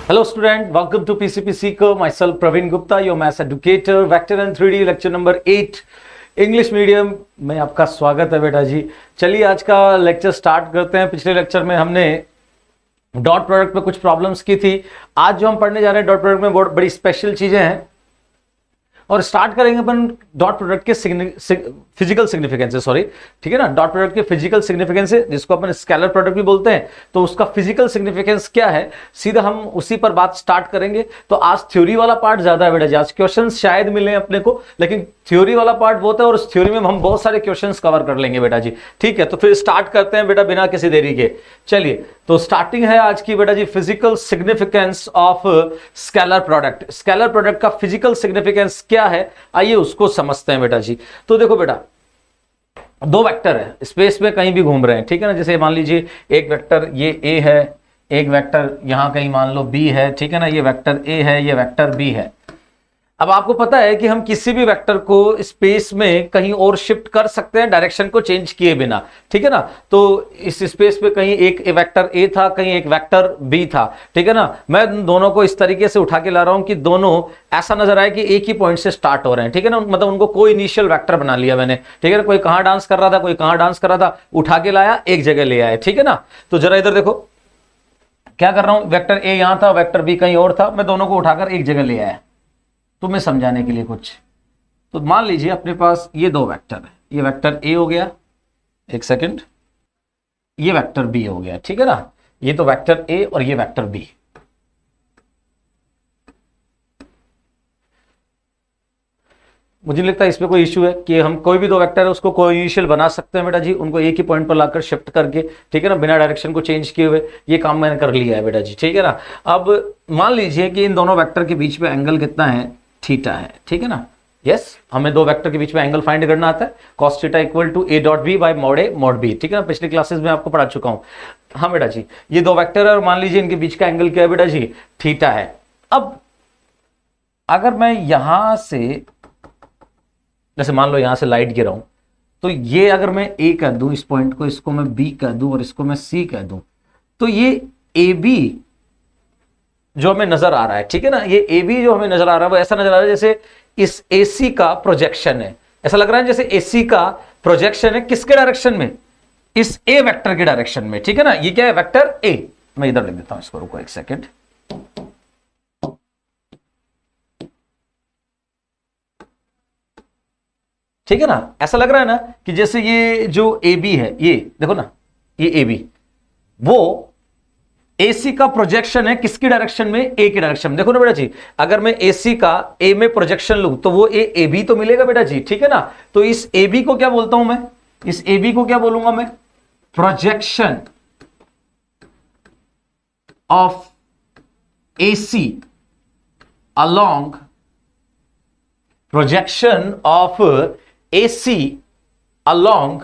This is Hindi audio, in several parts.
Hello student, welcome to PCP Seeker. Myself Praveen Gupta, your maths educator, vector and 3D lecture number 8 English medium में आपका स्वागत है बेटा जी। चलिए आज का लेक्चर स्टार्ट करते हैं। पिछले लेक्चर में हमने डॉट प्रोडक्ट पे कुछ प्रॉब्लम्स की थी। आज जो हम पढ़ने जा रहे हैं डॉट प्रोडक्ट में बहुत बड़ी स्पेशल चीजें हैं और स्टार्ट करेंगे अपन डॉट प्रोडक्ट के फिजिकल सिग्निफिकेंस से, सॉरी ठीक है ना। डॉट प्रोडक्ट के फिजिकल सिग्निफिकेंस है जिसको अपन स्केलर प्रोडक्ट भी बोलते हैं, तो उसका फिजिकल सिग्निफिकेंस क्या है सीधा हम उसी पर बात स्टार्ट करेंगे। तो आज थ्योरी वाला पार्ट ज्यादा है बेटा जी। आज क्वेश्चंस शायद मिले अपने को, लेकिन थ्योरी वाला पार्ट बहुत है और उस थ्योरी में हम बहुत सारे क्वेश्चंस कवर कर लेंगे बेटा जी। ठीक है, तो फिर स्टार्ट करते हैं बेटा बिना किसी देरी के। चलिए तो स्टार्टिंग है आज की बेटा जी, physical significance of scalar product. Scalar product का फिजिकल सिग्निफिकेंस क्या है, आइए उसको समझते हैं बेटा जी। तो देखो बेटा, दो वेक्टर है, स्पेस में कहीं भी घूम रहे हैं, ठीक है ना। जैसे मान लीजिए एक वेक्टर ये ए है, एक वेक्टर यहां कहीं मान लो बी है, ठीक है ना। ये वेक्टर ए है, ये वेक्टर बी है। अब आपको पता है कि हम किसी भी वेक्टर को स्पेस में कहीं और शिफ्ट कर सकते हैं डायरेक्शन को चेंज किए बिना, ठीक है ना। तो इस स्पेस पे कहीं एक वेक्टर ए था, कहीं एक वेक्टर बी था, ठीक है ना। मैं दोनों को इस तरीके से उठा के ला रहा हूं कि दोनों ऐसा नजर आए कि एक ही पॉइंट से स्टार्ट हो रहे हैं, ठीक है ना। मतलब उनको कोई इनिशियल वेक्टर बना लिया मैंने, ठीक है ना। कोई कहां डांस कर रहा था, कोई कहां डांस कर रहा था, उठा के लाया, एक जगह ले आया, ठीक है ना। तो जरा इधर देखो क्या कर रहा हूं, वेक्टर ए यहां था, वेक्टर बी कहीं और था, मैं दोनों को उठाकर एक जगह ले आया तुम्हें समझाने के लिए कुछ। तो मान लीजिए अपने पास ये दो वेक्टर है, ये वेक्टर ए हो गया, एक सेकंड, ये वेक्टर बी हो गया, ठीक है ना। ये तो वेक्टर ए और ये वेक्टर बी। मुझे नहीं लगता इसमें कोई इश्यू है कि हम कोई भी दो वेक्टर है उसको कोई इनिशियल बना सकते हैं बेटा जी, उनको एक ही पॉइंट पर लाकर शिफ्ट करके, ठीक है ना, बिना डायरेक्शन को चेंज किए हुए। ये काम मैंने कर लिया है बेटा जी, ठीक है ना। अब मान लीजिए कि इन दोनों वेक्टर के बीच में एंगल कितना है, थीटा है, ठीक है ना। यस, हमें दो वेक्टर के बीच में एंगल फाइंड करना आता है। cos theta equal to a dot B by mod a mod B, ठीक है ना। पिछली क्लासेस में आपको पढ़ा चुका हूं। हाँ बेटा जी, ये दो वेक्टर है और मान लीजिए इनके बीच का एंगल क्या है बेटा जी, थीटा है। अब अगर मैं यहां से, जैसे मान लो यहां से लाइट गिरा हूं, तो ये अगर मैं ए कह दूं इस पॉइंट को, इसको मैं बी कह दूं और इसको मैं सी कह दूं, तो ये ए बी जो हमें नजर आ रहा है, ठीक है ना, ये ए बी जो हमें नजर आ रहा है वो ऐसा नजर आ रहा है जैसे इस एसी का प्रोजेक्शन है। ऐसा लग रहा है जैसे एसी का प्रोजेक्शन है, किसके डायरेक्शन में, इस ए वेक्टर के डायरेक्शन में, ठीक है ना। ये क्या है, वेक्टर ए। मैं इधर लिख देता हूं इसको, रुको एक सेकेंड। ठीक है ना, ऐसा लग रहा है ना कि जैसे ये जो ए बी है, ये देखो ना, ये ए बी वो एसी का प्रोजेक्शन है किसकी डायरेक्शन में, ए की डायरेक्शन में। देखो ना बेटा जी, अगर मैं एसी का ए में प्रोजेक्शन लूं तो वो ए बी तो मिलेगा बेटा जी, ठीक है ना। तो इस ए बी को क्या बोलता हूं मैं, इस ए बी को क्या बोलूंगा मैं, projection of AC along, projection of AC along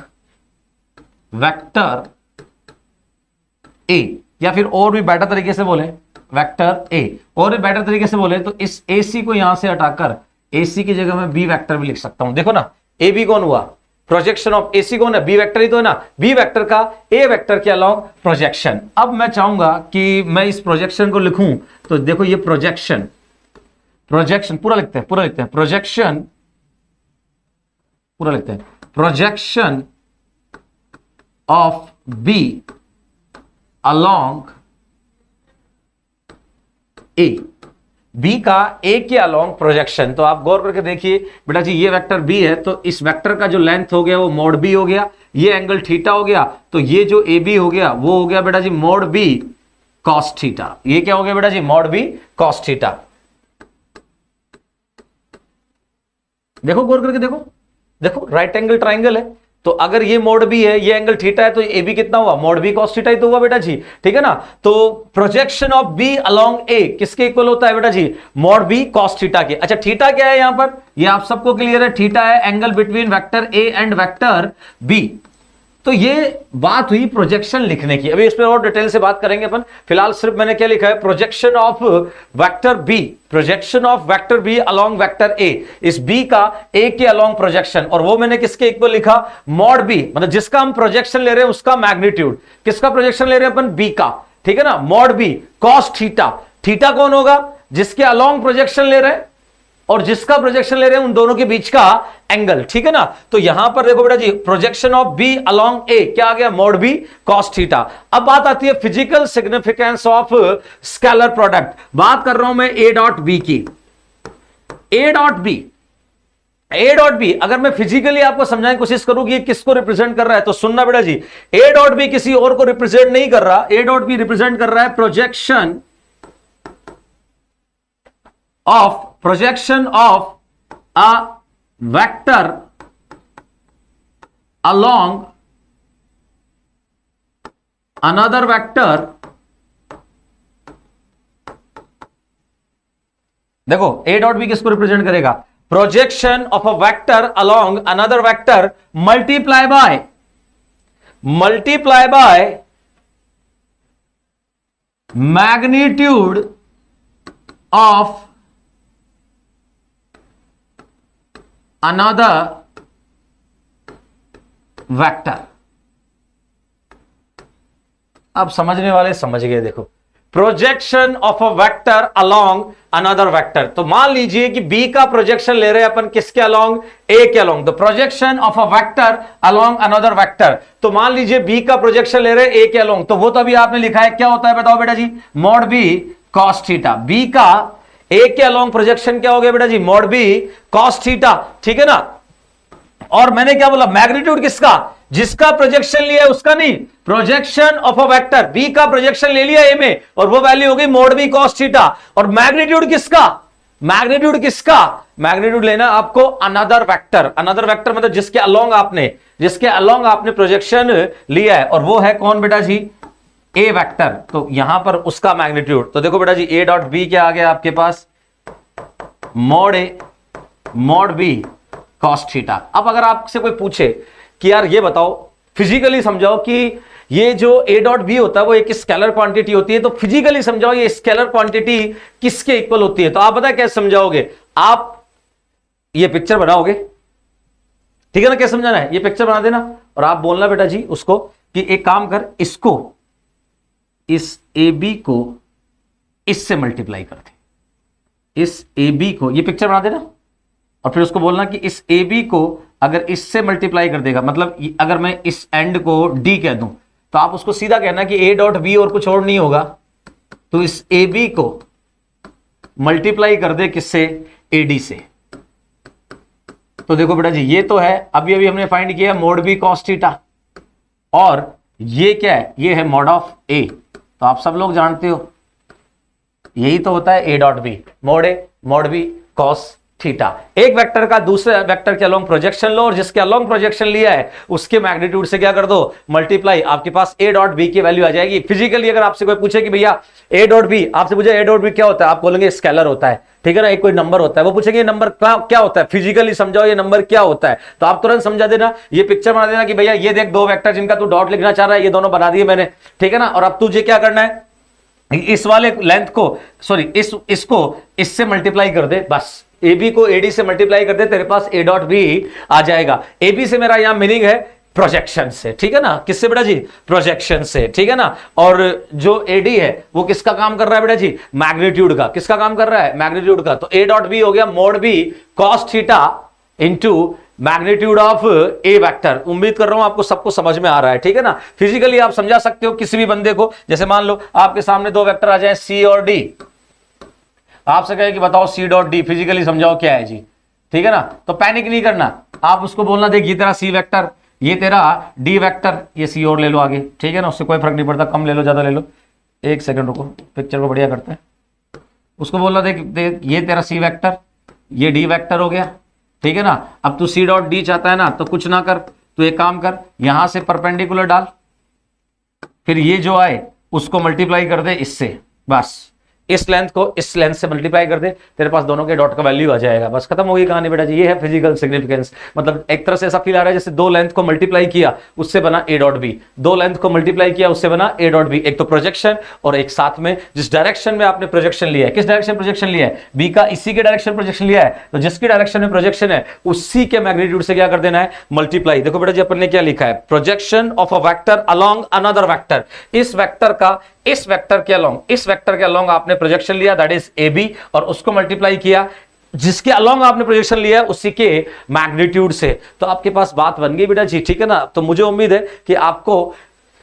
vector A, या फिर और भी बेटर तरीके से बोले वेक्टर A, और भी बेटर तरीके से बोले तो इस AC को यहां से हटाकर AC की जगह मैं B वेक्टर भी लिख सकता हूं। देखो ना, AB कौन हुआ, प्रोजेक्शन ऑफ AC कौन है, B वेक्टर ही तो है ना। B वेक्टर का A वेक्टर के अलोंग प्रोजेक्शन। अब मैं चाहूंगा कि मैं इस प्रोजेक्शन को लिखूं, तो देखो ये प्रोजेक्शन, प्रोजेक्शन पूरा लिखते हैं, पूरा लिखते हैं, प्रोजेक्शन पूरा लिखते हैं, projection of B along A, B का ए के अलोंग प्रोजेक्शन। तो आप गौर करके देखिए बेटा जी, ये वेक्टर बी है तो इस वेक्टर का जो लेंथ हो गया वो मॉड बी हो गया, ये एंगल थीटा हो गया, तो ये जो ए बी हो गया वो हो गया बेटा जी मॉड बी कॉस थीटा। ये क्या हो गया बेटा जी, मॉड बी कॉस थीटा। देखो गौर करके देखो, देखो राइट एंगल ट्राइंगल है, तो अगर ये मॉड बी है, ये एंगल थीटा है, तो ए बी कितना हुआ, मॉड बी कॉस थीटा ही तो हुआ बेटा जी, ठीक है ना। तो प्रोजेक्शन ऑफ बी अलोंग ए किसके इक्वल होता है बेटा जी, मॉड बी कॉस थीटा के। अच्छा थीटा क्या है यहां पर, ये आप सबको क्लियर है, थीटा है angle between vector A and vector B. तो ये बात हुई प्रोजेक्शन लिखने की। अभी इस पर और डिटेल से बात करेंगे अपन, फिलहाल सिर्फ मैंने क्या लिखा है, projection of vector B, projection of vector B along vector A, इस बी का ए के अलोंग प्रोजेक्शन, और वो मैंने किसके इक्वल लिखा, मॉड बी, मतलब जिसका हम प्रोजेक्शन ले रहे हैं उसका मैग्नीट्यूड, किसका प्रोजेक्शन ले रहे हैं अपन, बी का, ठीक है ना, mod B cos theta. Theta कौन होगा? जिसके अलोंग प्रोजेक्शन ले रहे हैं और जिसका प्रोजेक्शन ले रहे हैं, उन दोनों के बीच का एंगल, ठीक है ना। तो यहां पर देखो बेटा जी, projection of B along A क्या आ गया? Mod B cos theta. अब बात आती है physical significance of scalar product. बात कर रहा हूं मैं ए डॉट बी की। ए डॉट बी अगर मैं फिजिकली आपको समझाने की कोशिश करूं कि ये किसको रिप्रेजेंट कर रहा है, तो सुनना बेटा जी, ए डॉट बी किसी और को रिप्रेजेंट नहीं कर रहा। ए डॉट बी रिप्रेजेंट कर रहा है projection of a vector along another vector. देखो ए डॉट बी किसको रिप्रेजेंट करेगा? Projection of a vector along another vector multiply by magnitude of another vector। अब समझने वाले समझ गए। देखो, projection of a vector along another vector. तो मान लीजिए कि बी का प्रोजेक्शन ले रहे हैं अपन किसके अलोंग? ए के along. The projection of a vector along another vector. तो मान लीजिए बी का प्रोजेक्शन ले रहे हैं ए के अलोंग, तो वो तो अभी आपने लिखा है, क्या होता है बताओ बेटा जी? Mod B cos theta. B का ए के अलोंग प्रोजेक्शन क्या हो गया बेटा जी? मॉड बी कॉस थीटा, ठीक है ना। और मैंने क्या बोला? मैग्नीट्यूड किसका? जिसका प्रोजेक्शन लिया है उसका नहीं। Projection of a vector, B का प्रोजेक्शन ले लिया ए में और वो वैल्यू हो गई मॉड बी कॉस थीटा। और मैग्नीट्यूड किसका? मैग्नीट्यूड लेना आपको अनदर वेक्टर। अनदर वेक्टर मतलब जिसके अलोंग आपने प्रोजेक्शन लिया है, और वो है कौन बेटा जी? ए वेक्टर। तो यहां पर उसका मैग्नीट्यूड। तो देखो बेटा जी, ए डॉट बी क्या आ गया आपके पास? Mod A mod B cos theta. अब अगर आपसे कोई पूछे कि यार ये बताओ, फिजिकली समझाओ कि ये जो ए डॉट बी होता है वो एक स्केलर क्वांटिटी होती है, तो फिजिकली समझाओ ये स्केलर क्वांटिटी किसके इक्वल होती है। तो आप पता है कैसे समझाओगे? आप ये पिक्चर बनाओगे, ठीक है ना। कैसे समझाना है? ये पिक्चर बना देना और आप बोलना बेटा जी उसको कि एक काम कर, इसको, इस ए बी को इससे मल्टीप्लाई कर दे। इस ए बी को, ये पिक्चर बना देना और फिर उसको बोलना कि इस ए बी को अगर इससे मल्टीप्लाई कर देगा, मतलब अगर मैं इस एंड को डी कह दूं, तो आप उसको सीधा कहना कि ए डॉट बी और कुछ और नहीं होगा, तो इस ए बी को मल्टीप्लाई कर दे किससे? ए डी से। तो देखो बेटा जी, ये तो है अभी हमने फाइंड किया मॉड बी कॉस थीटा, और ये क्या है? ये है मॉड ऑफ ए। तो आप सब लोग जानते हो यही तो होता है A dot B, mod A mod B cos theta. एक वेक्टर का दूसरे वेक्टर के अलोंग प्रोजेक्शन लो और जिसके अलोंग प्रोजेक्शन लिया है उसके मैग्नीट्यूड से क्या कर दो? मल्टीप्लाई। आपके पास ए डॉट बी की वैल्यू आ जाएगी। फिजिकली अगर आपसे कोई पूछे कि भैया ए डॉट बी, आपसे पूछे ए डॉट बी क्या होता है, आप बोलेंगे स्केलर होता है, ठीक है ना। एक कोई नंबर होता है, वो पूछेंगे ये नंबर क्या होता है, फिजिकली समझाओ ये नंबर क्या होता है। तो आप तुरंत समझा देना, ये पिक्चर बना देना कि भैया ये देख दो वेक्टर जिनका तू डॉट लिखना चाह रहा है, ये दोनों बना दिए मैंने, ठीक है ना। और अब तुझे क्या करना है? इस वाले लेंथ को, सॉरी इसको इससे मल्टीप्लाई कर दे, बस ए बी को एडी से मल्टीप्लाई कर दे, तेरे पास ए डॉट बी आ जाएगा। ए बी से मेरा यहां मीनिंग है प्रोजेक्शन से, ठीक है ना। किससे बेटा जी? प्रोजेक्शन से, ठीक है ना। और जो एडी है वो किसका काम कर रहा है बेटा जी? मैग्नीट्यूड का। किसका काम कर रहा है? मैग्नीट्यूड का। तो ए डॉट बी हो गया mod B cos theta into magnitude of A vector. उम्मीद कर रहा हूं आपको सबको समझ में आ रहा है, ठीक है ना। फिजिकली आप समझा सकते हो किसी भी बंदे को। जैसे मान लो आपके सामने दो वेक्टर आ जाए सी और डी, आपसे कहे कि बताओ सी डॉट डी, फिजिकली समझाओ क्या है जी, ठीक है ना। तो पैनिक नहीं करना, आप उसको बोलना देख ये तेरा सी वेक्टर, ये तेरा डी वेक्टर, ये सी और ले लो आगे, ठीक है ना। उससे कोई फर्क नहीं पड़ता, कम ले लो ज्यादा ले लो। एक सेकंड रुको, पिक्चर को बढ़िया करते हैं। उसको बोलना देख ये तेरा सी वेक्टर, ये डी वेक्टर हो गया, ठीक है ना। अब तू सी डॉट डी चाहता है ना, तो कुछ ना कर, तू एक काम कर, यहां से परपेंडिकुलर डाल, फिर ये जो आए उसको मल्टीप्लाई कर दे इससे, बस इस लेंथ को इस लेंथ से मल्टीप्लाई कर दे, तेरे पास दोनों के डॉट का वैल्यू आ जाएगा, बस खत्म हो गई कहानी बेटा जी। ये है फिजिकल सिग्निफिकेंस। मतलब एक तरह से ऐसा फील आ रहा है जैसे दो लेंथ को मल्टीप्लाई किया उससे बना ए डॉट बी, दो लेंथ को मल्टीप्लाई किया उससे बना ए डॉट बी। एक तो प्रोजेक्शन और एक साथ में जिस डायरेक्शन में आपने प्रोजेक्शन लिया है, किस डायरेक्शन प्रोजेक्शन लिया है? बी का इसी के डायरेक्शन प्रोजेक्शन लिया है, तो जिसकी डायरेक्शन में प्रोजेक्शन है उसी के मैग्नीट्यूड से क्या कर देना है? मल्टीप्लाई। देखो बेटा जी अपन ने क्या लिखा है? Projection of a vector along another vector. इस वेक्टर का इस वेक्टर के अलोंग आपने आपने प्रोजेक्शन लिया दैट इज ए बी, और उसको मल्टीप्लाई किया जिसके अलोंग आपने प्रोजेक्शन लिया है उसी के मैग्नीट्यूड से, तो आपके पास बात बन गई बेटा जी, ठीक है ना। तो मुझे उम्मीद है कि आपको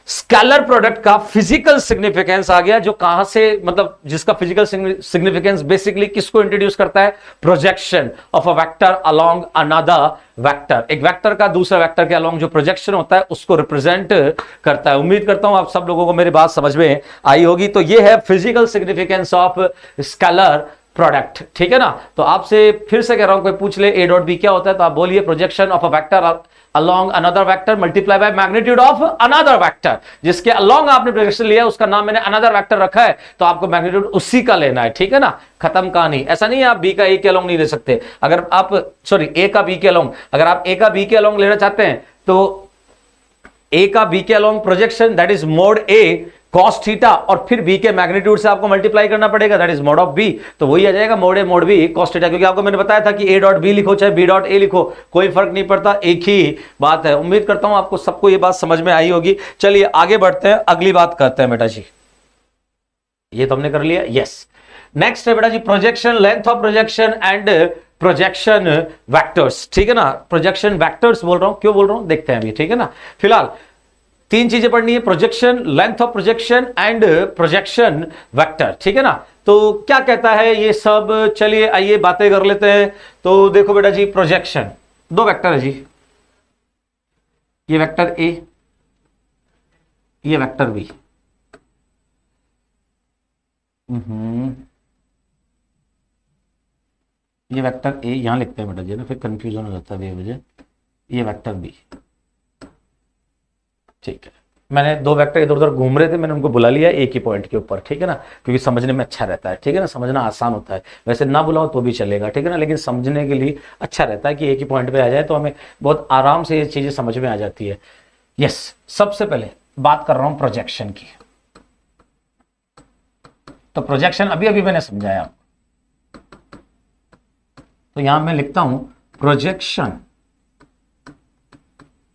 स्केलर प्रोडक्ट का फिजिकल सिग्निफिकेंस आ गया, जो कहां से, मतलब जिसका फिजिकल सिग्निफिकेंस बेसिकली किसको इंट्रोड्यूस करता है, projection of a vector along another vector. एक वेक्टर का दूसरा वेक्टर के अलोंग जो प्रोजेक्शन होता है उसको रिप्रेजेंट करता है। उम्मीद करता हूं आप सब लोगों को मेरी बात समझ में आई होगी। तो ये है physical significance of scalar product, ठीक है ना। तो आपसे फिर से कह रहा हूं, कोई पूछ ले ए डॉट बी क्या होता है, तो आप बोलिए projection of a vector along another vector multiply by magnitude of another vector। जिसके along आपने प्रोजेक्शन लिया उसका नाम मैंने another vector रखा है, तो आपको मैग्नीट्यूड उसी का लेना है, ठीक है ना। खत्म कहानी। ऐसा नहीं है आप b का a के along नहीं ले सकते। अगर आप सॉरी a का b के along, अगर आप a का b के along लेना चाहते हैं तो a का b के along projection that is mode a cos theta, और फिर b के मैग्नीट्यूड से आपको मल्टीप्लाई करना पड़ेगा that is mode of b। तो वही आ जाएगा mode a mode b cos theta, क्योंकि आपको मैंने बताया था कि a डॉट b लिखो चाहे b डॉट a लिखो कोई फर्क नहीं पड़ता, एक ही बात है। उम्मीद करता हूं आपको सबको ये बात समझ में आई होगी। चलिए आगे बढ़ते हैं, अगली बात करते हैं बेटा जी। ये तो हमने कर लिया, यस। नेक्स्ट है बेटा जी projection, length of projection and projection vectors, ठीक है ना। प्रोजेक्शन वेक्टर्स बोल रहा हूं, क्यों बोल रहा हूं देखते हैं अभी, ठीक है ना। फिलहाल तीन चीजें पढ़नी है, projection, length of projection and projection vector, ठीक है ना। तो क्या कहता है ये सब, चलिए आइए बातें कर लेते हैं। तो देखो बेटा जी प्रोजेक्शन, दो वेक्टर है जी, ये वेक्टर ए, ये वेक्टर बी। ये वेक्टर ए यहां लिखते हैं बेटा जी ना, फिर कंफ्यूजन हो जाता है बेवजह। ये वेक्टर बी, ठीक है। मैंने दो वेक्टर इधर उधर घूम रहे थे, मैंने उनको बुला लिया एक ही पॉइंट के ऊपर, ठीक है ना, क्योंकि समझने में अच्छा रहता है, ठीक है ना, समझना आसान होता है। वैसे ना बुलाओ तो भी चलेगा, ठीक है ना, लेकिन समझने के लिए अच्छा रहता है कि एक ही पॉइंट पे आ जाए, तो हमें बहुत आराम से ये चीजें समझ में आ जाती है। यस, सबसे पहले बात कर रहा हूं प्रोजेक्शन की। तो प्रोजेक्शन अभी अभी मैंने समझाया, तो यहां मैं लिखता हूं projection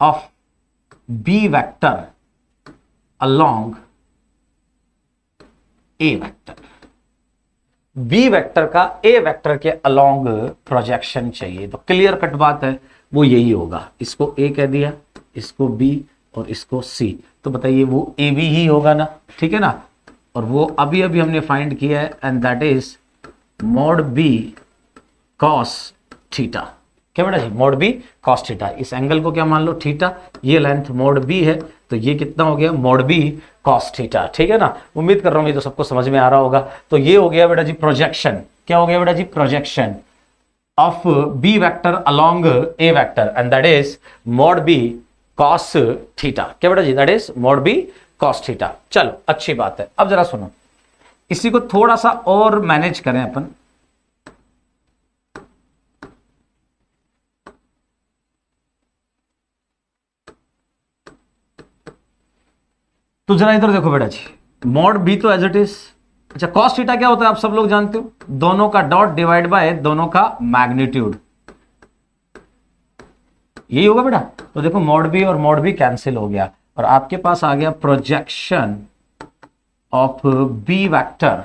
of B vector along A vector. B vector का ए वेक्टर के along प्रोजेक्शन चाहिए, तो क्लियर कट बात है वो यही होगा। इसको ए कह दिया, इसको बी और इसको सी, तो बताइए वो ए बी ही होगा ना, ठीक है ना। और वो अभी अभी हमने फाइंड किया है, and that is mod B cos theta. क्या बेटा जी, मोड बी कॉस थीटा। इस एंगल को क्या मान लो थीटा, ये लेंथ मोड बी है, तो ये कितना हो गया मोड बी कॉस थीटा, ठीक है ना। उम्मीद कर रहा हूं ये तो सबको समझ में आ रहा होगा। तो ये हो गया बेटा जी प्रोजेक्शन, क्या हो गया बेटा जी, projection of B vector along A vector, and that is mod B cos theta. क्या बेटा जी, that is mod B cos theta. चलो अच्छी बात है। अब जरा सुनो, इसी को थोड़ा सा और मैनेज करें अपन। तो जरा इधर देखो बेटा जी, मॉड बी तो एज इट इज। अच्छा, कॉस थीटा क्या होता है आप सब लोग जानते हो, दोनों का डॉट डिवाइड बाय दोनों का मैग्नीट्यूड, यही होगा बेटा। तो देखो मॉड बी और मॉड बी कैंसिल हो गया, और आपके पास आ गया projection of B vector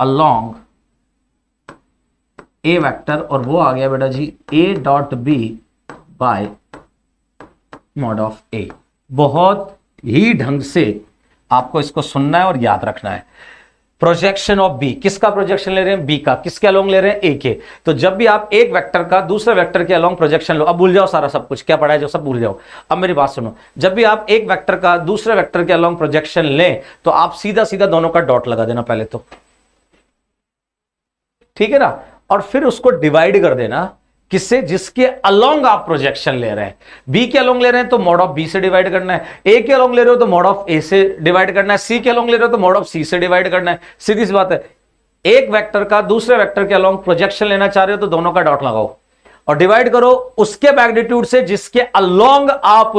along A vector, और वो आ गया बेटा जी A dot B by mod of A. बहुत ही ढंग से आपको इसको सुनना है और याद रखना है। प्रोजेक्शन ऑफ बी, किसका प्रोजेक्शन ले रहे हैं, बी का, किसके अलोंग ले रहे हैं, ए के। तो जब भी आप एक वेक्टर का दूसरे वेक्टर के अलोंग प्रोजेक्शन लो, अब भूल जाओ सारा सब कुछ क्या पढ़ा है जो सब भूल जाओ। अब मेरी बात सुनो, जब भी आप एक वेक्टर का दूसरे वेक्टर के अलोंग प्रोजेक्शन लें तो आप सीधा सीधा दोनों का डॉट लगा देना पहले तो, ठीक है ना, और फिर उसको डिवाइड कर देना किससे, जिसके अलोंग आप प्रोजेक्शन ले रहे हैं। बी के अलोंग ले रहे हैं तो मॉड ऑफ बी से डिवाइड करना है, ए के अलोंग ले रहे हो तो मॉड ऑफ ए से डिवाइड करना है, सी के अलोंग ले रहे हो तो मॉड ऑफ सी से डिवाइड करना है। सीधी सी बात है, एक वेक्टर का दूसरे वेक्टर के अलोंग प्रोजेक्शन लेना चाह रहे हो तो दोनों का डॉट लगाओ और डिवाइड करो उसके मैग्नीट्यूड से जिसके अलोंग आप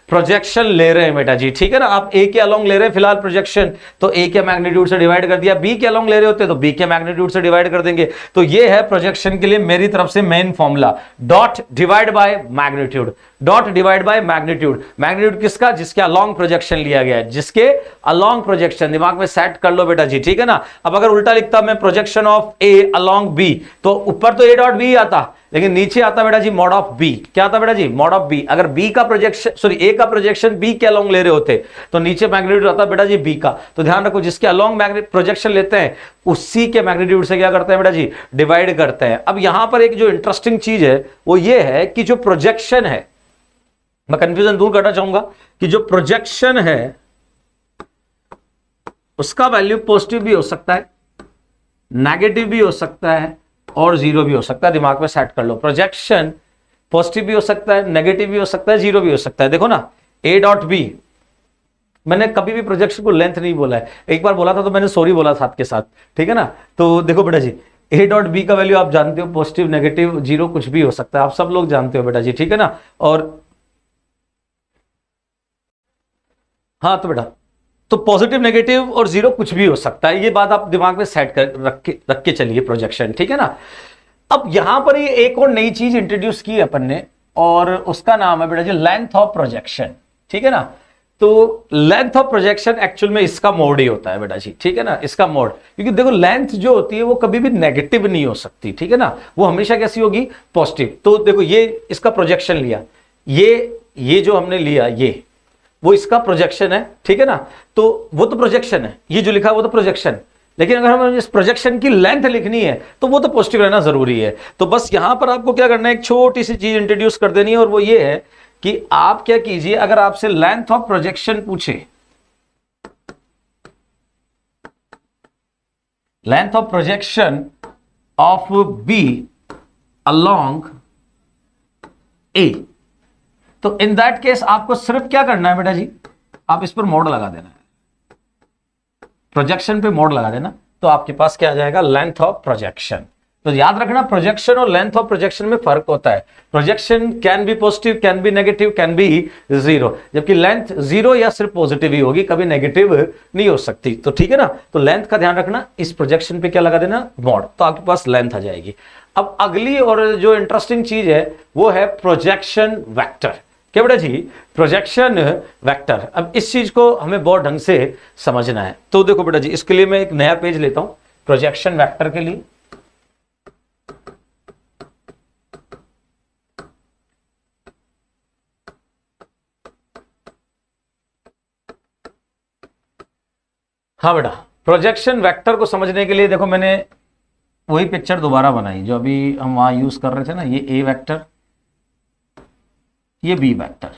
प्रोजेक्शन ले रहे हैं बेटा जी, ठीक है ना। आप ए के अलोंग ले रहे हैं फिलहाल प्रोजेक्शन, तो ए के मैग्नीट्यूड से डिवाइड कर दिया, बी के अलोंग ले रहे होते तो बी के मैग्नीट्यूड से डिवाइड कर देंगे। तो ये है प्रोजेक्शन के लिए मेरी तरफ से main formula, dot divide by magnitude, dot divide by magnitude. Magnitude किसका? जिसके अलोंग प्रोजेक्शन लिया गया है, जिसके अलोंग प्रोजेक्शन। दिमाग में सेट कर लो बेटा जी, ठीक है ना। अब अगर उल्टा लिखता मैं projection of A along B, तो ऊपर तो ए डॉट बी आता, लेकिन नीचे आता बेटा जी मॉड ऑफ बी। क्या आता बेटा जी? Mod of B. अगर बी का प्रोजेक्शन, सॉरी ए का प्रोजेक्शन बी के अलोंग ले रहे होते तो नीचे मैग्नीट्यूड आता बेटा जी बी का। तो ध्यान रखो, जिसके अलोंग प्रोजेक्शन लेते हैं उसी के मैग्नीट्यूड से क्या करते हैं बेटा जी? डिवाइड करते हैं। अब यहां पर एक जो इंटरेस्टिंग चीज है वो ये है कि जो प्रोजेक्शन है, मैं कंफ्यूजन दूर करना चाहूंगा कि जो प्रोजेक्शन है उसका वैल्यू पॉजिटिव भी हो सकता है, नेगेटिव भी हो सकता है और जीरो भी हो सकता है। दिमाग में सेट कर लो, प्रोजेक्शन पॉजिटिव भी हो सकता है, नेगेटिव भी हो सकता है, जीरो भी हो सकता है। देखो ना, ए डॉट बी, मैंने कभी भी प्रोजेक्शन को लेंथ नहीं बोला है, एक बार बोला था तो मैंने सॉरी बोला साथ के साथ, ठीक है ना। तो देखो बेटा जी, ए डॉट बी का वैल्यू आप जानते हो, पॉजिटिव, नेगेटिव, जीरो कुछ भी हो सकता है, आप सब लोग जानते हो बेटा जी, ठीक है ना। और हाँ तो बेटा, तो पॉजिटिव, नेगेटिव और जीरो कुछ भी हो सकता है, ये बात आप दिमाग में सेट कर रख के चलिए प्रोजेक्शन, ठीक है ना। अब यहां पर ये एक और नई चीज इंट्रोड्यूस की अपन ने और उसका नाम है बेटा जी लेंथ ऑफ प्रोजेक्शन, ठीक है ना। तो लेंथ ऑफ प्रोजेक्शन एक्चुअल में इसका मोड ही होता है बेटा जी, ठीक है ना, इसका मोड। क्योंकि देखो लेंथ जो होती है वो कभी भी नेगेटिव नहीं हो सकती, ठीक है ना, वो हमेशा कैसी होगी? पॉजिटिव। तो देखो ये इसका प्रोजेक्शन लिया, ये जो हमने लिया ये वो इसका प्रोजेक्शन है, ठीक है ना। तो वो तो प्रोजेक्शन है, ये जो लिखा है वो तो प्रोजेक्शन, लेकिन अगर हमें इस प्रोजेक्शन की लेंथ लिखनी है तो वो तो पॉजिटिव रहना जरूरी है। तो बस यहां पर आपको क्या करना है, एक छोटी सी चीज इंट्रोड्यूस कर देनी है और वो ये है कि आप क्या कीजिए, अगर आपसे लेंथ ऑफ प्रोजेक्शन पूछे, length of projection of B along A, तो इन दैट केस आपको सिर्फ क्या करना है बेटा जी, आप इस पर मोड लगा देना है, प्रोजेक्शन पे मोड लगा देना, तो आपके पास क्या आ जाएगा? Length of projection. तो याद रखना, प्रोजेक्शन और लेंथ ऑफ प्रोजेक्शन में फर्क होता है। Projection can be positive, can be negative, can be zero, जबकि लेंथ जीरो या सिर्फ पॉजिटिव ही होगी, कभी नेगेटिव नहीं हो सकती। तो ठीक है ना, तो लेंथ का ध्यान रखना, इस प्रोजेक्शन पे क्या लगा देना? मोड, तो आपके पास लेंथ आ जाएगी। अब अगली और जो इंटरेस्टिंग चीज है वो है प्रोजेक्शन वेक्टर। क्या बेटा जी? Projection vector. अब इस चीज को हमें बहुत ढंग से समझना है। तो देखो बेटा जी, इसके लिए मैं एक नया पेज लेता हूं प्रोजेक्शन वेक्टर के लिए। हाँ बेटा, प्रोजेक्शन वेक्टर को समझने के लिए देखो मैंने वही पिक्चर दोबारा बनाई जो अभी हम वहां यूज कर रहे थे ना, ये ए वेक्टर, ये बी वेक्टर,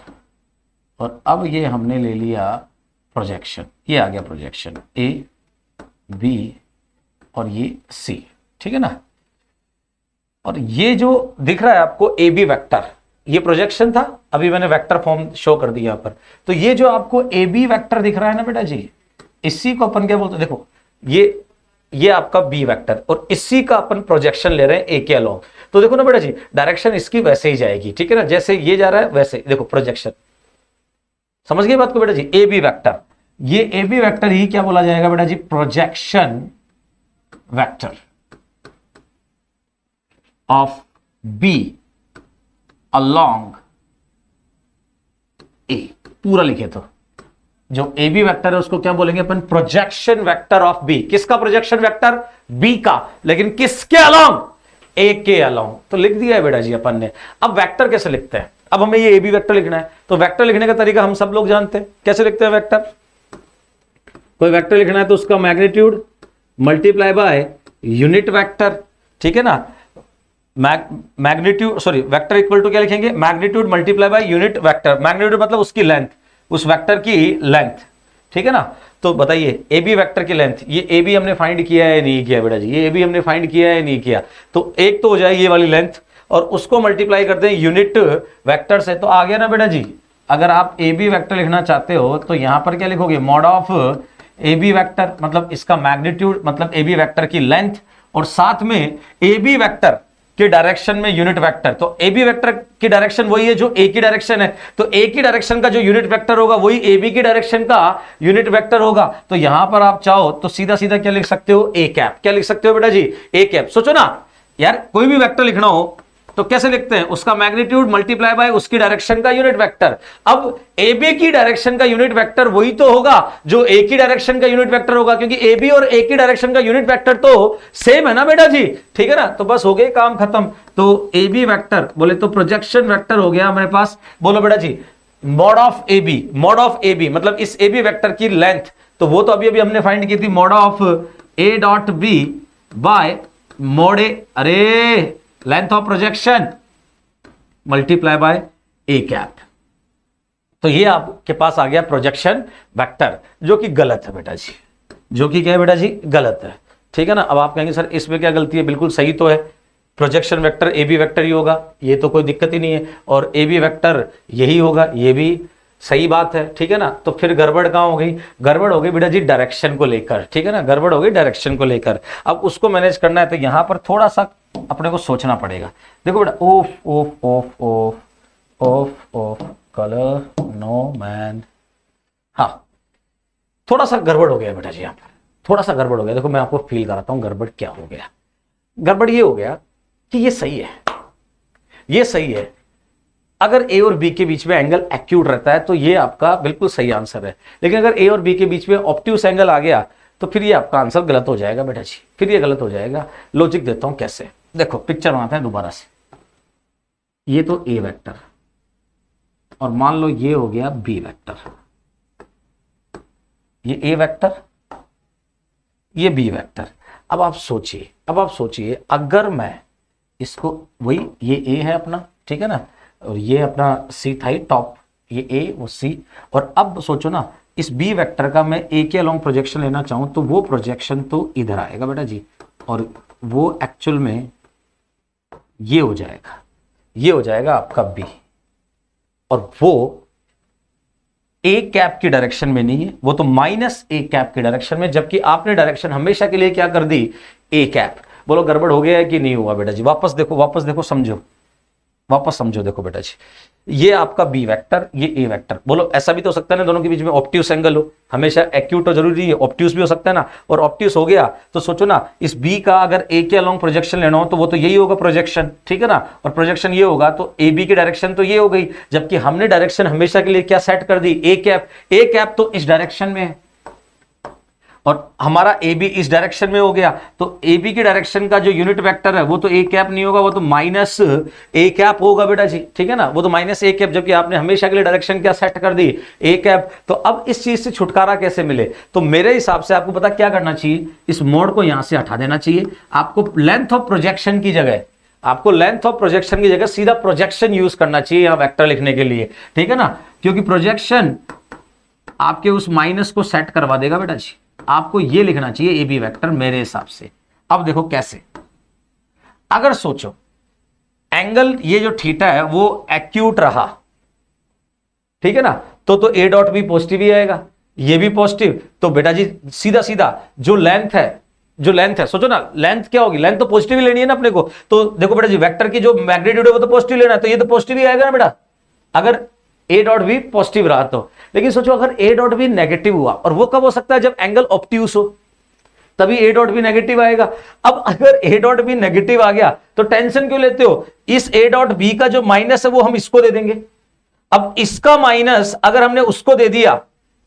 और अब ये हमने ले लिया प्रोजेक्शन, ये आ गया प्रोजेक्शन ए बी और ये सी, ठीक है ना। और ये जो दिख रहा है आपको ए बी वेक्टर, ये प्रोजेक्शन था, अभी मैंने वेक्टर फॉर्म शो कर दिया यहाँ पर। तो ये जो आपको ए बी वेक्टर दिख रहा है ना बेटा जी, इसी को अपन क्या बोलते हैं? देखो ये आपका बी वेक्टर और इसी का अपन प्रोजेक्शन ले रहे हैं ए के अलोंग। तो देखो ना बेटा जी, डायरेक्शन इसकी वैसे ही जाएगी, ठीक है ना, जैसे ये जा रहा है वैसे देखो प्रोजेक्शन। समझ गए बात को बेटा जी? ए बी वेक्टर, ये ए बी वेक्टर ही क्या बोला जाएगा बेटा जी? Projection vector of B along A, पूरा लिखे तो जो ए बी वेक्टर है उसको क्या बोलेंगे अपन? Projection vector of B. किसका प्रोजेक्शन वेक्टर? बी का, लेकिन किसके अलोंग? ए के अलोंग। तो लिख दिया है बेटा जी अपन ने। अब वेक्टर कैसे लिखते हैं? अब हमें ये ए बी वेक्टर लिखना है, तो वेक्टर लिखने का तरीका हम सब लोग जानते हैं, कैसे लिखते हैं वेक्टर? कोई वेक्टर लिखना है तो उसका magnitude multiply by unit vector, ठीक है ना। Magnitude, sorry, vector equal to क्या लिखेंगे? Magnitude multiply by unit vector. Magnitude मतलब उसकी लेंथ, उस वेक्टर की लेंथ, ठीक है ना। तो बताइए ए बी वेक्टर की लेंथ, ये ए बी हमने फाइंड किया है नहीं किया बेटा जी? ये ए बी हमने फाइंड किया है नहीं किया? तो एक तो हो जाए ये वाली लेंथ और उसको मल्टीप्लाई करते हैं यूनिट वेक्टर से, तो आ गया ना बेटा जी। अगर आप ए बी वेक्टर लिखना चाहते हो तो यहां पर क्या लिखोगे? Mod of A B vector, मतलब इसका मैग्नीट्यूड, मतलब ए बी वेक्टर की लेंथ, और साथ में ए बी वेक्टर के डायरेक्शन में यूनिट वेक्टर। तो ए बी वेक्टर की डायरेक्शन वही है जो ए की डायरेक्शन है, तो ए की डायरेक्शन का जो यूनिट वेक्टर होगा वही ए बी की डायरेक्शन का यूनिट वेक्टर होगा। तो यहां पर आप चाहो तो सीधा सीधा क्या लिख सकते हो? A cap. क्या लिख सकते हो बेटा जी? A cap. सोचो ना यार, कोई भी वेक्टर लिखना हो तो कैसे लिखते हैं, उसका मैग्नीट्यूड मल्टीप्लाई बाय उसकी डायरेक्शन का यूनिट वेक्टर। अब ए बी की डायरेक्शन का यूनिट वेक्टर वही तो होगा जो ए की डायरेक्शन का यूनिट वेक्टर होगा, क्योंकि ए बी और ए की डायरेक्शन का यूनिट वेक्टर तो सेम है ना बेटा जी, ठीक है ना। तो बस हो गए काम खत्म। तो ए बी वेक्टर बोले तो प्रोजेक्शन वेक्टर हो गया हमारे पास। बोलो बेटा जी mod of A B, mod of A B मतलब इस ए बी वेक्टर की लेंथ, तो वो तो अभी अभी हमने फाइंड की थी, mod of A dot B by mod A, अरे length of projection multiply by A cap. तो ये आपके पास आ गया प्रोजेक्शन वेक्टर, जो कि गलत है बेटा जी, जो कि क्या है बेटा जी, गलत है, ठीक है ना। अब आप कहेंगे सर इसमें क्या गलती है, बिल्कुल सही तो है, projection vector A B vector ही होगा, ये तो कोई दिक्कत ही नहीं है, और ए बी वेक्टर यही होगा, ये भी सही बात है, ठीक है ना। तो फिर गड़बड़ कहाँ हो गई, गड़बड़ हो गई बेटा जी डायरेक्शन को लेकर, ठीक है ना, गड़बड़ हो गई डायरेक्शन को लेकर। अब उसको मैनेज करना है तो यहां पर थोड़ा सा अपने को सोचना पड़ेगा। देखो बेटा of of of of of of colour no man, हाँ थोड़ा सा गड़बड़ हो गया बेटा जी, यहाँ पर थोड़ा सा गड़बड़ हो गया। देखो मैं आपको फील कराता हूं गड़बड़ क्या हो गया। गड़बड़ ये हो गया कि ये सही है, ये सही है, अगर ए और बी के बीच में एंगल एक्यूट रहता है तो ये आपका बिल्कुल सही आंसर है, लेकिन अगर ए और बी के बीच में ऑब्ट्यूस एंगल आ गया तो फिर ये आपका आंसर गलत हो जाएगा बेटा जी, फिर ये गलत हो जाएगा। लॉजिक देता हूं कैसे, देखो पिक्चर बनाते हैं दोबारा से। ये तो ए वेक्टर और मान लो ये हो गया बी वेक्टर, ये ए वेक्टर, ये बी वेक्टर। अब आप सोचिए, अब आप सोचिए अगर मैं इसको, वही ये ए है अपना, ठीक है ना, और ये अपना सी था ही टॉप, ये ए वो सी, और अब सोचो ना इस बी वेक्टर का मैं ए के अलोंग प्रोजेक्शन लेना चाहूं तो वो प्रोजेक्शन तो इधर आएगा बेटा जी, और वो एक्चुअल में ये हो जाएगा, ये हो जाएगा आपका बी, और वो ए कैप की डायरेक्शन में नहीं है, वो तो माइनस ए कैप की डायरेक्शन में, जबकि आपने डायरेक्शन हमेशा के लिए क्या कर दी, ए कैप। बोलो गड़बड़ हो गया है कि नहीं हुआ बेटा जी, वापस देखो, वापस देखो, समझो, वापस समझो। देखो बेटा जी ये आपका बी वेक्टर, ये ए वेक्टर। बोलो ऐसा भी तो हो सकता है ना दोनों के बीच में ऑब्ट्यूस एंगल हो, हमेशा एक्यूट हो जरूरी है, ऑब्ट्यूस भी हो सकता है ना, और ऑब्ट्यूस हो गया तो सोचो ना इस बी का अगर ए के अलोंग प्रोजेक्शन लेना हो तो वो तो यही होगा प्रोजेक्शन, ठीक है ना, और प्रोजेक्शन ये होगा तो ए बी की डायरेक्शन तो ये हो गई, जबकि हमने डायरेक्शन हमेशा के लिए क्या सेट कर दी, ए कैप। ए कैप तो इस डायरेक्शन में है और हमारा ए बी इस डायरेक्शन में हो गया, तो ए बी की डायरेक्शन का जो यूनिट वेक्टर है वो तो ए कैप नहीं होगा, वो तो माइनस ए कैप होगा बेटा जी, ठीक है ना, वो तो माइनस ए कैप, जबकि आपने हमेशा के लिए डायरेक्शन क्या सेट कर दी, ए कैप। तो अब इस चीज से छुटकारा कैसे मिले, तो मेरे हिसाब से आपको पता क्या करना चाहिए, इस मोड को यहां से हटा देना चाहिए, आपको लेंथ ऑफ प्रोजेक्शन की जगह, आपको लेंथ ऑफ प्रोजेक्शन की जगह सीधा प्रोजेक्शन यूज करना चाहिए यहां वेक्टर लिखने के लिए, ठीक है ना, क्योंकि प्रोजेक्शन आपके उस माइनस को सेट करवा देगा बेटा जी। आपको ये लिखना चाहिए ए बी वेक्टर मेरे हिसाब से। अब देखो कैसे, अगर सोचो एंगल ये जो थीटा है वो एक्यूट रहा, ठीक है ना, तो ए डॉट बी पॉजिटिव ही आएगा, ये भी पॉजिटिव, तो बेटा जी सीधा सीधा जो लेंथ है, जो लेंथ है, सोचो ना लेंथ क्या होगी, लेंथ तो पॉजिटिव ही लेनी है ना अपने को, तो देखो बेटा जी वेक्टर की जो मैग्नीट्यूड है वो तो पॉजिटिव लेना है, तो ये तो पॉजिटिव ही आएगा ना बेटा, अगर ए डॉट बी पॉजिटिव रहा तो। लेकिन सोचो अगर ए डॉट बी नेगेटिव हुआ, और वो कब हो सकता है, जब एंगल ऑब्ट्यूस हो, तभी ए डॉट बी नेगेटिव आएगा। अब अगर ए डॉट बी नेगेटिव आ गया तो टेंशन क्यों लेते हो, इस ए डॉट बी का जो माइनस है वो हम इसको दे देंगे, अब इसका माइनस अगर हमने उसको दे दिया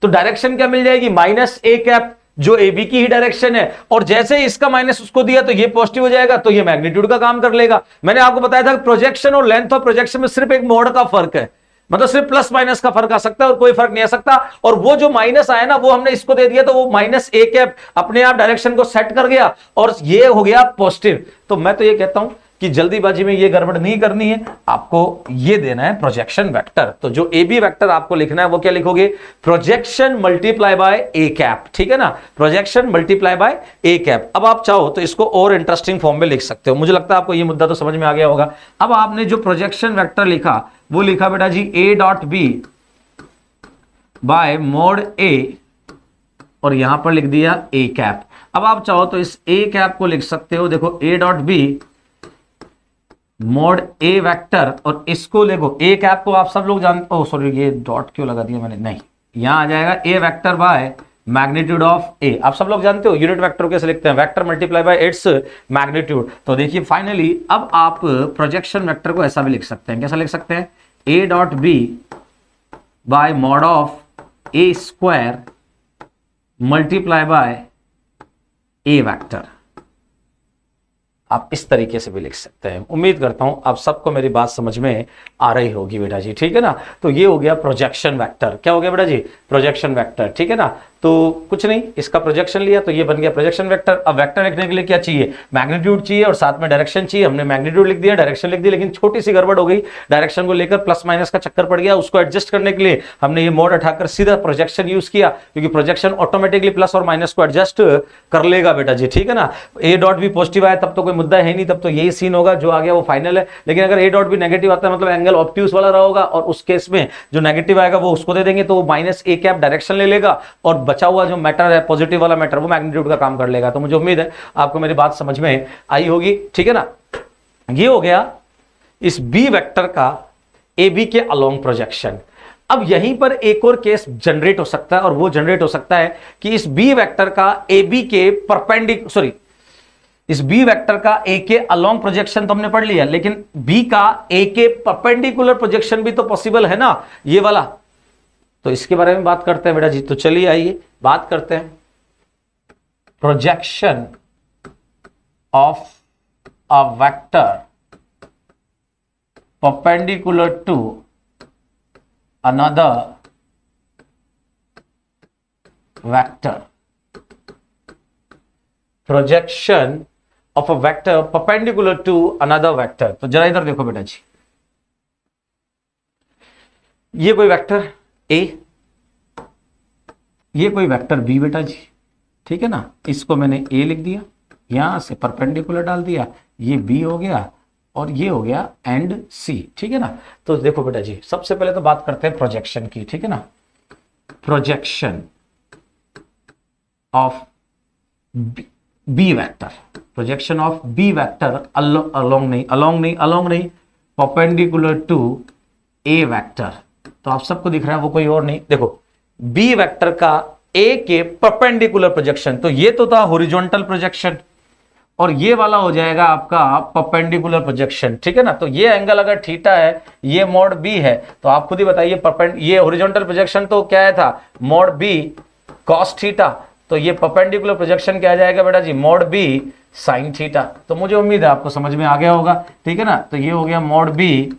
तो डायरेक्शन क्या मिल जाएगी, माइनस ए कैप, जो ए बी की ही डायरेक्शन है, और जैसे ही इसका माइनस उसको दिया तो ये पॉजिटिव हो जाएगा, तो ये मैग्नीट्यूड का काम कर लेगा। मैंने आपको बताया था प्रोजेक्शन और लेंथ ऑफ प्रोजेक्शन में सिर्फ एक मोड का फर्क है, मतलब सिर्फ प्लस माइनस का फर्क आ सकता है और कोई फर्क नहीं आ सकता, और वो जो माइनस आया ना वो हमने इसको दे दिया, तो वो माइनस ए कैप अपने आप डायरेक्शन को सेट कर गया और ये हो गया पॉजिटिव। तो मैं तो ये कहता हूं कि जल्दीबाजी में ये गड़बड़ नहीं करनी है, आपको ये देना है प्रोजेक्शन वेक्टर। तो जो ए बी वेक्टर आपको लिखना है वो क्या लिखोगे, projection multiply by A cap, ठीक है ना, projection multiply by A cap. अब आप चाहो तो इसको और इंटरेस्टिंग फॉर्म में लिख सकते हो, मुझे लगता है आपको ये मुद्दा तो समझ में आ गया होगा। अब आपने जो प्रोजेक्शन वेक्टर लिखा वो लिखा बेटा जी A dot B by mod A, और यहां पर लिख दिया ए कैप। अब आप चाहो तो इस ए कैप को लिख सकते हो, देखो A dot B mod A vector, और इसको देखो ए कैप को आप सब लोग जानते हो, सॉरी ये डॉट क्यों लगा दिया मैंने, नहीं यहां आ जाएगा ए वेक्टर बाय मैग्नीट्यूड ऑफ ए। आप सब लोग जानते हो यूनिट वेक्टर को कैसे लिखते हैं, vector multiply by its magnitude. तो देखिए फाइनली अब आप प्रोजेक्शन वेक्टर को ऐसा भी लिख सकते हैं, कैसा लिख सकते हैं, A dot B by mod of A square multiply by A vector. आप इस तरीके से भी लिख सकते हैं। उम्मीद करता हूं आप सबको मेरी बात समझ में आ रही होगी बेटा जी, ठीक है ना। तो ये हो गया प्रोजेक्शन वेक्टर। क्या हो गया बेटा जी, प्रोजेक्शन वेक्टर, ठीक है ना। तो कुछ नहीं, इसका प्रोजेक्शन लिया तो ये बन गया प्रोजेक्शन वेक्टर। अब वेक्टर लिखने के लिए क्या चाहिए, मैग्नीट्यूड चाहिए और साथ में डायरेक्शन चाहिए। हमने मैग्नीट्यूड लिख दिया, डायरेक्शन लिख दी, लेकिन छोटी सी गड़बड़ हो गई, डायरेक्शन को लेकर प्लस माइनस का चक्कर पड़ गया। उसको एडजस्ट करने के लिए हमने ये मोड उठाकर सीधा प्रोजेक्शन यूज किया, क्योंकि प्रोजेक्शन ऑटोमेटिकली प्लस और माइनस को एडजस्ट कर लेगा बेटा जी, ठीक है ना। ए डॉट भी पॉजिटिव आया तब तो कोई मुद्दा है नहीं, तब तो यही सीन होगा, जो आ गया वो फाइनल है। लेकिन अगर ए डॉट भी नेगेटिव आता है मतलब एंगल ऑब्ट्यूज वाला रहा होगा, और उस केस में जो नेगेटिव आएगा वो उसको दे देंगे, तो वो माइनस ए कैप डायरेक्शन ले लेगा और बचा हुआ जो मैटर है पॉजिटिव वाला मैटर वो मैग्नीट्यूड का काम कर लेगा। तो मुझे उम्मीद है आपको मेरी बात समझ में आई होगी, ठीक है ना। ये हो गया इस बी वेक्टर का ए बी के अलोंग प्रोजेक्शन। अब यहीं पर एक और केस जनरेट हो सकता है, और वो जनरेट हो सकता है कि इस बी वेक्टर का ए बी के इस बी वेक्टर का ए के अलोंग प्रोजेक्शन तो हमने पढ़ लिया, लेकिन बी का ए के परपेंडिकुलर प्रोजेक्शन भी तो पॉसिबल है ना, ये वाला। तो इसके बारे में बात करते हैं बेटा जी। तो चलिए आइए बात करते हैं projection of a vector perpendicular to another vector. Projection of a vector perpendicular to another vector. तो जरा इधर देखो बेटा जी, ये कोई वेक्टर ए, ये कोई वेक्टर बी बेटा जी, ठीक है ना। इसको मैंने ए लिख दिया, यहां से परपेंडिकुलर डाल दिया, ये बी हो गया और ये हो गया एंड सी, ठीक है ना। तो देखो बेटा जी, सबसे पहले तो बात करते हैं प्रोजेक्शन की, ठीक है ना। Projection of B vector, projection of B vector along नहीं, परपेंडिकुलर टू ए वेक्टर। तो आप सबको दिख रहा है वो कोई और नहीं, देखो बी वेक्टर का ए के परपेंडिकुलर प्रोजेक्शन। तो ये तो था हॉरिजॉन्टल प्रोजेक्शन, और ये वाला हो जाएगा आपका परपेंडिकुलर प्रोजेक्शन, ठीक है ना। तो ये एंगल अगर थीटा है, ये मोड बी है, तो आप खुद ही बताइए ये हॉरिजॉन्टल प्रोजेक्शन तो क्या है था, मोड बी कॉस थीटा। तो ये परपेंडिकुलर प्रोजेक्शन क्या आ जाएगा बेटा जी, मोड बी साइन थीटा। तो मुझे उम्मीद है आपको समझ में आ गया होगा, ठीक है ना। तो ये हो गया mod B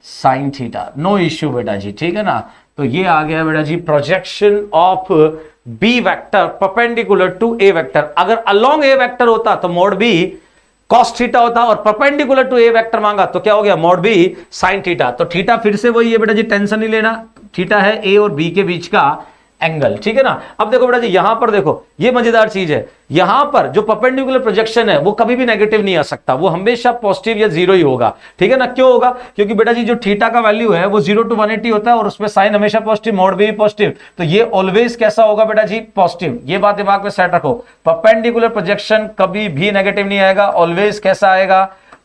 sine theta, no issue बेटा जी, ठीक है ना। तो ये आ गया बेटा जी projection of B vector perpendicular to A vector. अगर अलोंग ए वेक्टर होता तो मोड बी कॉस थीटा होता, और परपेंडिकुलर टू ए वेक्टर मांगा तो क्या हो गया, मोड बी साइन थीटा। तो थीटा फिर से वही है बेटा जी, टेंशन नहीं लेना, थीटा है ए और बी के बीच का एंगल, ठीक है ना। अब देखो बेटा जी, यहां पर देखो, ये मजेदार चीज है, यहां पर जो परपेंडिकुलर प्रोजेक्शन है वो कभी भी नेगेटिव नहीं आ सकता, वो हमेशा पॉजिटिव या जीरो ही होगा, ठीक है ना। क्यों होगा, क्योंकि बेटा जी जो थीटा का वैल्यू है वो 0 to 180 होता है, और उसमें साइन हमेशा पॉजिटिव, मोड भी पॉजिटिव। तो ये ऑलवेज कैसा होगा बेटा जी, पॉजिटिव। ये बात दिमाग में सेट रखो, परपेंडिकुलर प्रोजेक्शन कभी भी नेगेटिव नहीं आएगा, ऑलवेज कैसा आएगा,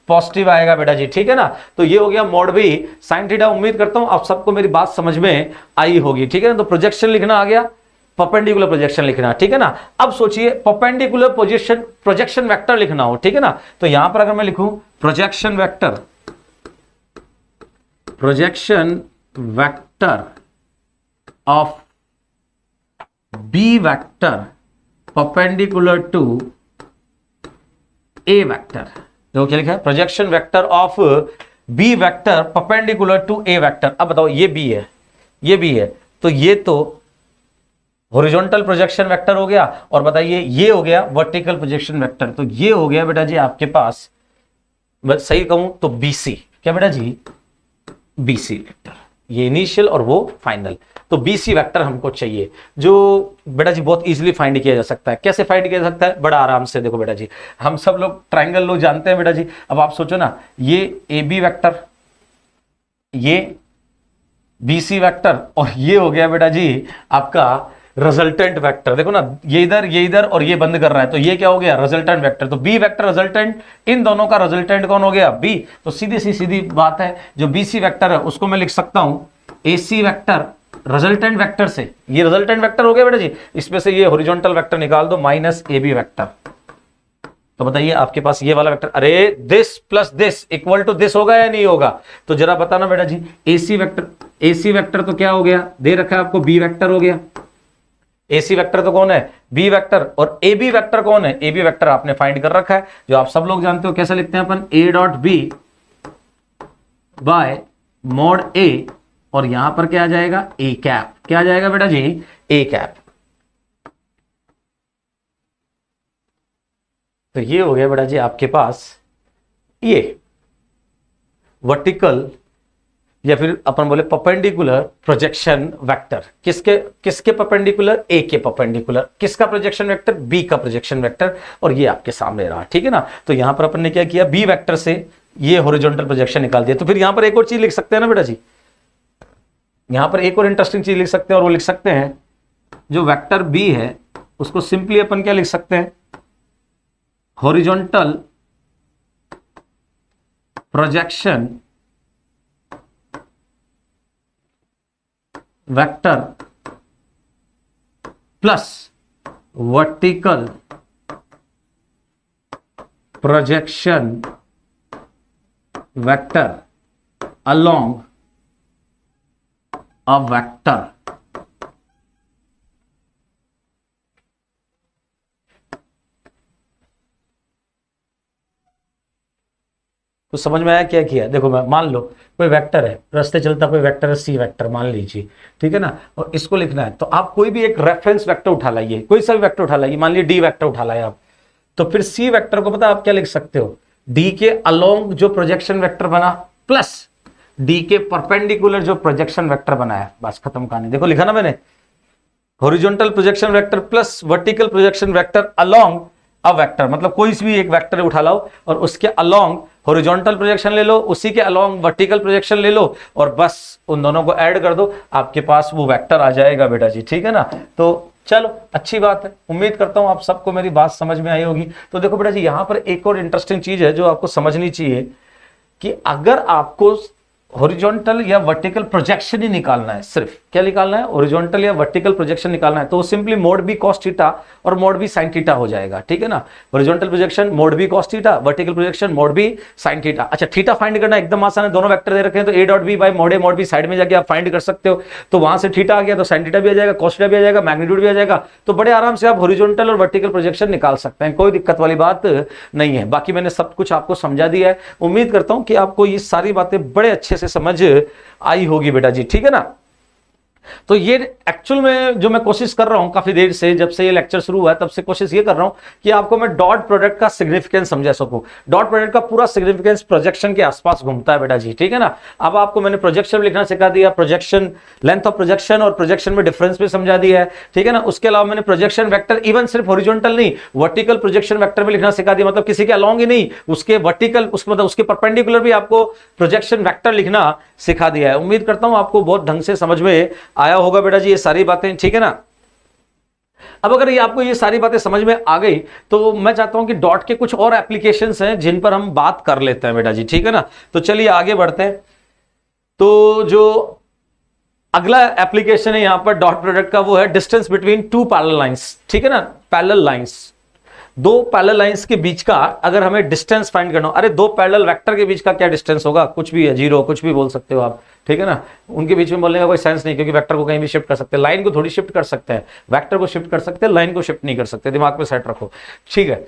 पॉजिटिव आएगा बेटा जी, ठीक है ना। तो ये हो गया मोड बी साइन थीटा। उम्मीद करता हूं आप सबको मेरी बात समझ में आई होगी, ठीक है ना। तो प्रोजेक्शन लिखना आ गया, परपेंडिकुलर प्रोजेक्शन लिखना, ठीक है ना। अब सोचिए परपेंडिकुलर प्रोजेक्शन वेक्टर लिखना हो, ठीक है ना। तो यहां पर अगर मैं लिखूं projection vector of B vector perpendicular to A vector, देखो क्या लिखा है, projection vector of B vector perpendicular to A vector. अब बताओ ये बी है, ये बी है, तो ये तो हॉरिजॉन्टल प्रोजेक्शन वेक्टर हो गया, और बताइए ये हो गया वर्टिकल प्रोजेक्शन वेक्टर। तो ये हो गया बेटा जी आपके पास, सही कहूं तो बीसी, क्या बेटा जी, बीसी वेक्टर, ये इनिशियल और वो फाइनल। तो बीसी वेक्टर हमको चाहिए, जो बेटा जी बहुत इजीली फाइंड किया जा सकता है। कैसे फाइंड किया जा सकता है, बड़ा आराम से। देखो बेटा जी, हम सब लोग ट्रायंगल लोग जानते हैं बेटा जी। अब आप सोचो ना, ये ए बी वेक्टर, ये बीसी वेक्टर, और ये हो गया बेटा जी आपका रिजल्टेंट वेक्टर। देखो ना, ये इधर और ये बंद कर रहा है, तो ये क्या हो गया, रिजल्टेंट वेक्टर। तो बी वेक्टर रिजल्टेंट, इन दोनों का रिजल्टेंट कौन हो गया, बी। तो सीधी बात है, जो बीसी वेक्टर है उसको मैं लिख सकता हूं एसी वेक्टर रिजल्टेंट वेक्टर से, ये रिजल्टेंट वेक्टर हो गया बेटा जी, इसमें से ये हॉरिजॉन्टल वेक्टर निकाल दो माइनस ए बी वेक्टर। तो बताइए आपके पास ये वाला वेक्टर, अरे this plus this equal to this होगा या नहीं होगा? तो जरा बताना बेटा जी, एसी वेक्टर तो क्या हो गया, दे रखा है आपको बी वेक्टर हो गया। एसी वेक्टर तो कौन है, बी वेक्टर। और ए बी वेक्टर कौन है, ए बी वेक्टर आपने फाइंड कर रखा है, जो आप सब लोग जानते हो। कैसे लिखते हैं अपन, A dot B by mod A, और यहां पर क्या आ जाएगा, ए कैप। क्या आ जाएगा बेटा जी, ए कैप। तो ये हो गया बेटा जी आपके पास ये वर्टिकल या फिर अपन बोले परपेंडिकुलर प्रोजेक्शन वेक्टर। किसके परपेंडिकुलर, ए के परपेंडिकुलर। किसका प्रोजेक्शन वेक्टर, बी का प्रोजेक्शन वेक्टर। और ये आपके सामने रहा, ठीक है ना। तो यहां पर अपन ने क्या किया, बी वेक्टर से ये हॉरिजॉन्टल प्रोजेक्शन निकाल दिया। तो फिर यहां पर एक और चीज लिख सकते हैं ना बेटा जी, यहां पर एक और इंटरेस्टिंग चीज लिख सकते हैं, और वो लिख सकते हैं जो वेक्टर बी है उसको सिंपली अपन क्या लिख सकते हैं, horizontal projection vector plus vertical projection vector along a vector. तो समझ में आया क्या किया? देखो मैं मान लो कोई वेक्टर है, रास्ते चलता कोई वेक्टर है, सी वेक्टर मान लीजिए, ठीक है ना। और इसको लिखना है तो आप कोई भी एक रेफरेंस वेक्टर उठा लाइए, कोई सा भी वेक्टर उठा लाइए, मान लीजिए डी वेक्टर उठा लाए आप। तो फिर सी वेक्टर को पता आप क्या लिख सकते हो, डी के अलोंग जो प्रोजेक्शन वेक्टर बना प्लस डी के परपेंडिकुलर जो प्रोजेक्शन वेक्टर बनाया, बस खत्म कहानी। देखो लिखा ना मैंने, horizontal projection vector plus vertical projection vector along a vector. मतलब कोई भी एक वेक्टर उठा लाओ और उसके अलोंग हॉरिजॉन्टल प्रोजेक्शन ले लो, उसी के अलोंग वर्टिकल प्रोजेक्शन ले लो, और बस उन दोनों को ऐड कर दो, आपके पास वो वेक्टर आ जाएगा बेटा जी, ठीक है ना। तो चलो अच्छी बात है, उम्मीद करता हूं आप सबको मेरी बात समझ में आई होगी। तो देखो बेटा जी यहां पर एक और इंटरेस्टिंग चीज है जो आपको समझनी चाहिए कि अगर आपको हॉरिजॉन्टल या वर्टिकल प्रोजेक्शन ही निकालना है, सिर्फ क्या निकालना है, हॉरिजॉन्टल या वर्टिकल प्रोजेक्शन निकालना है, तो simply mod B cos theta और मोड बी साइन थीटा हो जाएगा, ठीक है ना। Horizontal projection mod B cos theta, vertical projection mod B sine theta. अच्छा थीटा फाइंड करना एकदम आसान है, दोनों वेक्टर दे रखे हैं तो A dot B by mod A mod B side में जाके आप फाइंड कर सकते हो। तो वहां से थीटा आ गया तो साइन थीटा भी आ जाएगा, कॉस थीटा भी आ जाएगा, मैग्नीट्यूड भी आ जाएगा। तो बड़े आराम से आप हॉरिजॉन्टल और वर्टिकल प्रोजेक्शन निकाल सकते हैं, कोई दिक्कत वाली बात नहीं है। बाकी मैंने सब कुछ आपको समझा दिया है, उम्मीद करता हूं कि आपको ये सारी बातें बड़े अच्छे से समझ आई होगी बेटा जी, ठीक है ना। तो ये एक्चुअल में जो मैं कोशिश कर रहा हूं काफी देर से, जब से ये लेक्चर शुरू हुआ है तब से कोशिश ये कर रहा हूं कि आपको मैं डॉट प्रोडक्ट का सिग्निफिकेंस समझा सकूं। डॉट प्रोडक्ट का पूरा सिग्निफिकेंस प्रोजेक्शन के आसपास घूमता है बेटा जी, ठीक है ना। अब आपको मैंने प्रोजेक्शन लिखना सिखा दिया, प्रोजेक्शन लेंथ ऑफ प्रोजेक्शन और प्रोजेक्शन में डिफरेंस भी समझा दिया है, ठीक है ना। उसके अलावा मैंने प्रोजेक्शन वेक्टर इवन सिर्फ हॉरिजॉन्टल नहीं वर्टिकल प्रोजेक्शन वेक्टर में लिखना सिखा दिया, मतलब किसी के अलोंग ही नहीं, उसके वर्टिकल मतलब उसके परपेंडिकुलर भी आपको प्रोजेक्शन वेक्टर लिखना सिखा दिया है। उम्मीद करता हूं आपको बहुत ढंग से समझ में आया होगा बेटा जी ये सारी बातें, ठीक है ना। अब अगर ये आपको ये सारी बातें समझ में आ गई तो मैं चाहता हूं कि डॉट के कुछ और एप्लीकेशंस हैं जिन पर हम बात कर लेते हैं बेटा जी, ठीक है ना। तो चलिए आगे बढ़ते हैं। तो जो अगला एप्लीकेशन है यहां पर डॉट प्रोडक्ट का वो है distance between two parallel lines, ठीक है ना। पैरेलल लाइंस, दो पैरेलल लाइंस के बीच का अगर हमें डिस्टेंस फाइंड करना हो, अरे दो पैरेलल वेक्टर के बीच का क्या डिस्टेंस होगा, कुछ भी है, जीरो, कुछ भी बोल सकते हो आप, ठीक है ना। उनके बीच में बोलने का कोई सेंस नहीं, क्योंकि वेक्टर को कहीं भी शिफ्ट कर सकते हैं, लाइन को थोड़ी शिफ्ट कर सकते हैं, वेक्टर को शिफ्ट कर सकते हैं, लाइन को शिफ्ट नहीं कर सकते, दिमाग में सेट रखो, ठीक है।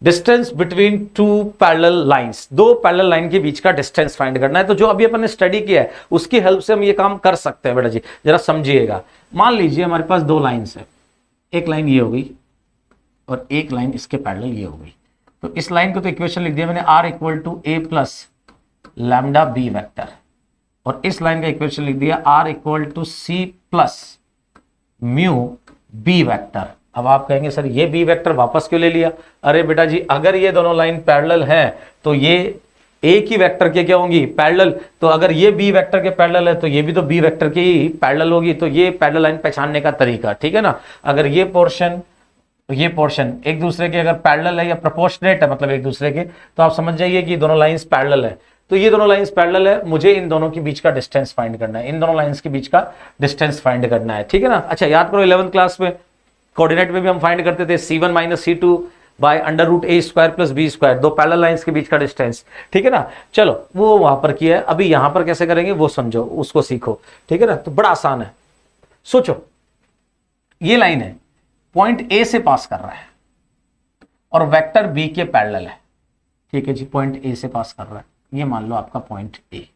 Distance between two parallel lines, दो पैरेलल लाइन के बीच का डिस्टेंस फाइंड करना है। तो जो अभी अपन ने स्टडी किया है उसकी हेल्प से हम ये काम कर सकते हैं बेटा जी, जरा समझिएगा। मान लीजिए हमारे पास दो लाइन्स है, एक लाइन ये हो गई और एक लाइन इसके पैरेलल ये हो गई। तो इस लाइन को तो इक्वेशन लिख दिया मैंने, r equal to A plus lambda B vector, और इस लाइन का इक्वेशन लिख दिया r equal to C plus mu B vector. अब आप कहेंगे सर ये बी वेक्टर वापस क्यों ले लिया? अरे बेटा जी अगर ये दोनों लाइन पैरेलल है तो ये एक ही वेक्टर के क्या होंगी, पैरेलल। तो अगर ये बी वेक्टर के पैरेलल है तो ये भी तो बी वेक्टर की पैरेलल होगी। तो ये पैरेलल लाइन पहचानने का तरीका, ठीक है ना। अगर ये पोर्शन एक दूसरे के अगर पैरेलल है या प्रोपोर्शनेट है, मतलब एक दूसरे के, तो आप समझ जाइए कि दोनों लाइंस पैरेलल है। तो ये दोनों लाइंस पैरेलल है, मुझे इन दोनों के बीच का डिस्टेंस फाइंड करना है, इन दोनों लाइंस के बीच का डिस्टेंस फाइंड करना है, ठीक है ना। अच्छा याद करो 11th क्लास में कोऑर्डिनेट में भी हम फाइंड करते थे C1 - C2 bye √a² + b², दो पैरेलल लाइंस के बीच का डिस्टेंस, ठीक है ना। चलो वो वहां पर किया है, अभी यहां पर कैसे करेंगे वो समझो, उसको सीखो, ठीक है ना। तो बड़ा आसान है, सोचो ये लाइन है, पॉइंट ए से पास कर रहा है और वेक्टर बी के पैरेलल है, ठीक है जी। पॉइंट ए से पास कर रहा है, ये मान लो आपका पॉइंट ए।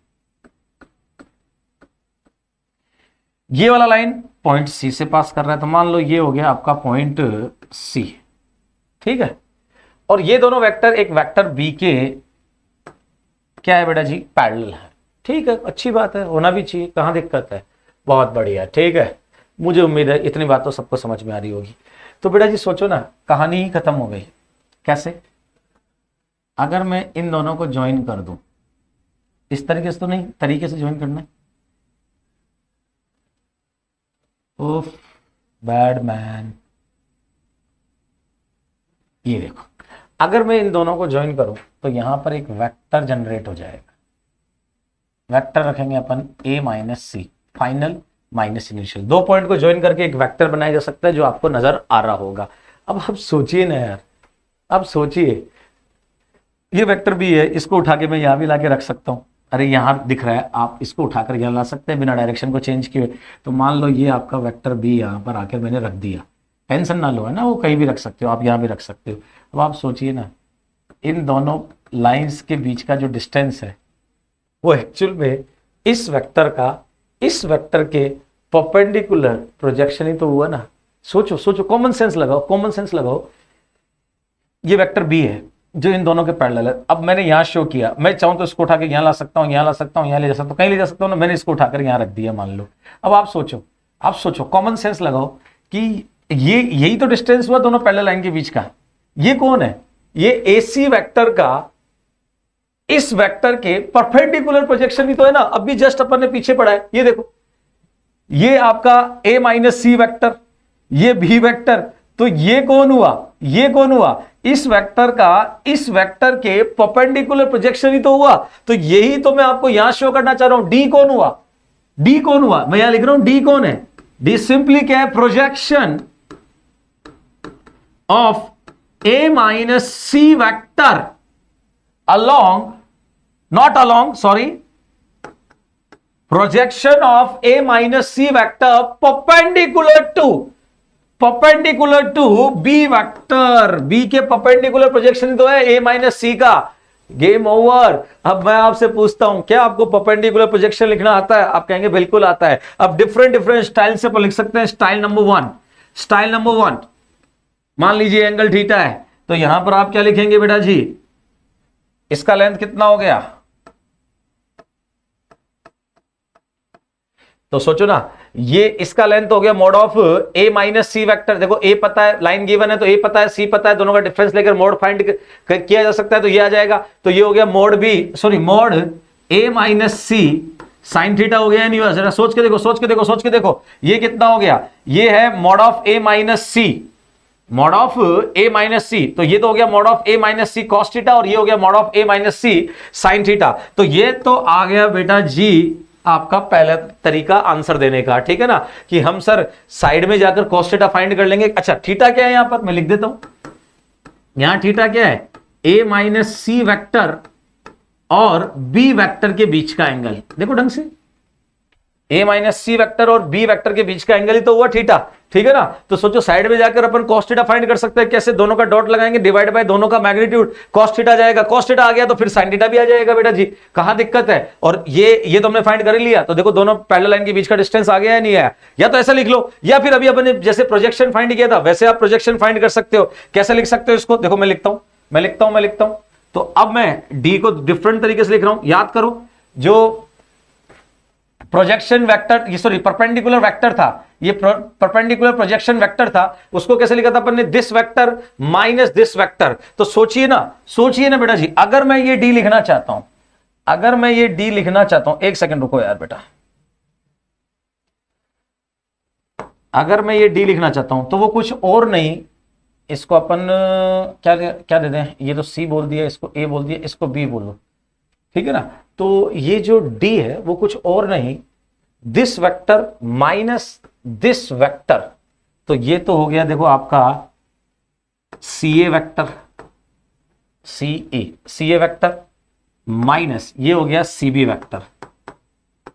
ये वाला लाइन पॉइंट सी से पास कर रहा है, तो मान लो ये हो गया आपका पॉइंट सी, ठीक है। और ये दोनों वेक्टर एक वेक्टर बी के क्या है बेटा जी, पैरेलल है, ठीक है। अच्छी बात है, होना भी चाहिए, कहां दिक्कत है, बहुत बढ़िया, ठीक है। मुझे उम्मीद है इतनी बात तो सबको समझ में आ रही होगी। तो बेटा जी सोचो ना, कहानी ही खत्म हो गई। कैसे? अगर मैं इन दोनों को ज्वाइन कर दूं, इस तरीके से तो नहीं, तरीके से ज्वाइन करना है। उफ बैड मैन, ये देखो, अगर मैं इन दोनों को ज्वाइन करूं तो यहां पर एक वेक्टर जनरेट हो जाएगा। वेक्टर रखेंगे अपन a - c, final minus initial, दो पॉइंट को ज्वाइन करके एक वेक्टर बनाया जा सकता है जो आपको नजर आ रहा होगा। अब आप सोचिए ना यार, अब सोचिए, ये वेक्टर भी है, इसको उठा के मैं यहां भी लाके रख सकता हूं। अरे यहां दिख रहा है, आप इसको उठाकर यहां ला सकते हैं बिना डायरेक्शन को चेंज किए। तो मान लो ये आपका वेक्टर बी यहां पर आकर मैंने रख दिया, टेंशन ना लो, है ना, वो कहीं भी रख सकते हो, आप यहां भी रख सकते हो। अब आप सोचिए ना, इन दोनों लाइंस के बीच का जो डिस्टेंस है वो एक्चुअल में इस वेक्टर का इस वेक्टर के परपेंडिकुलर प्रोजेक्शन ही तो हुआ ना। सोचो सोचो, कॉमन सेंस लगाओ, कॉमन सेंस लगाओ। ये वेक्टर बी है जो इन दोनों के पैरेलल है। अब मैंने यहां शो किया, मैं चाहूं तो इसको उठा के यहां ला सकता हूं, यहां ला सकता हूं, यहां ले जा सकता हूं, कहीं ले जा सकता हूं ना, मैंने इसको उठाकर यहां रख दिया मान लो। अब आप सोचो, कॉमन सेंस लगाओ कि ये यही तो डिस्टेंस हुआ दोनों पैरेलल लाइन के बीच का। ये कौन है? ये AC वेक्टर का इस वेक्टर के परपेंडिकुलर प्रोजेक्शन ही तो है ना। अब भी जस्ट अपन ने पीछे पढ़ा है, ये देखो, ये आपका A - C वेक्टर, ये B वेक्टर, तो ये कौन हुआ? ये कौन हुआ? इस वेक्टर का इस वेक्टर के परपेंडिकुलर प्रोजेक्शन ही तो हुआ। तो यही तो मैं आपको यहां शो करना चाह रहा हूं। D कौन हुआ? D कौन हुआ? मैं यहां लिख रहा हूं D कौन है? D सिंपली क्या है? Projection of A - C vector along, not along, sorry, projection of A - C vector perpendicular to B vector. B के परपेंडिकुलर प्रोजेक्शन तो है A - C का। Game over. अब मैं आपसे पूछता हूं, क्या आपको परपेंडिकुलर प्रोजेक्शन लिखना आता है? आप कहेंगे बिल्कुल आता है। अब डिफरेंट स्टाइल से लिख सकते हैं। स्टाइल नंबर वन, मान लीजिए एंगल थीटा है, तो यहां पर आप क्या लिखेंगे बेटा जी? इसका लेंथ कितना हो गया? तो सोचो ना, ये इसका लेंथ हो गया mode of A - C vector. देखो A पता है, लाइन गिवन है तो A पता है, C पता है, दोनों का डिफरेंस लेकर मोड फाइंड किया जा सकता है, तो ये आ जाएगा। तो ये हो गया mode A - C sign theta हो गया। नहीं हुआ? जरा सोच के देखो, ये कितना हो गया? ये है मोड ऑफ A - C, तो ये तो हो गया mode of A - C cos theta, और ये हो गया mode of A - C sin theta. तो ये तो आ गया बेटा जी आपका पहला तरीका आंसर देने का, ठीक है ना, कि हम सर साइड में जाकर cos थीटा फाइंड कर लेंगे। अच्छा थीटा क्या है? यहां पर मैं लिख देता हूं, यहां थीटा क्या है? A - C वेक्टर और B वेक्टर के बीच का एंगल। देखो ढंग से, A - C वेक्टर और B वेक्टर के बीच का एंगल ही तो हुआ थीटा, ठीक है ना। तो सोचो साइड में जाकर अपन cos थीटा फाइंड कर सकते हैं। कैसे? दोनों का डॉट लगाएंगे, डिवाइड बाय दोनों का मैग्नीट्यूड, cos थीटा जाएगा, cos थीटा आ गया तो फिर sin थीटा भी आ जाएगा बेटा जी। कहां दिक्कत है? और ये तो हमने फाइंड कर लिया। तो देखो दोनों पैरेलल लाइन के बीच का डिस्टेंस आ गया या नहीं आया? या तो ऐसा लिख लो, या फिर अभी अपन ने जैसे प्रोजेक्शन फाइंड किया था वैसे आप प्रोजेक्शन फाइंड कर सकते हो। कैसे लिख सकते हो इसको? देखो मैं लिखता हूं। तो अब मैं डी को डिफरेंट तरीके से लिख रहा हूं। याद करो, जो प्रोजेक्शन वेक्टर, ये सॉरी परपेंडिकुलर वेक्टर था, ये परपेंडिकुलर प्रोजेक्शन वेक्टर था, उसको कैसे लिखा था अपन ने? This vector minus this vector. तो सोचिए ना बेटा जी, अगर मैं ये डी लिखना चाहता हूं, एक सेकंड रुको यार बेटा, अगर मैं ये डी लिखना चाहता हूं तो वो कुछ और नहीं, इसको अपन क्या दे दें? ये तो सी बोल दिया, इसको ए बोल दिया, इसको बी बोल दो। ठीक है ना। तो ये जो डी है वो कुछ और नहीं, this vector minus this vector, तो ये तो हो गया देखो आपका सी ए वेक्टर, सी ए वेक्टर माइनस ये हो गया सी बी वेक्टर।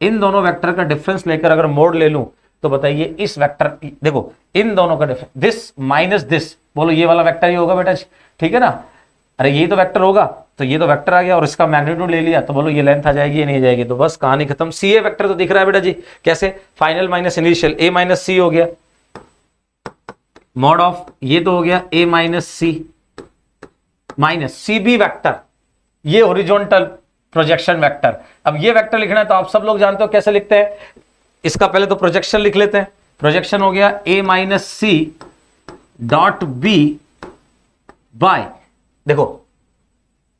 इन दोनों वेक्टर का डिफरेंस लेकर अगर मोड ले लूं तो बताइए इस वेक्टर, देखो इन दोनों का डिफरेंस, दिस माइनस दिस, बोलो ये वाला वेक्टर ही होगा बेटा, ठीक है ना। अरे ये तो वेक्टर होगा, तो ये तो वेक्टर आ गया और इसका मैग्नीट्यूड ले लिया, तो बोलो ये लेंथ आ जाएगी या नहीं जाएगी, तो बस कहानी खत्म। सी ए वेक्टर तो दिख रहा है बेटा जी, कैसे, फाइनल माइनस इनिशियल, ए माइनस सी हो गया, मॉड ऑफ ये तो हो गया A minus C minus C B vector, ये हॉरिजॉन्टल प्रोजेक्शन वेक्टर। अब ये वेक्टर लिखना है तो आप सब लोग जानते हो कैसे लिखते हैं, इसका पहले तो प्रोजेक्शन लिख लेते हैं। प्रोजेक्शन हो गया A minus C dot B by, देखो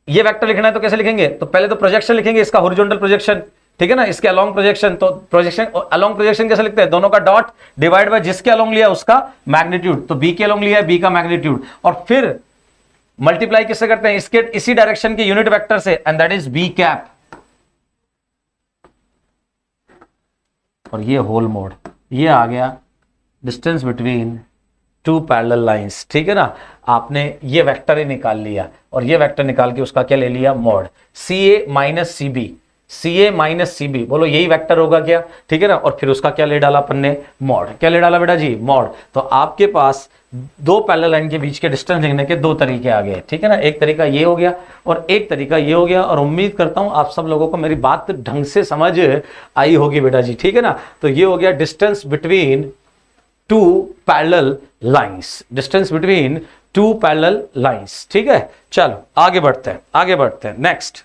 ये वेक्टर लिखना है तो कैसे लिखेंगे, तो पहले तो प्रोजेक्शन लिखेंगे इसका, हॉरिजॉन्टल प्रोजेक्शन, ठीक है ना, इसके अलोंग प्रोजेक्शन, तो प्रोजेक्शन अलोंग प्रोजेक्शन कैसे लिखते हैं, दोनों का डॉट डिवाइड बाय जिसके अलोंग लिया उसका मैग्नीट्यूड, तो बी के अलोंग लिया है बी का मैग्नीट्यूड, और फिर मल्टीप्लाई किससे करते हैं, इसके इसी डायरेक्शन के यूनिट वेक्टर से, and that is B cap, और ये होल मोड, ये आ गया distance between two parallel lines, ठीक है ना। आपने ये वेक्टर ही निकाल लिया और ये वेक्टर निकाल के उसका क्या ले लिया, मॉड, सी ए माइनस सी बी, सी ए माइनस सी बी, बोलो यही वेक्टर होगा क्या, ठीक है ना। और फिर उसका क्या ले डाला अपन ने, मॉड, क्या ले डाला बेटा जी, मॉड। तो आपके पास दो पैरेलल लाइन के बीच के डिस्टेंस लिखने के दो तरीके आ गए, ठीक है ना। एक तरीका ये हो गया और एक तरीका ये हो गया, और उम्मीद करता हूं आप सब लोगों को मेरी बात ढंग से समझ आई होगी बेटा जी, ठीक है ना। तो ये हो गया distance between two parallel lines, distance between two parallel lines, ठीक है। चलो आगे बढ़ते हैं, आगे बढ़ते हैं, next,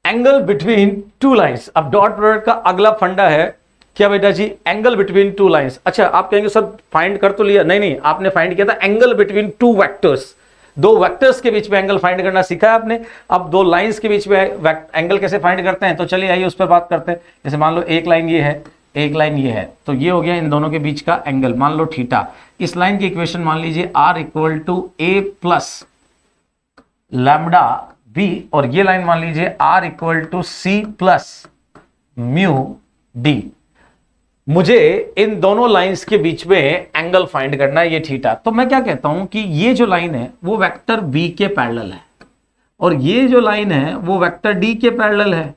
angle between two lines. अब डॉट प्रोडक्ट का अगला फंडा है क्या बेटा जी, एंगल बिटवीन टू लाइंस। अच्छा आप कहेंगे सर फाइंड कर तो लिया, नहीं नहीं, आपने फाइंड किया था एंगल बिटवीन टू वेक्टर्स, दो वेक्टर्स के बीच में एंगल फाइंड करना सीखा है आपने। अब दो लाइंस के बीच में एंगल कैसे फाइंड करते हैं, तो चलिए आइए उस पर बात करते हैं। जैसे मान लो एक लाइन ये है, एक लाइन ये है, तो ये हो गया इन दोनों के बीच का एंगल, मान लो थीटा। इस लाइन की इक्वेशन मान लीजिए R equal to A plus lambda B, और ये लाइन मान लीजिए R equal to C plus mu D. मुझे इन दोनों लाइंस के बीच में एंगल फाइंड करना है, ये थीटा। तो मैं क्या कहता हूं कि ये जो लाइन है वो वेक्टर बी के पैरेलल है, और ये जो लाइन है वो वेक्टर डी के पैरेलल है,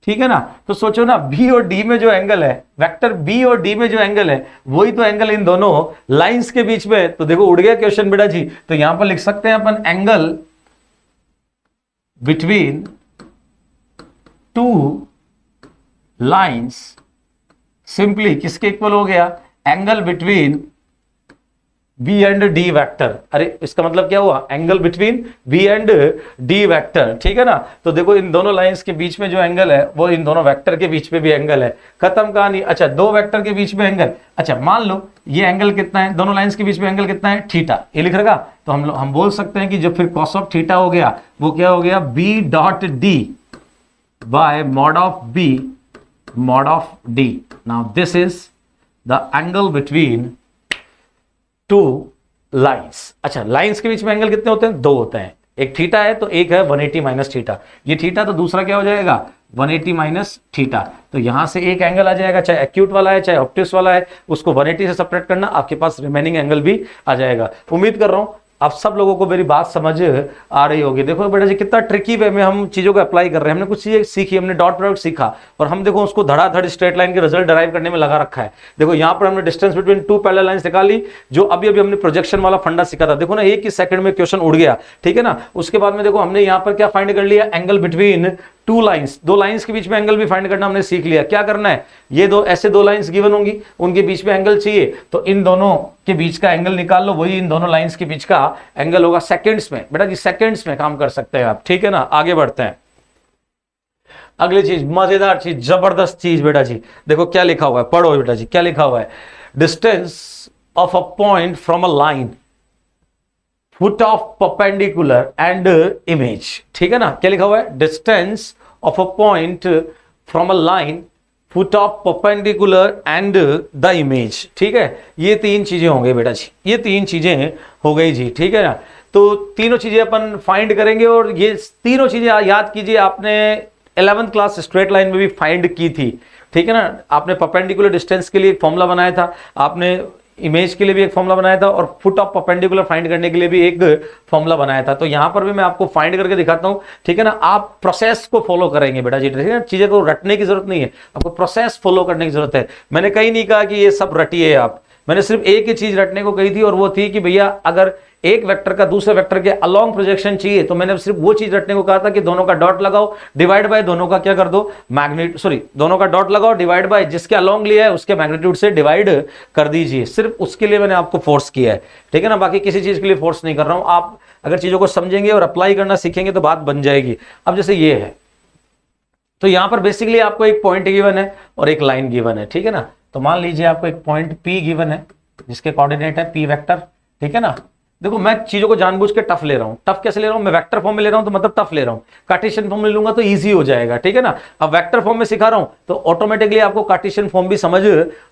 ठीक है ना। तो सोचो ना, बी और डी में जो एंगल है, वेक्टर बी और डी में जो एंगल है, वही तो एंगल इन दोनों लाइंस के बीच में है। तो देखो उड़ गया क्वेश्चन बेटा जी। तो यहां पर लिख सकते हैं अपन angle between two lines simply किसके इक्वल हो गया, angle between B and D vector. अरे इसका मतलब क्या हुआ, angle between B and D vector, ठीक है ना। तो देखो इन दोनों लाइंस के बीच में जो एंगल है वो इन दोनों वेक्टर के बीच में भी एंगल है, खत्म कहानी। अच्छा दो वेक्टर के बीच में एंगल, अच्छा मान लो ये एंगल कितना है, दोनों लाइंस के बीच में एंगल कितना है, थीटा, ये लिख रखा। तो हम बोल सकते हैं कि जो फिर कॉस ऑफ थीटा हो गया वो क्या हो गया, B dot D by mod of B mod of d. Now this is the angle between two lines. अच्छा लाइंस के बीच में एंगल कितने होते हैं, दो होते हैं, एक थीटा है तो एक है 180 माइनस थीटा, ये थीटा तो दूसरा क्या हो जाएगा 180 माइनस थीटा। तो यहां से एक एंगल आ जाएगा, चाहे एक्यूट वाला है चाहे ऑब्ट्यूस वाला है, उसको 180 से सेपरेट करना, आपके पास रिमेनिंग एंगल भी आ जाएगा। उम्मीद कर रहा हूं आप सब लोगों को मेरी बात समझ आ रही होगी। देखो बेटा जी कितना ट्रिकी वे में हम चीजों को अप्लाई कर रहे हैं, हमने कुछ चीजें सीखी, हमने डॉट प्रोडक्ट सीखा, और हम देखो उसको धड़ाधड़ स्ट्रेट लाइन के रिजल्ट डराइव करने में लगा रखा है। देखो यहाँ पर हमने distance between two parallel lines निकाली, जो अभी अभी हमने प्रोजेक्शन वाला फंडा सीखा था, देखो ना एक ही सेकंड में क्वेश्चन उड़ गया, ठीक है ना। उसके बाद में देखो हमने यहाँ पर क्या फाइंड कर लिया, एंगल बिटवीन टू लाइंस, दो लाइंस के बीच में एंगल भी फाइंड करना हमने सीख लिया। क्या करना है, ये दो ऐसे दो लाइंस गिवन होंगी, उनके बीच में एंगल चाहिए, तो इन दोनों के बीच का एंगल निकाल लो, वही इन दोनों लाइंस के बीच का एंगल होगा। सेकंड्स में बेटा जी, सेकंड्स में काम कर सकते हैं आप, ठीक है ना। आगे बढ़ते हैं, अगली चीज, मजेदार चीज, जबरदस्त चीज बेटा जी। देखो क्या लिखा हुआ है, पढ़ो बेटा जी क्या लिखा हुआ है, distance of a point from a line foot of perpendicular and image, ठीक है ना। क्या लिखा हुआ है, distance of a point from a line foot of perpendicular and the image, ठीक है। ये तीन चीजें होंगे बेटा जी, ये तीन चीजें हो गई जी, ठीक है ना। तो तीनों चीजें अपन फाइंड करेंगे, और ये तीनों चीजें याद कीजिए, आपने 11th क्लास स्ट्रेट लाइन में भी फाइंड की थी, ठीक है ना। आपने परपेंडिकुलर डिस्टेंस के लिए एक फॉर्मूला बनाया था, आपने इमेज के लिए भी एक फॉर्मूला बनाया था, और फुट ऑफ परपेंडिकुलर फाइंड करने के लिए भी एक फॉर्मूला बनाया था। तो यहां पर भी मैं आपको फाइंड करके दिखाता हूं, ठीक है ना। आप प्रोसेस को फॉलो करेंगे बेटा जी, ठीक है ना। चीजें को रटने की जरूरत नहीं है, आपको प्रोसेस फॉलो करने की जरूरत है। मैंने कहीं नहीं कहा कि ये सब रटिए आप, मैंने सिर्फ एक ही चीज रटने को कही थी, और वो थी कि भैया अगर एक वेक्टर का दूसरे वेक्टर के अलोंग प्रोजेक्शन चाहिए, तो मैंने सिर्फ वो चीज रटने को कहा था कि दोनों का डॉट लगाओ, डिवाइड बाय दोनों का क्या कर दो, दोनों का डॉट लगाओ, डिवाइड बाय जिसके अलोंग लिया है उसके मैग्नीट्यूड से डिवाइड कर दीजिए। सिर्फ उसके लिए मैंने आपको फोर्स किया है, ठीक है ना। बाकी किसी चीज के लिए फोर्स नहीं कर रहा हूं। आप अगर चीजों को समझेंगे और अप्लाई करना सीखेंगे तो बात बन जाएगी। अब जैसे ये है, तो यहां पर बेसिकली आपको एक पॉइंट गिवन है और एक लाइन गिवन है, ठीक है ना। तो मान लीजिए आपको एक पॉइंट P गिवन है जिसके कोऑर्डिनेट है P वेक्टर, ठीक है ना। देखो मैं चीजों को जानबूझ के टफ ले रहा हूं। टफ कैसे ले रहा हूं, मैं वेक्टर फॉर्म में ले रहा हूं तो मतलब टफ ले रहा हूं, कार्टेशियन फॉर्म में लूंगा तो इजी हो जाएगा, ठीक है ना। अब वेक्टर फॉर्म में सिखा रहा हूं तो ऑटोमेटिकली आपको कार्टेशियन फॉर्म भी समझ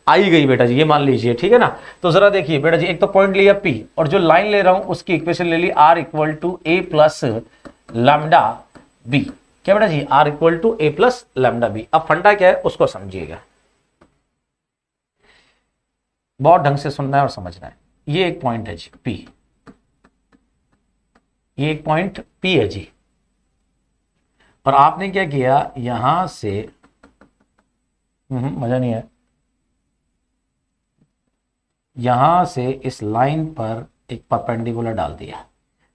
आई गई बेटा जी, ये मान लीजिए, ठीक है ना। तो जरा देखिए बेटा जी, एक तो पॉइंट लिया P, और जो लाइन ले रहा हूं उसकी इक्वेशन ले ली R equal to A plus lambda B। क्या बेटा जी, R equal to A plus lambda B। अब फंडा क्या है उसको समझिएगा, बहुत ढंग से सुनना है और समझना है। ये एक पॉइंट है जी P, ये एक पॉइंट P है जी, और आपने क्या किया यहां से, मजा नहीं है, यहां से इस लाइन पर एक परपेंडिकुलर डाल दिया।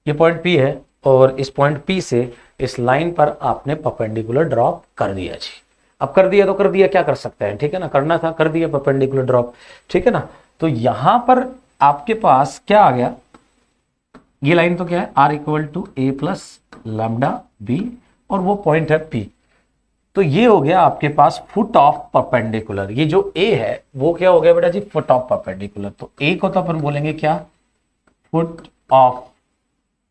ये पॉइंट P है, और इस पॉइंट P से इस लाइन पर आपने परपेंडिकुलर ड्रॉप कर दिया जी। अब कर दिया तो कर दिया, क्या कर सकते हैं, ठीक है ना। करना था कर दिया परपेंडिकुलर ड्रॉप, ठीक है ना। तो यहां पर आपके पास क्या आ गया, ये लाइन तो क्या है R equal to A plus lambda B, और वो पॉइंट है P। तो ये हो गया आपके पास फुट ऑफ परपेंडिकुलर। ये जो A है वो क्या हो गया बेटा जी, फुट ऑफ परपेंडिकुलर। तो A को तो अपन बोलेंगे क्या, फुट ऑफ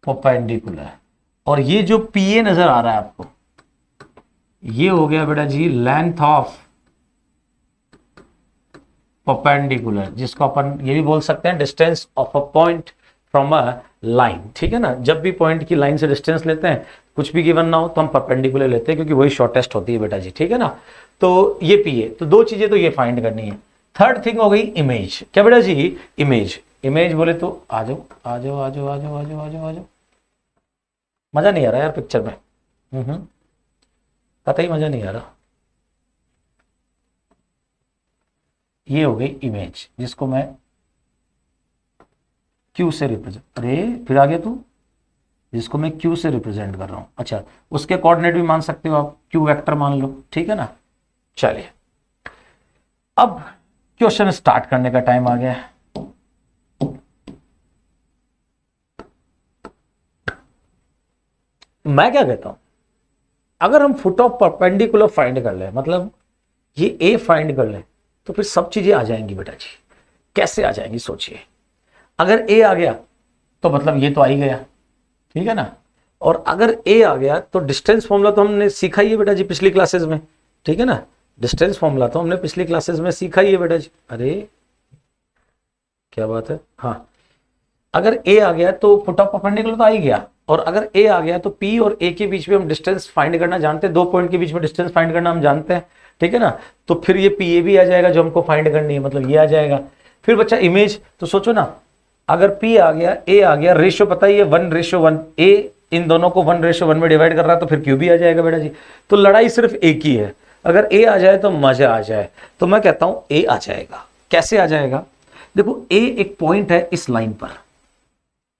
परपेंडिकुलर, और ये जो PA नजर आ रहा है आपको, ये हो गया बेटा जी लेंथ ऑफ परपेंडिकुलर, जिसको अपन ये भी बोल सकते हैं distance of a point from a line, ठीक है ना। जब भी पॉइंट की लाइन से डिस्टेंस लेते हैं, कुछ भी गिवन ना हो तो हम परपेंडिकुलर लेते हैं, क्योंकि वही शॉर्टेस्ट होती है बेटा जी, ठीक है ना। तो ये P है, तो दो चीजें तो ये फाइंड करनी है। थर्ड थिंग हो गई इमेज। क्या बेटा जी, इमेज। इमेज बोले तो आ जाओ आ जाओ आ जाओ आ जाओ आ जाओ आ जाओ आ जाओ, मजा नहीं आ रहा यार पिक्चर में, कतई मजा नहीं आ रहा। ये हो गई इमेज, जिसको मैं Q से रिप्रेजेंट, अरे फिर आगे तू, जिसको मैं Q से रिप्रेजेंट कर रहा हूं। अच्छा, उसके कोऑर्डिनेट भी मान सकते हो आप, Q वेक्टर मान लो, ठीक है ना। चलिए अब क्वेश्चन स्टार्ट करने का टाइम आ गया है। मैं क्या कहता हूं, अगर हम फुट ऑफ परपेंडिकुलर फाइंड कर ले, मतलब ये A फाइंड कर ले, तो फिर सब चीजें आ जाएंगी बेटा जी। कैसे आ जाएंगी सोचिए, अगर A आ गया तो मतलब ये तो आ ही गया, ठीक है ना। और अगर A आ गया तो डिस्टेंस फॉर्मूला तो हमने सीखा ही है बेटा जी पिछली क्लासेस में, ठीक है ना। डिस्टेंस फॉर्मूला तो हमने पिछली क्लासेस में सीखा ही है बेटा जी। अरे क्या बात है, हाँ। अगर A आ गया तो फुट ऑफ परपेंडिकुलर तो आ ही गया, और अगर A आ गया तो P और A के बीच में हम डिस्टेंस फाइंड करना जानते हैं, दो पॉइंट के बीच में डिस्टेंस फाइंड करना हम जानते हैं, ठीक है ना। तो फिर ये PA भी आ जाएगा जो हमको फाइंड करनी है, मतलब ये आ जाएगा। फिर बच्चा इमेज, तो सोचो ना, अगर P आ गया A आ गया, रेशियो पता ही है 1:1, A इन दोनों को 1:1 में डिवाइड कर रहा है, तो फिर Q भी आ जाएगा बेटा जी। तो लड़ाई सिर्फ एक ही है, अगर A आ जाए तो मजा आ जाए। तो मैं कहता हूं A आ जाएगा। कैसे आ जाएगा, देखो A एक पॉइंट है इस लाइन पर,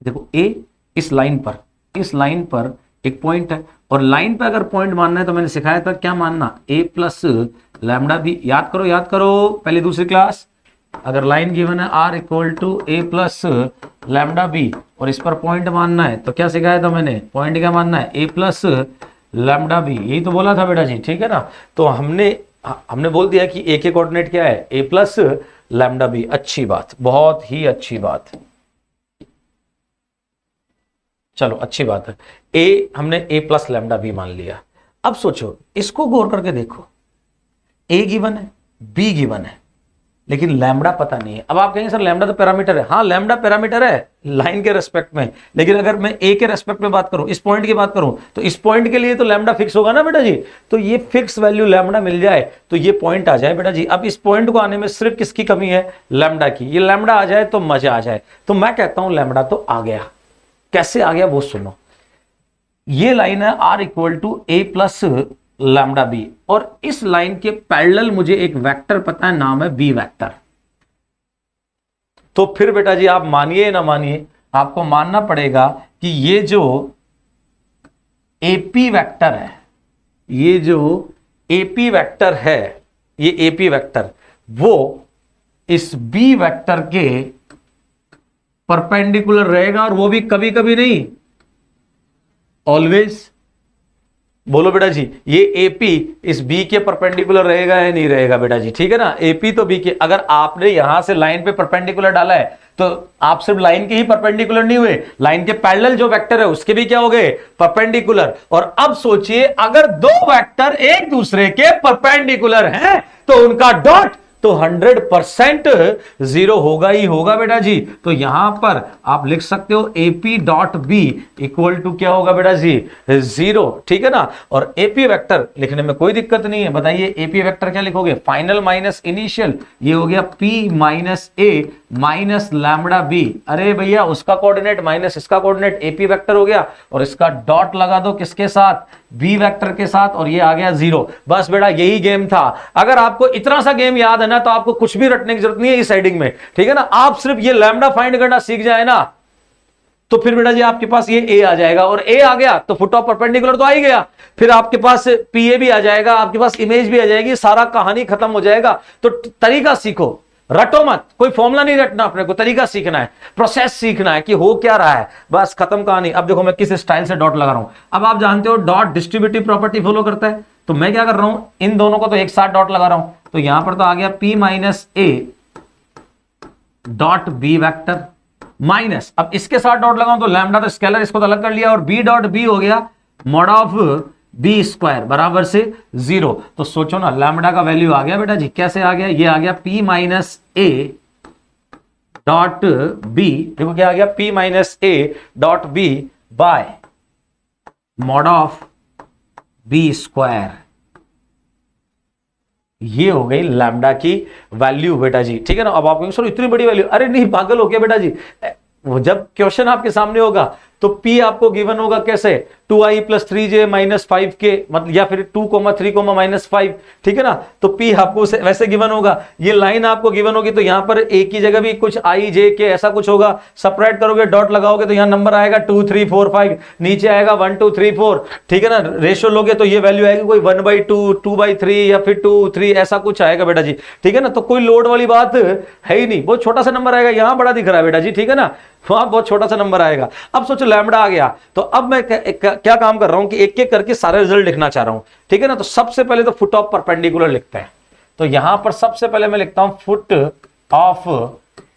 देखो A इस लाइन पर एक पॉइंट है, और लाइन पे अगर पॉइंट मानना है तो मैंने सिखाया था क्या मानना, A प्लस लैम्डा B। याद करो पहले दूसरी क्लास। अगर लाइन गिवन है R equal to A plus lambda B, और इस पर पॉइंट मानना है तो क्या सिखाया था मैंने, पॉइंट क्या मानना है, A प्लस लैम्डा B। यही तो बोला था बेटा जी, ठीक है ना। तो हमने बोल दिया कि A के कोऑर्डिनेट क्या है, A प्लस लैम्डा B। अच्छी बात, बहुत ही अच्छी बात, चलो अच्छी बात है। A हमने A प्लस लैम्डा B मान लिया। अब सोचो, इसको गौर करके देखो, A गिवन है, B गिवन है, लेकिन लैम्बडा पता नहीं है। अब आप कहेंगे सर लैम्बडा तो पैरामीटर है। हाँ लैम्बडा पैरामीटर है लाइन के रेस्पेक्ट में, लेकिन अगर मैं ए के रेस्पेक्ट में बात करूं, इस पॉइंट की बात करूं, तो इस पॉइंट के लिए तो लैम्बडा फिक्स होगा ना बेटा जी। तो ये फिक्स वैल्यू लैम्बडा मिल जाए तो ये पॉइंट आ जाए बेटा जी। अब इस पॉइंट को आने में सिर्फ किसकी कमी है, लैम्बडा की। ये लैम्बडा आ जाए तो मजा आ जाए। तो मैं कहता हूं लैम्बडा तो आ गया। कैसे आ गया वो सुनो। ये लाइन है R equal to A plus lambda B, और इस लाइन के पैरेलल मुझे एक वेक्टर पता है, नाम है बी वेक्टर। तो फिर बेटा जी आप मानिए ना मानिए, आपको मानना पड़ेगा कि ये जो एपी वेक्टर है, ये जो एपी वेक्टर है, ये एपी वेक्टर वो इस बी वेक्टर के परपेंडिकुलर रहेगा, और वो भी कभी कभी नहीं, ऑलवेज। बोलो बेटा जी, ये एपी इस बी के परपेंडिकुलर रहेगा या नहीं रहेगा बेटा जी, ठीक है ना। एपी तो बी के, अगर आपने यहां से लाइन पे परपेंडिकुलर डाला है तो आप सिर्फ लाइन के ही परपेंडिकुलर नहीं हुए, लाइन के पैरेलल जो वेक्टर है उसके भी क्या हो गए, परपेंडिकुलर। और अब सोचिए अगर दो वेक्टर एक दूसरे के परपेंडिकुलर हैं तो उनका डॉट तो 100% जीरो होगा ही होगा बेटा जी। तो यहां पर आप लिख सकते हो AP dot B equal to क्या होगा बेटा जी, जीरो, ठीक है ना। और एपी वेक्टर लिखने में कोई दिक्कत नहीं है। बताइए एपी वेक्टर क्या लिखोगे, फाइनल माइनस इनिशियल, ये हो गया पी माइनस ए माइनस लैम्बडा बी। अरे भैया उसका कोऑर्डिनेट माइनस इसका कोऑर्डिनेट, एपी वेक्टर हो गया, और इसका डॉट लगा दो किसके साथ, बी वेक्टर के साथ, और ये आ गया जीरो। बस बेटा यही गेम था। अगर आपको इतना सा गेम याद है ना तो आपको कुछ भी रटने की जरूरत नहीं है इस हेडिंग में, ठीक है ना। आप सिर्फ ये लैम्बडा फाइंड करना सीख जाए ना तो फिर बेटा जी आपके पास ये ए आ जाएगा, और ए आ गया तो फुट ऑफ परपेंडिकुलर तो आ ही गया, फिर आपके पास पी ए भी आ जाएगा, आपके पास इमेज भी आ जाएगी, सारा कहानी खत्म हो जाएगा। तो तरीका सीखो, रटो मत, कोई फॉर्मूला नहीं रटना, अपने को तरीका सीखना है, प्रोसेस सीखना है कि हो क्या रहा है, बस खत्म कहानी। अब देखो मैं किस स्टाइल से डॉट लगा रहा हूं। अब आप जानते हो डॉट डिस्ट्रीब्यूटिव प्रॉपर्टी फॉलो करता है, तो मैं क्या कर रहा हूं, इन दोनों को तो एक साथ डॉट लगा रहा हूं। तो यहां पर तो आ गया p minus A dot B vector minus, अब इसके साथ डॉट लगाऊं तो लैम्बडा तो स्केलर, इसको तो अलग कर लिया, और b डॉट बी हो गया मॉड ऑफ बी स्क्वायर बराबर से जीरो। तो सोचो ना लैम्बडा का वैल्यू आ गया बेटा जी, कैसे आ गया, ये आ गया p minus A dot B, देखो क्या आ गया, p minus A dot B by mod of B square. ये हो गई लैम्बडा की वैल्यू बेटा जी, ठीक है ना। अब आप कहेंगे सर इतनी बड़ी वैल्यू, अरे नहीं पागल हो गया बेटा जी। वो जब क्वेश्चन आपके सामने होगा तो P आपको गिवन होगा कैसे, 2i प्लस 3j माइनस 5 के, मतलब या फिर 2,3, माइनस 5, ठीक है ना। तो P आपको वैसे गिवन होगा, ये लाइन आपको गिवन होगी, तो यहां पर a की जगह भी कुछ i j के ऐसा कुछ होगा, सेपरेट करोगे डॉट लगाओगे तो यहां नंबर आएगा 2 3 4 5, नीचे आएगा 1 2 3 4, ठीक है ना। रेशियो लोगे तो ये वैल्यू आएगी कोई 1/2 2/3 या फिर 2 3 ऐसा कुछ आएगा बेटा जी, ठीक है ना। तो कोई लोड वाली बात है ही नहीं, बहुत छोटा सा नंबर आएगा, यहां बड़ा दिख रहा है बेटा जी, ठीक है ना, वहां बहुत छोटा सा नंबर आएगा। अब सोचो लैम्बडा आ गया, तो अब मैं क्या काम कर रहा हूं कि एक एक करके सारे रिजल्ट लिखना चाह रहा हूं, ठीक है ना। तो सबसे पहले तो फुट ऑफ परपेंडिकुलर लिखते हैं। तो यहां पर सबसे पहले मैं लिखता हूं फुट ऑफ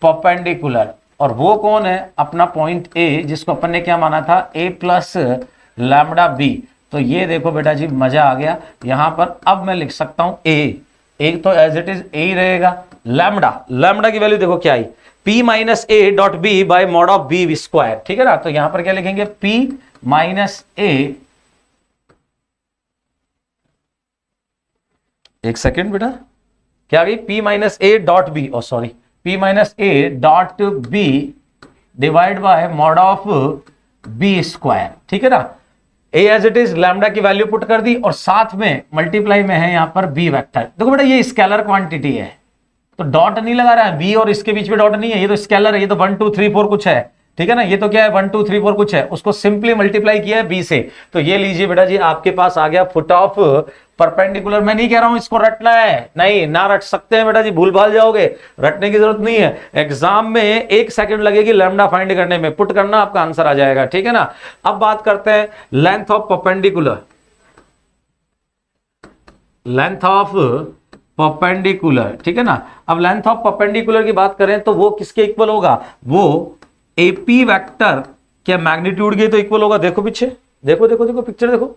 परपेंडिकुलर, और वो कौन है, अपना पॉइंट ए, जिसको अपन ने क्या माना था, ए प्लस लैम्बडा बी। तो ये देखो बेटा जी मजा आ गया। यहां पर अब मैं लिख सकता हूं ए, एक तो एज इट इज ए ही रहेगा, लैम्बडा की वैल्यू देखो क्या आई, p minus A dot B by mod of B square, ठीक है ना। तो यहां पर क्या लिखेंगे, p माइनस ए, एक सेकेंड बेटा, क्या आ गई, p minus A dot B, oh sorry, p minus A dot B divide by mod of B square, ठीक है ना। A as it is lambda की वैल्यू पुट कर दी, और साथ में मल्टीप्लाई में है यहां पर बी वेक्टर। देखो बेटा ये स्केलर क्वांटिटी है तो डॉट नहीं लगा रहा है, बी और इसके बीच में डॉट नहीं है, ये तो स्केलर है, ये तो 1 2 3 4 कुछ है, ठीक है ना। ये तो क्या है 1 2 3 4 कुछ है, उसको सिंपली मल्टीप्लाई किया है बी से। तो ये लीजिए बेटा जी आपके पास आ गया फुट ऑफ परपेंडिकुलर। मैं नहीं कह रहा हूं इसको रटना है, नहीं ना रट सकते हैं बेटा जी, भूल भाल जाओगे, रटने की जरूरत नहीं है। एग्जाम में 1 सेकंड लगेगी लैम्बडा फाइंड करने में, पुट करना आपका आंसर आ जाएगा, ठीक है ना। अब बात करते हैं length of perpendicular, length of perpendicular, ठीक है ना। अब लेंथ ऑफ परपेंडिकुलर की बात करें तो वो किसके इक्वल होगा, वो एपी वेक्टर क्या मैग्नीट्यूड के तो इक्वल होगा। देखो पीछे, देखो देखो देखो पिक्चर देखो,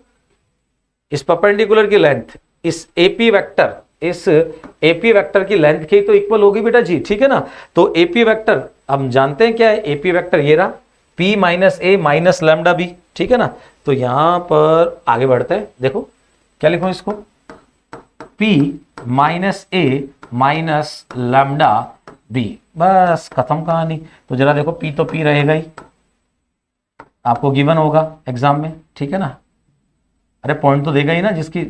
इस परपेंडिकुलर की लेंथ इस एपी वेक्टर, इस एपी वेक्टर की लेंथ के तो इक्वल होगी बेटा जी, ठीक है ना। तो एपी वेक्टर हम जानते हैं क्या है, एपी वेक्टर ये रहा p माइनस ए माइनस लैम्डा बी, ठीक है ना। तो यहां पर आगे बढ़ते हैं, देखो क्या लिखूं इसको, p माइनस ए माइनस लैम्डा बी, बस खत्म कहानी। तो जरा देखो p तो p रहेगा ही, आपको गिवन होगा एग्जाम में, ठीक है ना। अरे पॉइंट तो देगा ही ना जिसकी,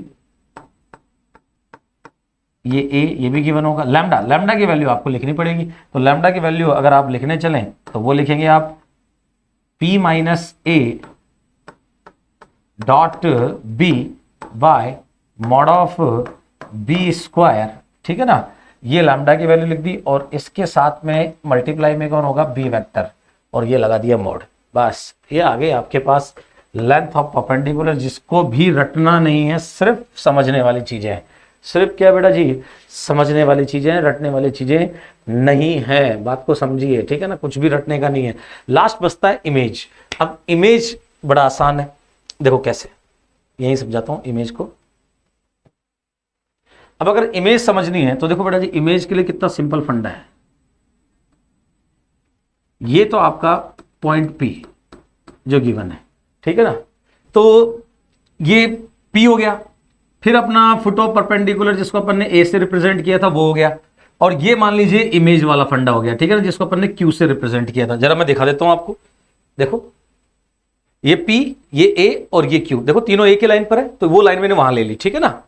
ये a ये भी गिवन होगा। लैम्डा, लैम्डा की वैल्यू आपको लिखनी पड़ेगी। तो लैम्डा की वैल्यू अगर आप लिखने चलें तो वो लिखेंगे आप p minus A dot B by mod of B square, ठीक है ना। ये लैम्डा की वैल्यू लिख दी और इसके साथ में मल्टीप्लाई में कौन होगा, बी वेक्टर, और ये लगा दिया मोड। बस ये आ गए आपके पास लेंथ ऑफ परपेंडिकुलर, जिसको भी रटना नहीं है, सिर्फ समझने वाली चीजें हैं। सिर्फ क्या बेटा जी, समझने वाली चीजें, रटने वाली चीजें नहीं है, बात को समझिए, ठीक है ना। कुछ भी रटने का नहीं है। लास्ट बचता है इमेज। अब इमेज बड़ा आसान है, देखो कैसे, यही समझाता हूं इमेज को। अब अगर इमेज समझनी है तो देखो बेटा जी, इमेज के लिए कितना सिंपल फंडा है। ये तो आपका पॉइंट P जो गिवन है, ठीक है ना। तो ये P हो गया, फिर अपना फुट ऑफ परपेंडिकुलर जिसको अपन ने A से रिप्रेजेंट किया था वो हो गया, और ये मान लीजिए इमेज वाला फंडा हो गया, ठीक है ना, जिसको अपन ने Q से रिप्रेजेंट किया था। जरा मैं दिखा देता हूं आपको, देखो ये P, ये A और ये Q, देखो तीनों एक ही लाइन पर है, तो वो लाइन मैंने वहां ले ली, ठीक है ना।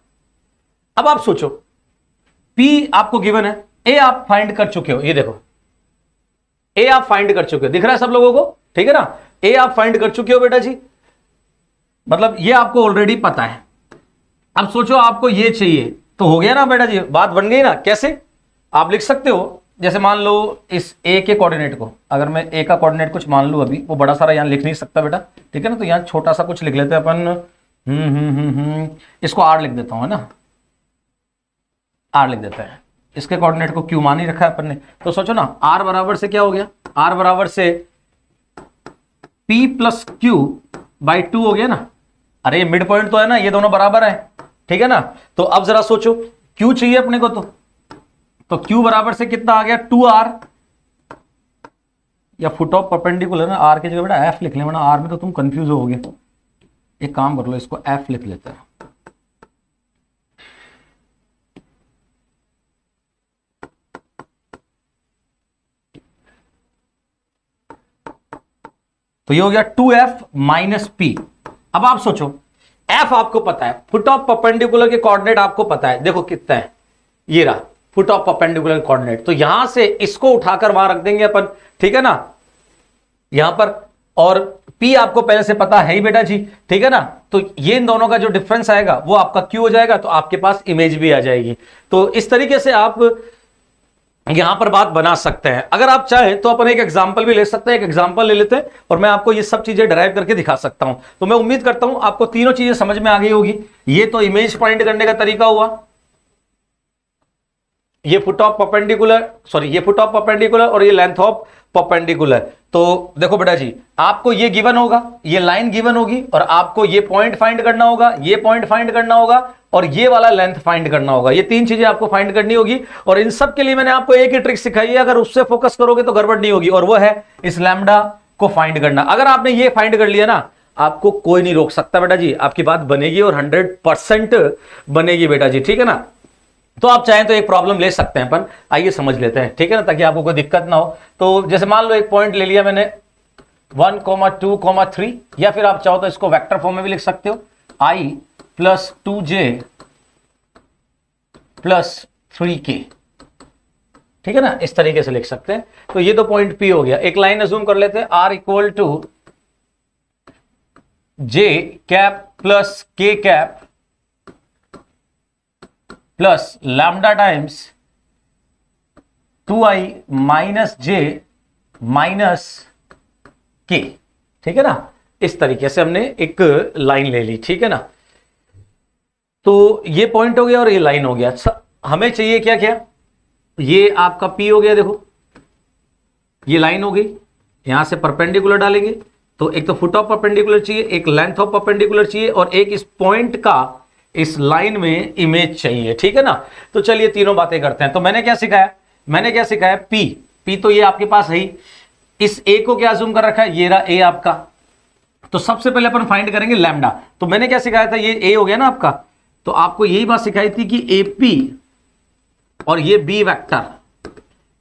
अब आप सोचो, P आपको गिवन है, A आप फाइंड कर चुके हो, ये देखो A आप फाइंड कर चुके हो, दिख रहा है सब लोगों को, ठीक है ना। A आप फाइंड कर चुके हो बेटा जी, मतलब ये आपको ऑलरेडी पता है। अब सोचो आपको ये चाहिए, तो हो गया ना बेटा जी, बात बन गई ना। कैसे आप लिख सकते हो, जैसे मान लो इस A के कोऑर्डिनेट को, अगर मैं A का कोऑर्डिनेट कुछ मान लूं, अभी वो बड़ा सारा यहां लिख नहीं सकता बेटा, ठीक है ना। तो यहां छोटा सा कुछ लिख लेते हैं अपन, इसको R लिख देता हूं, है ना, R लिख देते हैं। इसके कोऑर्डिनेट को Q मान ही रखा है अपन ने। तो सोचो ना, R बराबर से क्या हो गया, R बराबर से P प्लस Q बाई 2 हो गया ना। अरे मिड पॉइंट तो है ना, ये दोनों बराबर है, ठीक है ना। तो अब जरा सोचो, Q चाहिए अपने को, तो Q बराबर से कितना आ गया, 2R, या फुट ऑफ परपेंडिकुलर ना, R की जगह बेटा F लिख ले, वरना R में तो तुम कंफ्यूज होगे। एक काम कर लो, इसको F लिख लेते हैं। तो ये हो गया 2F माइनस P। अब आप सोचो, F आपको पता है, फुट ऑफ परपेंडिकुलर के कोऑर्डिनेट आपको पता है, देखो कितना है, ये रहा फुट ऑफ परपेंडिकुलर कोऑर्डिनेट। तो यहां से इसको उठाकर वहां रख देंगे अपन, ठीक है ना, यहां पर। और P आपको पहले से पता है ही बेटा जी, ठीक है ना। तो ये इन दोनों का जो डिफरेंस आएगा वो आपका Q हो जाएगा, तो आपके पास इमेज भी आ जाएगी। तो इस तरीके से आप यहां पर बात बना सकते हैं। अगर आप चाहें तो अपन एक एग्जांपल भी ले सकते हैं, एक एग्जांपल ले लेते हैं और मैं आपको ये सब चीजें डिराइव करके दिखा सकता हूं। तो मैं उम्मीद करता हूं आपको तीनों चीजें समझ में आ गई होगी। ये तो इमेज फाइंड करने का तरीका हुआ, ये फुट ऑफ परपेंडिकुलर, सॉरी ये फुट ऑफ परपेंडिकुलर और ये लेंथ ऑफ परपेंडिकुलर। तो देखो बेटा जी, आपको ये गिवन होगा, ये लाइन गिवन होगी, और आपको ये पॉइंट फाइंड करना होगा, ये पॉइंट फाइंड करना होगा, और ये वाला लेंथ फाइंड करना होगा। ये तीन चीजें आपको फाइंड करनी होगी, और इन सब के लिए मैंने आपको एक ही ट्रिक सिखाई है, अगर उससे फोकस करोगे तो गड़बड़ नहीं होगी, और वो है इस लैम्डा को फाइंड करना। अगर आपने ये फाइंड कर लिया ना, आपको कोई नहीं रोक सकता बेटा जी, आपकी बात बनेगी और 100% बनेगी बेटा जी, ठीक है ना। तो आप चाहें तो एक प्रॉब्लम ले सकते हैं अपन, आइए समझ लेते हैं, ठीक है ना, ताकि आपको कोई दिक्कत ना हो। तो जैसे मान लो एक पॉइंट ले लिया मैंने 1, 2, 3, या फिर आप चाहो तो इसको वेक्टर फॉर्म में भी लिख सकते हो, I plus 2J plus 3K, ठीक है ना, इस तरीके से लिख सकते हैं। तो ये तो पॉइंट P हो गया। एक लाइन अज्यूम कर लेते हैं, R equal to J cap plus K cap plus lambda times 2I minus J minus K, ठीक है ना। इस तरीके से हमने एक लाइन ले ली, ठीक है ना। तो ये पॉइंट हो गया और ये लाइन हो गया। हमें चाहिए क्या क्या, ये आपका P हो गया, देखो ये लाइन हो गई, यहां से परपेंडिकुलर डालेंगे, तो एक तो फुट ऑफ परपेंडिकुलर चाहिए, एक लेंथ ऑफ परपेंडिकुलर चाहिए, और एक इस पॉइंट का इस लाइन में इमेज चाहिए, ठीक है ना। तो चलिए तीनों बातें करते हैं। तो मैंने क्या सिखाया, पी तो ये आपके पास है ही। इस ए को क्या अज्यूम कर रखा है, ये रहा ए आपका। तो सबसे पहले अपन फाइंड करेंगे लैम्डा। तो मैंने क्या सिखाया था, ये ए हो गया ना आपका, तो आपको यही बात सिखाई थी कि एपी और ये बी वेक्टर,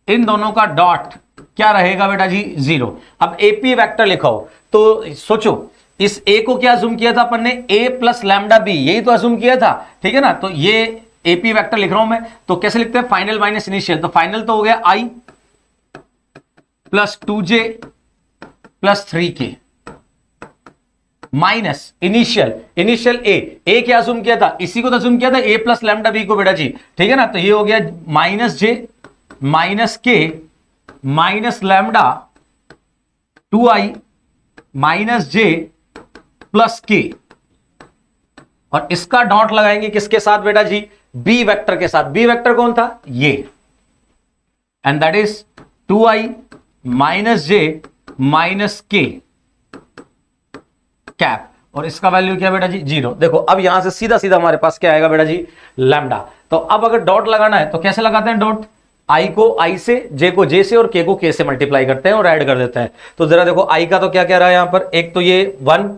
इन दोनों का डॉट क्या रहेगा बेटा जी, 0। अब एपी वेक्टर लिखो तो सोचो, इस ए को क्या अज्यूम किया था अपन ने, ए प्लस लैम्डा बी, यही तो अज्यूम किया था, ठीक है ना। तो ये एपी वेक्टर लिख रहा हूं मैं, तो कैसे लिखते हैं, फाइनल माइनस इनिशियल। तो फाइनल तो हो गया I plus 2j plus 3k minus initial A क्या अज्यूम किया था, इसी को तो अज्यूम किया था, ए प्लस लैम्डा बी को बेटा जी, ठीक है ना। तो ये हो गया माइनस जे माइनस के माइनस लैम्डा 2i माइनस जे प्लस के, और इसका डॉट लगाएंगे किसके साथ बेटा जी, बी वेक्टर के साथ। बी वेक्टर कौन था, ये, and that is 2i minus J minus के कैप, और इसका वैल्यू क्या बेटा जी, 0। देखो अब यहां से सीधा सीधा हमारे पास क्या आएगा बेटा जी, लैम्डा। तो अब अगर डॉट लगाना है तो कैसे लगाते हैं डॉट, आई को आई से, जे को जे से, और के को के से मल्टीप्लाई करते हैं और ऐड कर देते हैं। तो जरा देखो आई का तो क्या कह रहा है यहां पर, एक तो ये 1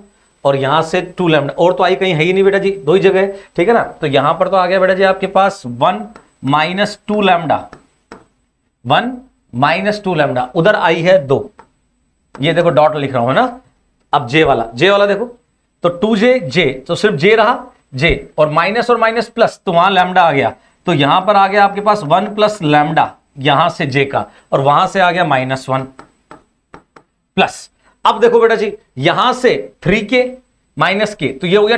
और यहां से 2 लैम्डा, और तो आई कहीं है ही नहीं बेटा जी, दो ही जगह है, ठीक है ना। तो यहां पर तो आ गया बेटा जी आपके पास 1 माइनस 2 लैम्डा, 1 माइनस 2 लैम्डा, उधर आई है 2, ये देखो डॉट लिख रहा हूं है ना। अब जे वाला देखो, तो 2j जे, तो सिर्फ जे रहा जे, और माइनस प्लस, तो वहां लैम्डा आ गया, तो यहां पर आ गया आपके पास 1 प्लस लैम्डा यहां से जे का, और वहां से आ गया -1 प्लस। अब देखो बेटा जी यहां से 3k माइनस के, तो ये हो गया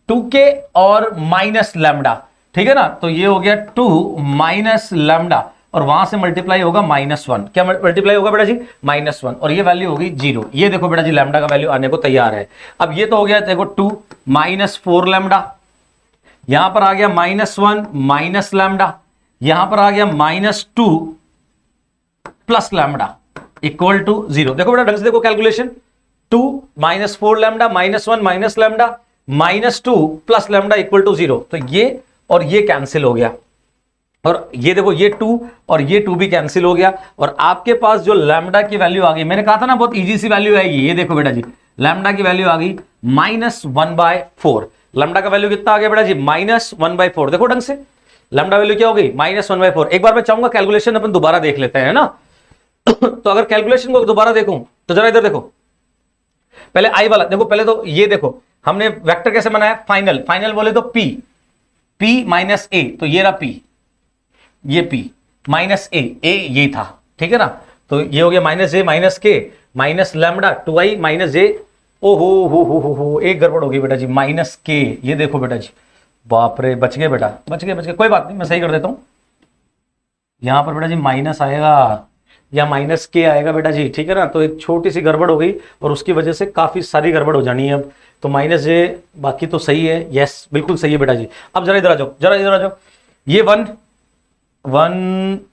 2k और माइनस लैम्डा, ठीक है ना। तो ये हो गया 2 माइनस लैम्डा, और वहां से मल्टीप्लाई होगा -1, क्या मल्टीप्लाई होगा बेटा जी, -1, और ये वैल्यू होगी 0। ये देखो बेटा जी लैम्डा का वैल्यू आने को तैयार है। अब ये तो हो गया देखो 2 माइनस 4 लैम्डा, यहां पर आ गया -1 माइनस लैम्डा, यहां पर आ गया -2 प्लस लैम्डा इक्वल टू 0। देखो बेटा ढंग से देखो calculation, 2 minus 4 lambda -1 minus lambda -2 plus lambda equal to 0। तो ये और ये कैंसिल हो गया, और ये देखो ये 2 और ये 2 भी कैंसिल हो गया, और आपके पास जो लैम्डा की वैल्यू आ गई, मैंने कहा था ना बहुत इजी सी वैल्यू आएगी, ये देखो बेटा जी लैम्डा की वैल्यू आ गई -1/4। लैम्डा का वैल्यू कितना आ गया बेटा जी, -1/4। देखो ढंग से लैम्डा वैल्यू क्या हो गई, -1/4। एक बार मैं चाहूंगा कैलकुलेशन अपन दोबारा देख लेते हैं ना। तो अगर कैलकुलेशन को दोबारा देखूं तो जरा इधर देखो, पहले आई वाला देखो, पहले तो ये देखो हमने वेक्टर कैसे बनाया, फाइनल बोले तो p माइनस ए, तो ये रहा p, ये p माइनस ए ये था, ठीक है ना। तो ये हो गया -j माइनस के माइनस लैम्डा 2i माइनस जे, ओ हो एक गड़बड़ हो गई बेटा जी, -k। ये देखो बेटा जी, बाप रे, बच गए बेटा, बच गए, कोई बात नहीं, मैं सही कर देता हूं। यहां पर बेटा जी माइनस आएगा या -k आएगा बेटा जी, ठीक है ना। तो एक छोटी सी गड़बड़ हो गई, और उसकी वजह से काफी सारी गड़बड़ हो जानी है अब। तो -j, बाकी तो सही है, यस बिल्कुल सही है बेटा जी। अब जरा इधर आ जाओ, ये 1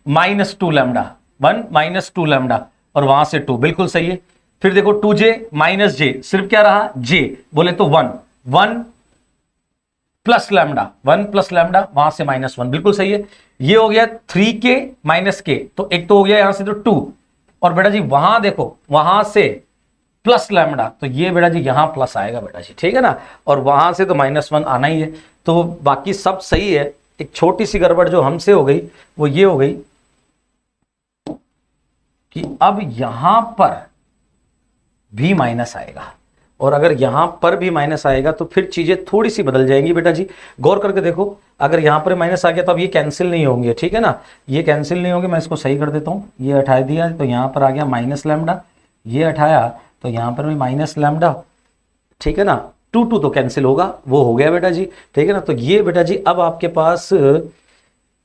-2 लैम्डा, 1 -2 लैम्डा, और वहां से 2, बिल्कुल सही है। फिर देखो 2j माइनस जे, सिर्फ क्या रहा j, बोले तो 1 प्लस लैम्डा, 1 प्लस लैम्डा, वहां से -1, बिल्कुल सही है। ये हो गया 3k माइनस के, तो एक तो हो गया यहां से तो 2, और बेटा जी वहां देखो वहां से प्लस लैम्डा, तो ये बेटा जी यहां प्लस आएगा बेटा जी, ठीक है ना। और वहां से तो -1 आना ही है, तो बाकी सब सही है। एक छोटी सी गड़बड़ जो हमसे हो गई वो ये हो गई कि अब यहां पर भी माइनस आएगा, और अगर यहां पर भी माइनस आएगा तो फिर चीजें थोड़ी सी बदल जाएंगी बेटा जी। गौर करके देखो, अगर यहां पर माइनस आ गया तो अब ये कैंसिल नहीं होंगे, ठीक है ना, ये कैंसिल नहीं होंगे। मैं इसको सही कर देता हूं, ये हटा दिया तो यहां पर आ गया माइनस लैम्डा, ये हटाया तो यहां पर भी माइनस लैम्डा, ठीक है ना। 2 तो कैंसिल होगा, वो हो गया बेटा जी, ठीक है ना। तो ये बेटा जी अब आपके पास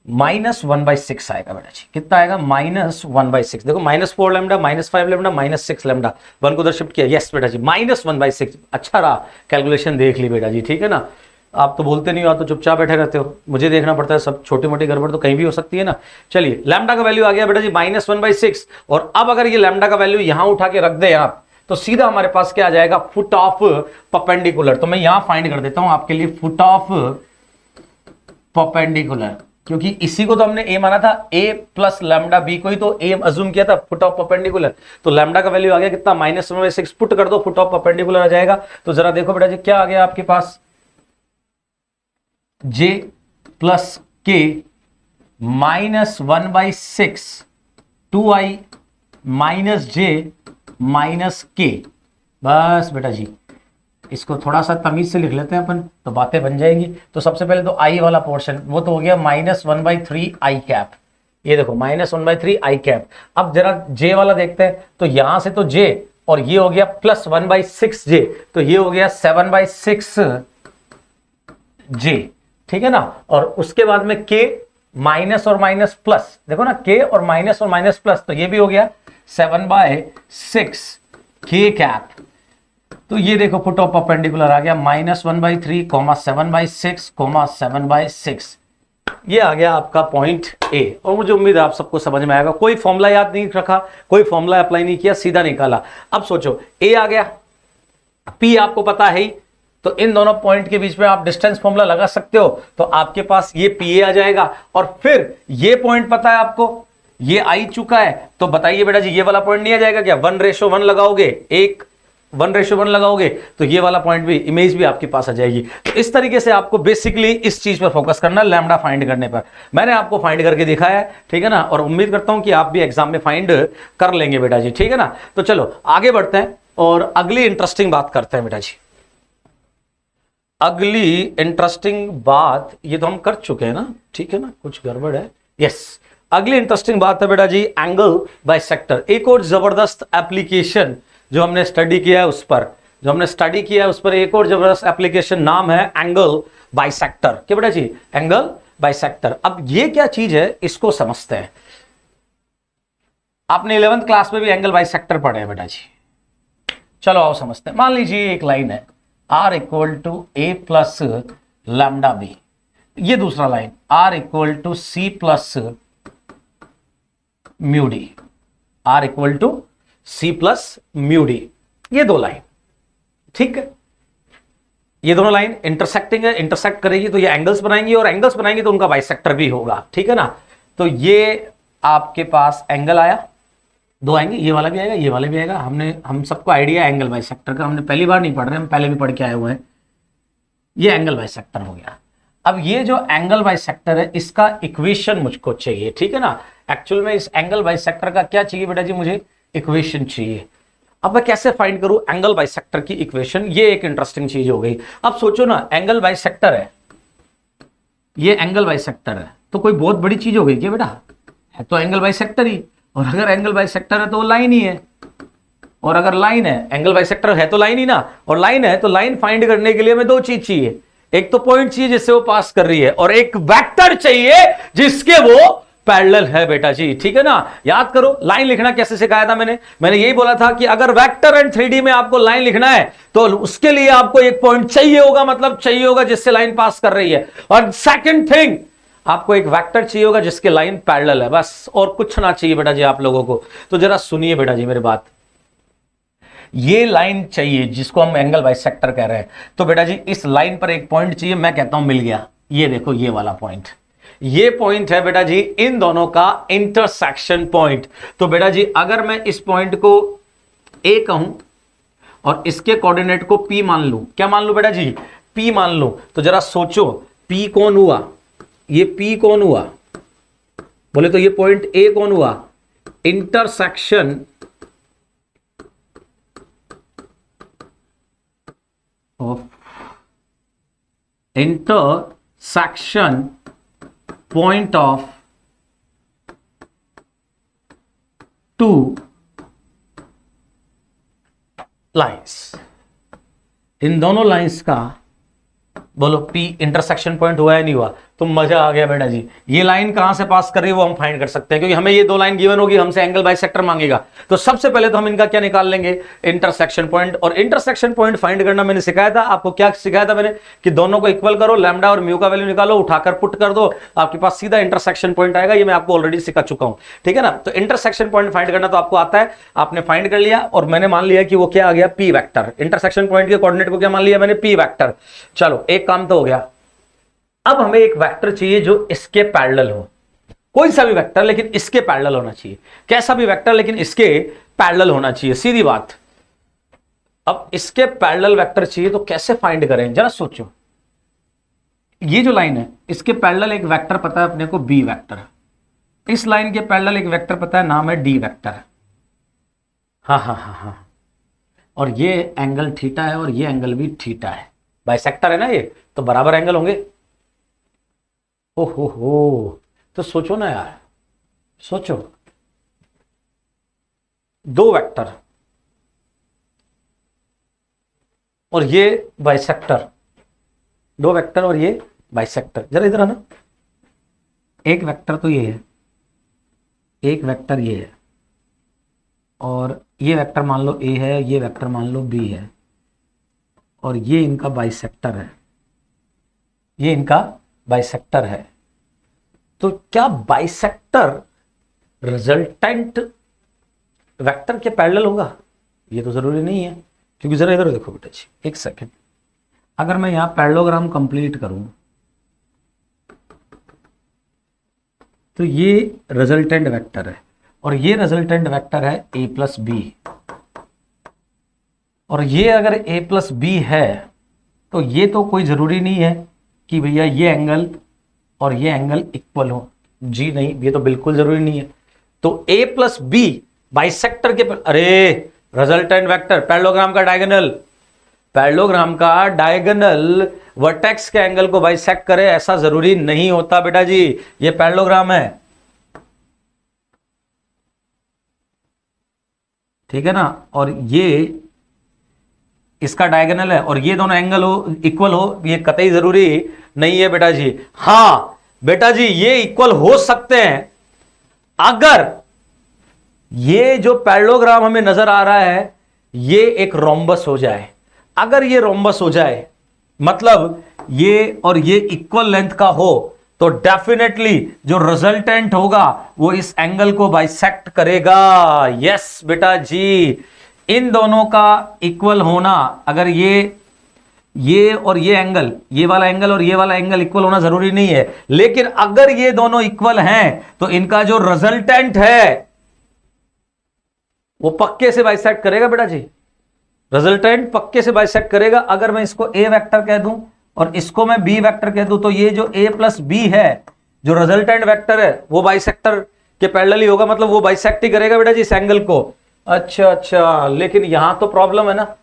-1/6 आएगा बेटा जी, कितना आएगा, -1/6। देखो -4 लैम्डा, -5 लैम्डा, -6 लैम्डा, 1 को उधर शिफ्ट किया, यस बेटा जी -1/6। अच्छा रहा, कैलकुलेशन देख ली बेटा जी, ठीक है ना। आप तो बोलते नहीं हो, आप तो चुपचाप बैठे रहते हो, मुझे देखना पड़ता है, सब छोटी मोटी गड़बड़ तो कहीं भी हो सकती है ना। चलिए लैम्डा का वैल्यू आ गया बेटा जी -1/6, और अब अगर ये लैम्डा का वैल्यू यहां उठा के रख दे आप, तो सीधा हमारे पास क्या आ जाएगा, फुट ऑफ परपेंडिकुलर। तो मैं यहां फाइंड कर देता हूं आपके लिए फुट ऑफ परपेंडिकुलर, क्योंकि इसी को तो हमने ए माना था, ए प्लस लैम्डा बी को ही तो ए अज्यूम किया था फुट ऑफ परपेंडिकुलर। तो लैम्डा का वैल्यू आ गया कितना, -1/6, पुट कर दो, फुट ऑफ परपेंडिकुलर आ जाएगा। तो जरा देखो बेटा जी क्या आ गया आपके पास, जे प्लस के -1/6 2i माइनस जे माइनस के। बस बेटा जी इसको थोड़ा सा तमीज से लिख लेते हैं अपन, तो बातें बन जाएंगी। तो सबसे पहले तो आई वाला पोर्शन वो तो हो गया -1/3 आई कैप, ये देखो -1/3 आई कैप। अब जरा जे वाला देखते हैं, तो यहां से तो जे और ये हो गया +1/6 जे, तो ये हो गया 7/6 जे, ठीक है ना। और उसके बाद में के माइनस और माइनस प्लस, देखो ना के और माइनस प्लस, तो ये भी हो गया 7/6 के कैप। तो ये देखो फुट ऑफ परपेंडिकुलर आ गया -1/3, 7/6, 7/6। ये आ गया आपका पॉइंट ए। और मुझे उम्मीद है आप सबको समझ में आएगा। कोई फॉर्मूला याद नहीं रखा, कोई फॉर्मूला अप्लाई नहीं किया, सीधा निकाला। अब सोचो ए आ गया, पी आपको पता है ही, तो इन दोनों पॉइंट के बीच में आप डिस्टेंस फॉर्मूला लगा सकते हो। तो आपके पास ये पी ए आ जाएगा, और फिर ये पॉइंट पता है आपको, ये आई चुका है। तो बताइए बेटा जी ये वाला पॉइंट नहीं आ जाएगा क्या, 1:1 लगाओगे, 1:1 लगाओगे तो ये वाला पॉइंट भी, इमेज भी आपके पास आ जाएगी। तो इस तरीके से आपको बेसिकली इस चीज पर फोकस करना, लैम्डा फाइंड करने पर। मैंने आपको फाइंड करके दिखाया है, ठीक है ना, और उम्मीद करता हूं कि आप भी एग्जाम में फाइंड कर लेंगे बेटा जी, ठीक है ना। तो चलो आगे बढ़ते हैं और अगली इंटरेस्टिंग बात करते हैं बेटा जी। अगली इंटरेस्टिंग बात, ये तो हम कर चुके हैं ना, ठीक है ना, कुछ गड़बड़ है, यस। अगली इंटरेस्टिंग बात है बेटा जी एंगल बाइसेक्टर। एक और जबरदस्त एप्लीकेशन जो हमने स्टडी किया है उस पर, एक और जबरदस्त एप्लीकेशन, नाम है एंगल बाइसेक्टर। क्या बेटा जी, एंगल बाइसेक्टर। अब ये क्या चीज है इसको समझते हैं। आपने 11th क्लास में भी एंगल बाइसेक्टर पढ़े हैं बेटा जी, चलो आओ समझते हैं। मान लीजिए एक लाइन है R = A plus lambda B, ये दूसरा line R = C plus mu D, R = C plus mu D, ये दो लाइन, ठीक है। ये दोनों लाइन इंटरसेक्टिंग है, इंटरसेक्ट करेगी तो ये एंगल्स बनाएंगी, और एंगल्स बनाएंगी तो उनका बाइसेक्टर भी होगा, ठीक है ना। तो ये आपके पास एंगल आया, दो आएंगे, ये वाला भी आएगा, ये वाला भी आएगा। हम सबको आइडिया है एंगल बाइसेक्टर का, हमने पहली बार नहीं पढ़ रहे, हम पहले भी पढ़ के आए हुए हैं। ये एंगल बाइसेक्टर हो गया। अब ये जो एंगल बाइसेक्टर है इसका इक्वेशन मुझको चाहिए, ठीक है ना। एक्चुअल में इस एंगल बाइसेक्टर का क्या चाहिए बेटा जी, मुझे इक्वेशन चाहिए। अब मैं कैसे फाइंड करूं एंगल बाइसेक्टर की इक्वेशन, ये एक इंटरेस्टिंग चीज हो गई। अब सोचो ना, एंगल बाइसेक्टर है, ये एंगल बाइसेक्टर है, तो कोई बहुत बड़ी चीज हो गई क्या बेटा, है तो एंगल बाइसेक्टर ही। और अगर एंगल बाइसेक्टर है तो लाइन ही है, और अगर लाइन है, एंगल बाइसेक्टर है तो लाइन ही ना, और लाइन है तो लाइन फाइंड करने के लिए हमें दो चीज चाहिए, एक तो पॉइंट चाहिए जिससे वो पास कर रही है, और एक वेक्टर चाहिए जिसके वो पैरेलल है बेटा जी, ठीक है ना। याद करो लाइन लिखना कैसे सिखाया था मैंने यही बोला था कि अगर वेक्टर एंड 3D में आपको लाइन लिखना है तो उसके लिए आपको एक पॉइंट चाहिए होगा, मतलब चाहिए होगा जिससे लाइन पास कर रही है, और सेकंड थिंग आपको एक वेक्टर चाहिए होगा जिसके लाइन पैरेलल है, बस और कुछ ना चाहिए बेटा जी आप लोगों को। तो जरा सुनिए बेटा जी मेरी बात, ये लाइन चाहिए जिसको हम एंगल बाइसेक्टर कह रहे हैं। तो बेटा जी इस लाइन पर एक पॉइंट चाहिए, मैं कहता हूं मिल गया, ये देखो ये वाला पॉइंट, ये पॉइंट है बेटा जी इन दोनों का इंटरसेक्शन पॉइंट। तो बेटा जी अगर मैं इस पॉइंट को ए कहूं और इसके कोऑर्डिनेट को पी मान लूं, क्या मान लूं बेटा जी, पी मान लूं, तो जरा सोचो पी कौन हुआ, ये पी कौन हुआ, बोले तो ये पॉइंट ए कौन हुआ, intersection point of two lines, इन दोनों लाइंस का बोलो पी इंटरसेक्शन पॉइंट हुआ या नहीं हुआ, तो मजा आ गया बेटा जी। ये लाइन कहां से पास कर रही है वो हम फाइंड कर सकते हैं, क्योंकि हमें ये दो लाइन गिवन होगी, हमसे एंगल बाइसेक्टर मांगेगा। तो सबसे पहले तो हम इनका क्या निकाल लेंगे, इंटरसेक्शन पॉइंट। और इंटरसेक्शन पॉइंट फाइंड करना मैंने सिखाया था आपको। क्या सिखाया था मैंने, कि दोनों को इक्वल करो, लैम्डा और म्यू का वैल्यू निकालो, उठाकर पुट कर दो, आपके पास सीधा इंटरसेक्शन पॉइंट आएगा। ये मैं आपको ऑलरेडी सिखा चुका हूं, ठीक है ना। तो इंटरसेक्शन पॉइंट फाइंड करना तो आपको आता है, आपने फाइंड कर लिया, और मैंने मान लिया कि वो क्या आ गया, पी वेक्टर। इंटरसेक्शन पॉइंट के कोऑर्डिनेट को क्या मान लिया मैंने, पी वेक्टर। चलो एक काम तो हो गया। अब हमें एक वेक्टर चाहिए जो इसके पैरेलल हो, कोई सा भी वेक्टर लेकिन इसके पैरेलल होना चाहिए। कैसा भी वेक्टर लेकिन इसके पैरेलल होना चाहिए, सीधी बात। अब इसके पैरेलल वेक्टर चाहिए तो कैसे फाइंड करें, जरा सोचो। ये जो लाइन है इसके पैरेलल एक वेक्टर पता है अपने को, बी वेक्टर। इस लाइन के पैरेलल एक वेक्टर पता है, नाम है डी वेक्टर। हाँ हाँ हाँ हाँ, और ये एंगल थीटा है और ये एंगल भी थीटा है, बाइसेक्टर है ना ये, तो बराबर एंगल होंगे। हो, तो सोचो ना यार, सोचो। दो वेक्टर और ये बाइसेक्टर, दो वेक्टर और ये बाइसेक्टर। जरा इधर आना। एक वेक्टर तो ये है, एक वेक्टर ये है, और ये वेक्टर मान लो ए है, ये वेक्टर मान लो बी है, और ये इनका बाइसेक्टर है, ये इनका बाइसेक्टर है। तो क्या बाइसेक्टर रिजल्टेंट वेक्टर के पैरेलल होगा? ये तो जरूरी नहीं है, क्योंकि जरा इधर देखो बेटा जी, एक सेकंड। अगर मैं यहां पैरेललोग्राम कंप्लीट करूं तो ये रिजल्टेंट वेक्टर है, और ये रिजल्टेंट वेक्टर है ए प्लस बी, और ये अगर ए प्लस बी है तो ये तो कोई जरूरी नहीं है कि भैया ये एंगल और ये एंगल इक्वल हो। जी नहीं, ये तो बिल्कुल जरूरी नहीं है। तो ए प्लस बी बाइसेक्टर के, अरे रिजल्टेंट वेक्टर पैरेललोग्राम का डायगोनल, पैरेललोग्राम का डायगोनल वर्टेक्स के एंगल को बाइसेक्ट करे, ऐसा जरूरी नहीं होता बेटा जी। ये पैरेललोग्राम है, ठीक है ना, और ये इसका डायगोनल है, और ये दोनों एंगल हो इक्वल हो, ये कतई जरूरी नहीं है बेटा जी। हां बेटा जी, ये इक्वल हो सकते हैं अगर ये जो पैरेललोग्राम हमें नजर आ रहा है ये एक रोम्बस हो जाए। अगर ये रोम्बस हो जाए मतलब ये और ये इक्वल लेंथ का हो, तो डेफिनेटली जो रिजल्टेंट होगा वो इस एंगल को बाइसेक्ट करेगा। यस बेटा जी, इन दोनों का इक्वल होना, अगर ये और ये एंगल, ये वाला एंगल और ये वाला एंगल इक्वल होना जरूरी नहीं है, लेकिन अगर ये दोनों इक्वल हैं तो इनका जो रिजल्टेंट है वो पक्के से बाइसेक्ट करेगा बेटा जी। रिजल्टेंट पक्के से बाइसेक्ट करेगा। अगर मैं इसको ए वेक्टर कह दूं और इसको मैं बी वेक्टर कह दूं, तो ये जो ए प्लस बी है, जो रिजल्टेंट वेक्टर है, वो बाइसेक्टर के पैरेलल ही होगा, मतलब वो बाइसेक्ट ही करेगा बेटा जी इस एंगल को। अच्छा, लेकिन यहां तो प्रॉब्लम है ना,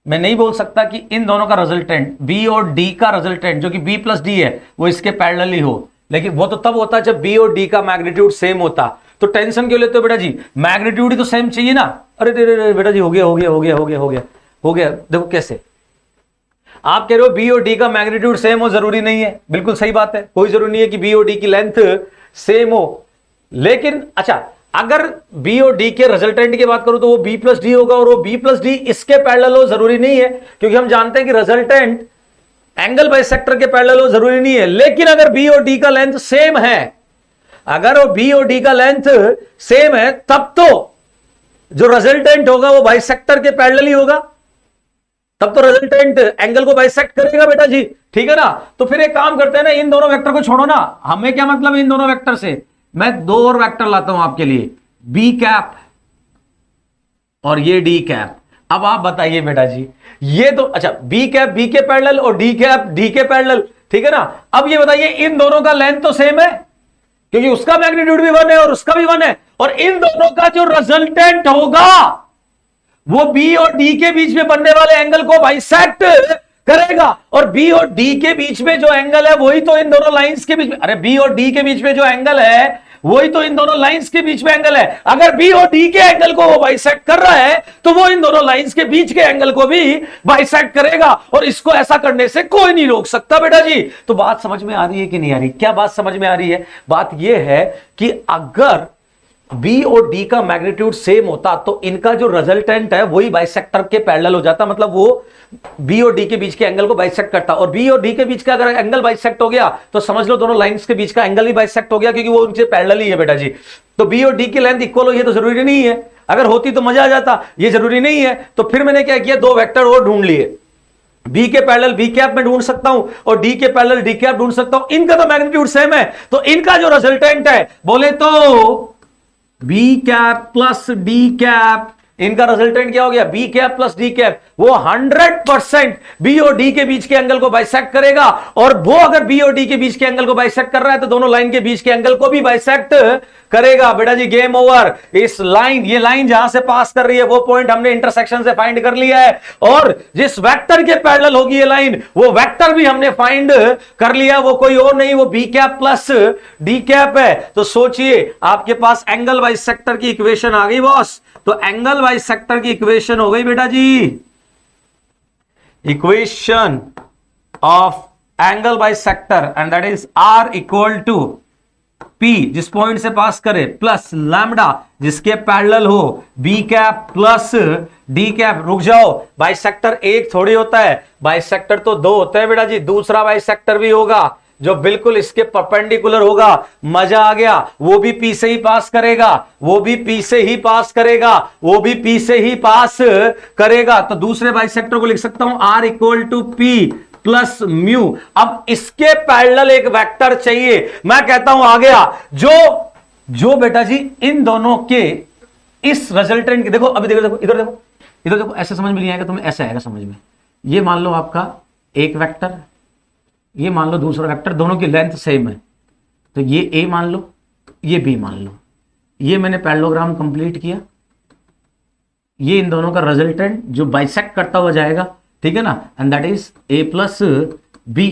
मैं नहीं बोल सकता कि इन दोनों का रिजल्टेंट बी और डी का रिजल्टेंट जो कि बी प्लस डी है वो इसके पैरेलल ही हो, लेकिन वो तो तब होता जब बी और डी का मैग्नीट्यूड सेम होता। तो टेंशन क्यों लेते हो बेटा जी, मैग्नीट्यूड ही तो सेम चाहिए ना। अरे बेटा जी, हो गया। देखो कैसे आप कह रहे हो बी और डी का मैग्नीट्यूड सेम हो, जरूरी नहीं है। बिल्कुल सही बात है, कोई जरूरी नहीं है कि बी और डी की लेंथ सेम हो, लेकिन अच्छा अगर बी और डी के रिजल्टेंट की बात करूं तो वो बी प्लस डी होगा, और वो बी प्लस डी इसके पैरेलल हो, जरूरी नहीं है, क्योंकि हम जानते हैं कि रिजल्टेंट एंगल बाइसेक्टर के पैरेलल हो, जरूरी नहीं है। लेकिन अगर बी और डी का लेंथ सेम है, अगर वो बी और डी का लेंथ सेम है, तब तो जो रिजल्टेंट होगा वो बाइसेक्टर के पैरेलल ही होगा, तब तो रिजल्टेंट एंगल को बाइसेक्ट करेगा बेटा जी, ठीक है ना। तो फिर एक काम करते हैं ना, इन दोनों वेक्टर को छोड़ो ना, हमें क्या मतलब इन दोनों वेक्टर से, मैं दो और वेक्टर लाता हूं आपके लिए, बी कैप और ये डी कैप। अब आप बताइए बेटा जी, ये तो अच्छा बी कैप बी के पैरेलल और डी कैप डी के पैरेलल, ठीक है ना। अब ये बताइए इन दोनों का लेंथ तो सेम है, क्योंकि उसका मैग्नीट्यूड भी 1 है और उसका भी 1 है, और इन दोनों का जो रिजल्टेंट होगा वो बी और डी के बीच में बनने वाले एंगल को बाइसेक्ट करेगा, और बी और डी के बीच में जो एंगल है वही तो इन दोनों लाइंस के बीच में, अरे बी और डी के बीच में जो एंगल है वही तो इन दोनों लाइंस के बीच में एंगल है। अगर बी और डी के एंगल को वो बाइसेक्ट कर रहा है तो वो इन दोनों लाइंस के बीच के एंगल को भी बाइसेक्ट करेगा, और इसको ऐसा करने से कोई नहीं रोक सकता बेटा जी। तो बात समझ में आ रही है कि नहीं आ रही? क्या बात समझ में आ रही है? बात यह है कि अगर बी और डी का मैग्नीट्यूड सेम होता तो इनका जो रिजल्टेंट है वही बाइसेक्टर के पैरेलल हो जाता, मतलब वो बी और डी के बीच के एंगल को बाइसेक्ट करता, और बी और डी के बीच का अगर एंगल बाइसेक्ट हो गया तो समझ लो दोनों लाइंस के बीच का एंगल भी बाइसेक्ट हो गया, क्योंकि वो उनसे पैरेलल ही है बेटा जी। तो बी और डी की लेंथ इक्वल हो, ये तो जरूरी नहीं है, अगर होती तो मजा आ जाता, ये जरूरी नहीं है। तो फिर मैंने क्या किया, दो वेक्टर और ढूंढ लिए, बी के पैरेलल बी कैप में ढूंढ सकता हूं और डी के पैरेलल डी कैप ढूंढ सकता हूं। इनका तो मैग्नीट्यूड सेम है, तो इनका जो रिजल्टेंट है बोले तो B cap plus D cap, इनका रिजल्टेंट क्या हो गया, B cap plus D cap. वो 100% बी और डी के बीच के एंगल को बाइसेक्ट करेगा, और वो अगर बी और डी के बीच के एंगल को बाइसेक्ट कर रहा है तो दोनों लाइन के बीच के एंगल को भी बाइसेक्ट करेगा। बेटा जी गेम ओवर। इस लाइन, ये लाइन जहां से पास कर रही है वो पॉइंट हमने इंटरसेक्शन से फाइंड कर लिया है, और जिस वेक्टर के पैरेलल होगी ये लाइन वो वेक्टर भी हमने फाइंड कर लिया, वो कोई और नहीं, वो B cap plus D cap है। तो सोचिए आपके पास एंगल बाइसेक्टर की इक्वेशन आ गई बॉस। तो एंगल बाइसेक्टर की इक्वेशन हो गई बेटा जी, equation of angle bisector, and that is R equal to P जिस पॉइंट से पास करे प्लस लैम्डा जिसके पैरेलल हो B cap plus D cap. रुक जाओ, बाइसेक्टर एक थोड़ी होता है, बाइसेक्टर तो दो होते हैं बेटा जी। दूसरा बाइसेक्टर भी होगा जो बिल्कुल इसके परपेंडिकुलर होगा। मजा आ गया, वो भी P से ही पास करेगा, वो भी P से ही पास करेगा, वो भी P से ही पास करेगा। तो दूसरे बाइसेक्टर को लिख सकता हूं R equal to P plus mu. अब इसके पैरेलल एक वेक्टर चाहिए, मैं कहता हूं आ गया, जो बेटा जी इन दोनों के इस रिजल्टेंट के, देखो अभी देखो देखो इधर देखो, इधर देखो, ऐसे समझ में नहीं आएगा तुम्हें, ऐसे आएगा समझ में। ये मान लो आपका एक वेक्टर, ये मान लो दूसरा वेक्टर, दोनों की लेंथ सेम है, तो ये ए मान लो, ये बी मान लो। ये मैंने पैरेललोग्राम कंप्लीट किया, ये इन दोनों का रिजल्टेंट जो बाइसेक्ट करता हुआ जाएगा, ठीक है ना, and that is A plus B.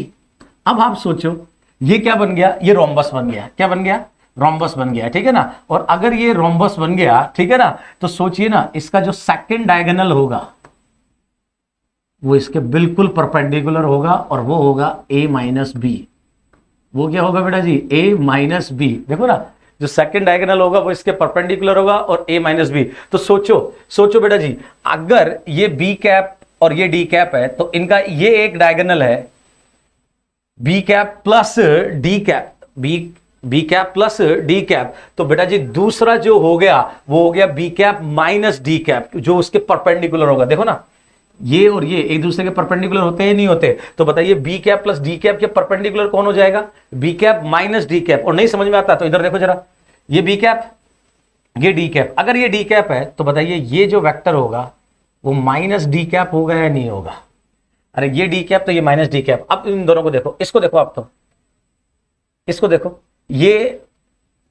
अब आप सोचो ये क्या बन गया, ये रोम्बस बन गया। क्या बन गया, रोम्बस बन गया, ठीक है ना। और अगर ये रोम्बस बन गया, ठीक है ना, तो सोचिए ना इसका जो सेकंड डायगोनल होगा वो इसके बिल्कुल परपेंडिकुलर होगा, और वो होगा ए माइनस बी। वो क्या होगा बेटा जी, ए माइनस बी। देखो ना, जो सेकंड डायगोनल होगा वो इसके परपेंडिकुलर होगा और ए माइनस बी। तो सोचो बेटा जी, अगर ये बी कैप और ये डी कैप है तो इनका ये एक डायगोनल है B cap plus D cap, B cap plus D cap. तो बेटा जी दूसरा जो हो गया वो हो गया B cap minus D cap, जो उसके परपेंडिकुलर होगा। देखो ना, ये और ये एक दूसरे के परपेंडिकुलर होते ही नहीं होते। तो बताइए B cap plus D cap के परपेंडिकुलर कौन हो जाएगा, B cap minus D cap. और नहीं समझ में आता तो इधर देखो जरा, ये बी कैप, ये डी कैप। अगर ये डी कैप है तो बताइए ये जो वेक्टर होगा वो माइनस डी कैप होगा या नहीं होगा। अरे ये डी कैप तो ये माइनस डी कैप। अब इन दोनों को देखो, इसको देखो, आप तो इसको देखो, ये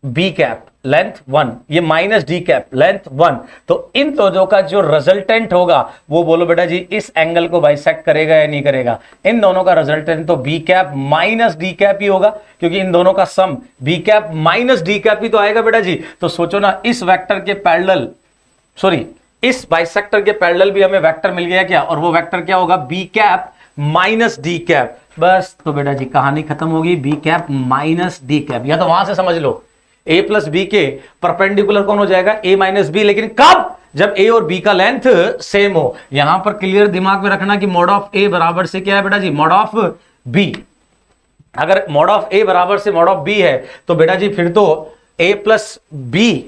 बी कैप लेंथ 1, ये माइनस डी कैप लेंथ 1। तो इन दोनों का जो रिजल्टेंट होगा वो बोलो बेटा जी इस एंगल को बाइसेक्ट करेगा या नहीं करेगा। इन दोनों का रिजल्टेंट तो B cap minus D cap ही होगा, क्योंकि इन दोनों का sum B cap minus D cap ही तो आएगा बेटा जी। तो सोचो ना, इस वेक्टर के पैरेलल, सॉरी इस बाइसेक्टर के पैरेलल भी हमें वेक्टर मिल गया क्या, और वो वेक्टर क्या होगा, B cap minus D cap. बस तो बेटा जी कहानी खत्म होगी, B cap minus D cap. या तो वहां से समझ लो ए प्लस बी के परपेंडिकुलर कौन हो जाएगा, ए माइनस बी। लेकिन कब, जब ए और बी का लेंथ सेम हो। यहां पर क्लियर दिमाग में रखना कि मॉड ऑफ ए बराबर से क्या है बेटा जी, मॉड ऑफ बी। अगर मॉड ऑफ ए बराबर से मॉड ऑफ बी है तो बेटा जी फिर तो ए प्लस बी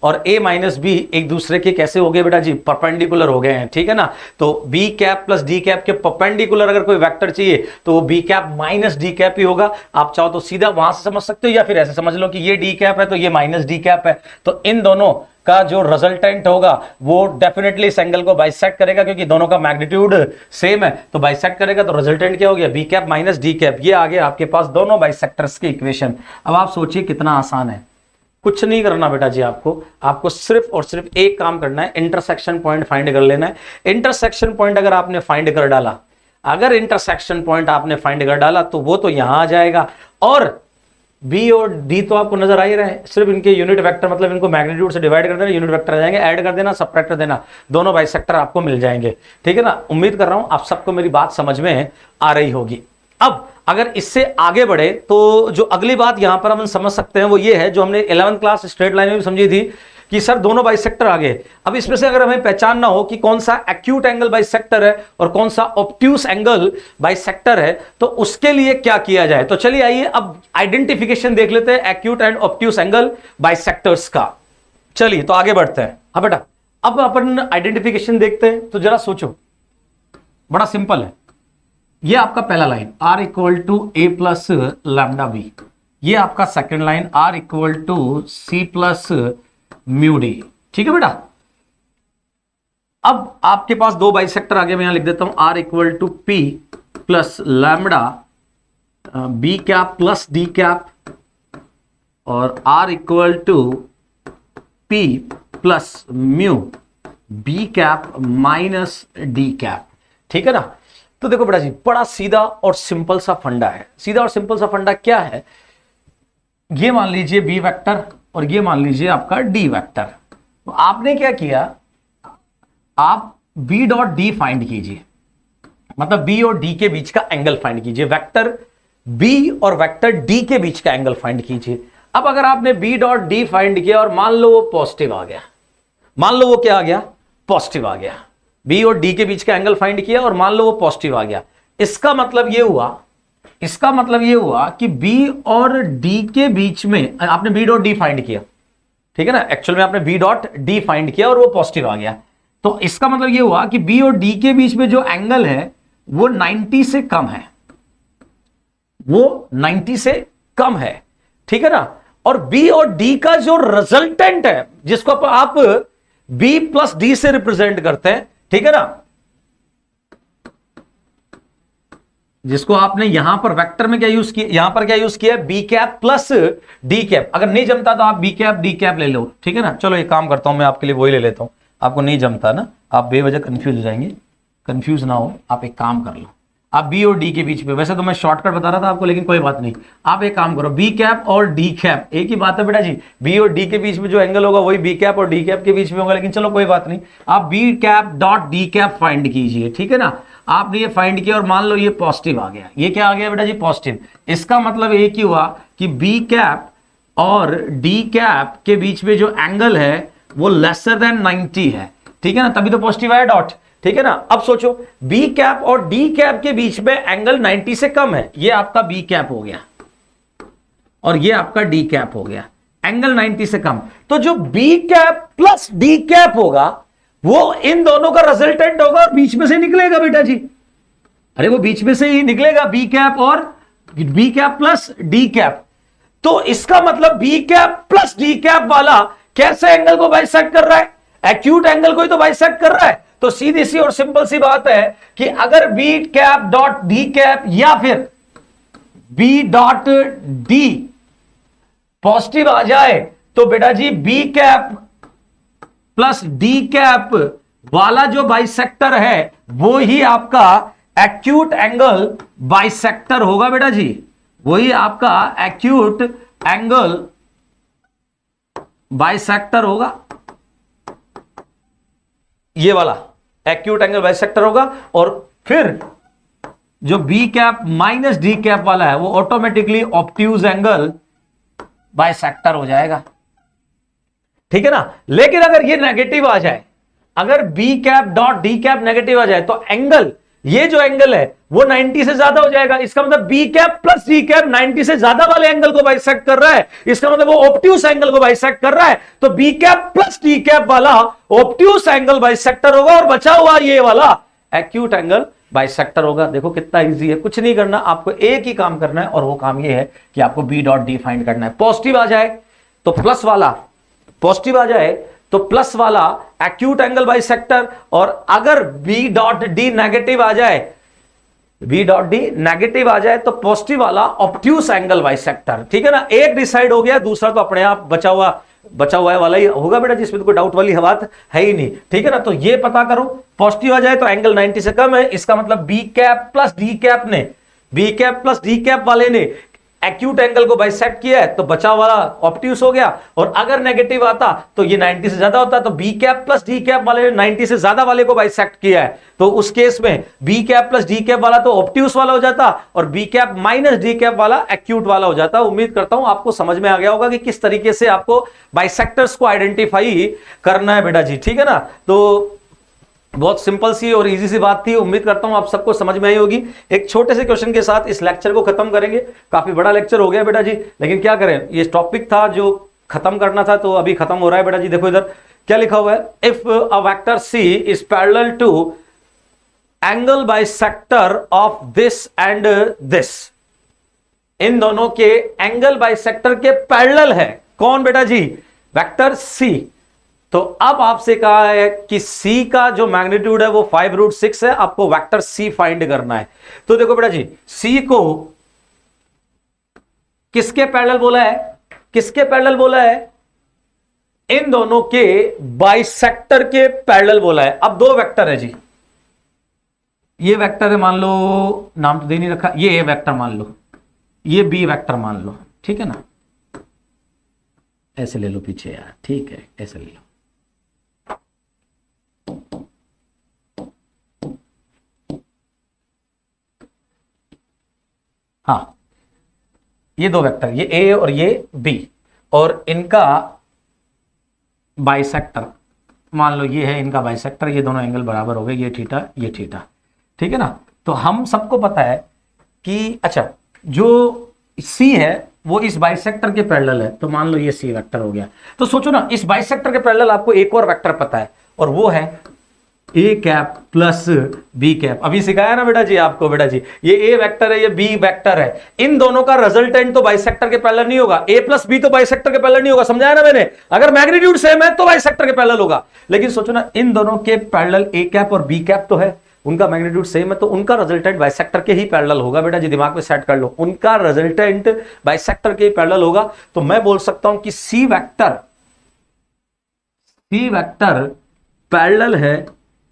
और a माइनस बी एक दूसरे के कैसे हो गए बेटा जी, परपेंडिकुलर हो गए हैं, ठीक है ना। तो b cap plus D cap के परपेंडिकुलर अगर कोई वेक्टर चाहिए तो वो b cap minus D cap ही होगा। आप चाहो तो सीधा वहां से समझ सकते हो, या फिर ऐसे समझ लो कि ये d कैप है तो ये माइनस डी कैप है। तो इन दोनों का जो रिजल्टेंट होगा वो डेफिनेटली इस एंगल को बाइसेक्ट करेगा, क्योंकि दोनों का मैग्नीट्यूड सेम है। तो बाइसेक्ट करेगा तो रिजल्टेंट क्या हो गया, B cap minus D cap. ये आ गया आपके पास दोनों बाइसेक्टर्स की इक्वेशन। अब आप सोचिए कितना आसान है, कुछ नहीं करना बेटा जी, आपको सिर्फ और सिर्फ एक काम करना है, इंटरसेक्शन पॉइंट फाइंड कर लेना है। इंटरसेक्शन पॉइंट अगर आपने फाइंड कर डाला, अगर इंटरसेक्शन पॉइंट आपने फाइंड कर डाला तो वो तो यहां आ जाएगा, और बी और डी तो आपको नजर आ ही रहे हैं, सिर्फ इनके यूनिट वेक्टर मतलब इनको मैग्नीट्यूड से डिवाइड कर देना, यूनिट वेक्टर आ जाएंगे, ऐड कर देना, सबट्रैक्ट कर देना, दोनों बाइसेक्टर आपको मिल जाएंगे। ठीक है ना, उम्मीद कर रहा हूं आप सबको मेरी बात समझ में आ रही होगी। अब अगर इससे आगे बढ़े तो जो अगली बात यहां पर हम समझ सकते हैं वो ये है, जो हमने 11th क्लास स्ट्रेट लाइन में भी समझी थी कि सर दोनों बाइसेक्टर आ गए। अब इसमें से अगर हमें पहचानना हो कि कौन सा एक्यूट एंगल बाइसेक्टर है और कौन सा ऑब्ट्यूस एंगल बाइसेक्टर है, तो उसके लिए क्या किया जाए। तो चलिए आइए अब आइडेंटिफिकेशन देख लेते हैं acute and obtuse angle bisectors का। चलिए तो आगे बढ़ते हैं। हाँ बेटा, अब अपन आइडेंटिफिकेशन देखते हैं। तो जरा सोचो, बड़ा सिंपल है। ये आपका पहला line R equal to A plus lambda B, ये आपका second line R equal to C plus mu D. ठीक है बेटा, अब आपके पास दो बाइसेक्टर आगे मैं यहां लिख देता हूं, R equal to P plus lambda B cap plus D cap और R equal to P plus mu B cap minus D cap. ठीक है ना। तो देखो बेटा जी, बड़ा सीधा और सिंपल सा फंडा है। सीधा और सिंपल सा फंडा क्या है, ये मान लीजिए बी वेक्टर और ये मान लीजिए आपका डी वेक्टर। तो आपने क्या किया, आप बी डॉट डी फाइंड कीजिए, मतलब बी और डी के बीच का एंगल फाइंड कीजिए, वेक्टर बी और वेक्टर डी के बीच का एंगल फाइंड कीजिए। अब अगर आपने बी डॉट डी फाइंड किया और मान लो वो पॉजिटिव आ गया, मान लो वो क्या आ गया, पॉजिटिव आ गया, बी और डी के बीच का एंगल फाइंड किया और मान लो वो पॉजिटिव आ गया, इसका मतलब ये हुआ कि बी और डी के बीच में आपने बी डॉट डी फाइंड किया। ठीक है ना, एक्चुअल में आपने बी डॉट डी फाइंड किया और वो पॉजिटिव आ गया। तो इसका मतलब ये हुआ कि बी और डी के बीच में जो एंगल है वो 90 से कम है, वो 90 से कम है। ठीक है ना। और बी और डी का जो रिजल्टेंट है, जिसको आप बी प्लस डी से रिप्रेजेंट करते हैं, ठीक है ना, जिसको आपने यहां पर वेक्टर में क्या यूज किया, यहां पर क्या यूज किया, B cap plus D cap. अगर नहीं जमता तो आप बी कैप डी कैप ले लो। ठीक है ना। चलो एक काम करता हूं, मैं आपके लिए वही ले लेता हूं, आपको नहीं जमता ना, आप बेवजह कंफ्यूज हो जाएंगे। कंफ्यूज ना हो, आप एक काम कर लो, आप बी और डी के बीच में, वैसे तो मैं शॉर्टकट बता रहा था आपको, लेकिन कोई बात नहीं, आप एक काम करो, बी कैप और डी कैप एक ही बात है बेटा जी। बी और डी के बीच में जो एंगल होगा वही बी कैप और डी कैप के बीच में होगा, लेकिन चलो कोई बात नहीं, आप B cap dot D cap find कीजिए। ठीक है ना, आपने ये फाइंड किया और मान लो ये पॉजिटिव आ गया। ये क्या आ गया बेटा जी, पॉजिटिव। इसका मतलब एक ही हुआ कि बी कैप और डी कैप के बीच में जो एंगल है वो लेसर देन 90 है। ठीक है ना, तभी तो पॉजिटिव आया डॉट। ठीक है ना। अब सोचो, बी कैप और डी कैप के बीच में एंगल 90 से कम है, ये आपका बी कैप हो गया और ये आपका डी कैप हो गया, एंगल 90 से कम। तो जो B cap plus D cap होगा वो इन दोनों का रिजल्टेंट होगा और बीच में से निकलेगा बेटा जी। अरे वो बीच में से ही निकलेगा, बी कैप और B cap plus D cap. तो इसका मतलब B cap plus D cap वाला कैसे एंगल को बाइसेक्ट कर रहा है, एक्यूट एंगल को ही तो बाइसेक्ट कर रहा है। तो सीधी सी और सिंपल सी बात है कि अगर B cap dot D cap या फिर बी डॉट डी पॉजिटिव आ जाए तो बेटा जी B cap plus D cap वाला जो बाइसेक्टर है वो ही आपका एक्यूट एंगल बाइसेक्टर होगा बेटा जी, वही आपका एक्यूट एंगल बाइसेक्टर होगा, ये वाला एक्यूट एंगल बाइसेक्टर होगा। और फिर जो B cap minus D cap वाला है वो ऑटोमेटिकली ऑब्ट्यूज एंगल बाइसेक्टर हो जाएगा। ठीक है ना। लेकिन अगर ये नेगेटिव आ जाए, अगर B cap dot D cap negative आ जाए तो एंगल, ये जो एंगल है वो 90 से ज्यादा हो जाएगा। इसका मतलब B cap plus D cap 90 से ज्यादा वाले एंगल को बाइसेक्ट कर रहा है, इसका मतलब वो ऑब्ट्यूस एंगल को बाइसेक्ट कर रहा है। तो B cap plus D cap वाला ऑब्ट्यूस एंगल बाइसेक्टर होगा और बचा हुआ ये वाला एक्यूट एंगल बाइसेक्टर होगा। देखो कितना इजी है, कुछ नहीं करना, आपको एक ही काम करना है और वो काम ये है कि आपको बी डॉट डी फाइंड करना है। पॉजिटिव आ जाए तो प्लस वाला, पॉजिटिव आ जाए तो प्लस वाला एक्यूट एंगल बाइसेक्टर, और अगर बी डॉट डी नेगेटिव आ जाए, बी डॉट डी नेगेटिव आ जाए तो पॉजिटिव वाला ऑब्ट्यूस एंगल बाइसेक्टर। ठीक है ना। एक डिसाइड हो गया, दूसरा तो अपने आप बचा हुआ है वाला ही होगा बेटा, जिसमें तो कोई डाउट वाली बात है ही नहीं। ठीक है ना। तो ये पता करो, पॉजिटिव आ जाए तो एंगल 90 से कम है, इसका मतलब B cap plus D cap ने, B cap plus D cap वाले ने एक्यूट एंगल को बाइसेक्ट किया है तो बचा वाला ऑब्ट्यूस हो गया, और अगर नेगेटिव आता तो ये 90 से ज्यादा होता, तो B cap plus D cap वाले 90 से ज्यादा वाले को बाइसेक्ट किया है, तो उस केस में B cap plus D cap वाला तो ऑब्ट्यूस वाला हो जाता और B cap minus D cap वाला एक्यूट वाला हो जाता। उम्मीद करता हूं आपको समझ में आ गया होगा कि किस तरीके से आपको बाइसेक्टर्स को आइडेंटिफाई करना है बेटा जी, ठीक है ना। तो बहुत सिंपल सी और इजी सी बात थी, उम्मीद करता हूं आप सबको समझ में आई होगी। एक छोटे से क्वेश्चन के साथ इस लेक्चर को खत्म करेंगे। काफी बड़ा लेक्चर हो गया बेटा जी, लेकिन क्या करें, ये टॉपिक था जो खत्म करना था तो अभी खत्म हो रहा है बेटा जी। देखो इधर क्या लिखा हुआ है, if a vector C is parallel to angle bisector of this and this, इन दोनों के एंगल बाइसेक्टर के पैरेलल है कौन बेटा जी, वेक्टर सी। तो अब आपसे कहा है कि C का जो मैग्नीट्यूड है वो 5√6 है, आपको वेक्टर C फाइंड करना है। तो देखो बेटा जी, C को किसके पैरेलल बोला है, किसके पैरेलल बोला है, इन दोनों के बाइसेक्टर के पैरेलल बोला है। अब दो वेक्टर है जी, ये वेक्टर है, मान लो नाम तो दे नहीं रखा, ये A वेक्टर मान लो, ये B वेक्टर मान लो, ठीक है ना, ऐसे ले लो पीछे यार, ठीक है ऐसे ले लो। हाँ, ये दो वेक्टर, ये ए और ये बी, और इनका बाइसेक्टर मान लो ये है इनका बाइसेक्टर, ये दोनों एंगल बराबर हो गए, ये थीटा ये थीटा, ठीक है ना। तो हम सबको पता है कि अच्छा जो सी है वो इस बाइसेक्टर के पैरेलल है, तो मान लो ये सी वेक्टर हो गया। तो सोचो ना, इस बाइसेक्टर के पैरेलल आपको एक और वेक्टर पता है, और वो है ए कैप प्लस बी कैप। अभी सिखाया ना बेटा जी आपको, बेटा जी ये ए वेक्टर है, ये बी वेक्टर है, इन दोनों का रिजल्टेंट तो बाइसेक्टर के पैरेलल नहीं होगा, ए प्लस बी तो बाइसेक्टर के पैरेलल नहीं होगा, समझाया ना मैंने। अगर मैग्नीट्यूड सेम है तो बाइसेक्टर के पैरेलल होगा, लेकिन सोचो ना इन दोनों के पैरेलल ए कैप और बी कैप तो है, उनका मैग्नीट्यूड सेम है, तो उनका रिजल्टेंट बाइसेक्टर के ही पैरेलल होगा बेटा जी, दिमाग में सेट कर लो, उनका रिजल्टेंट बाइसेक्टर के ही पैरेलल होगा। तो मैं बोल सकता हूं कि सी वेक्टर पैरेलल है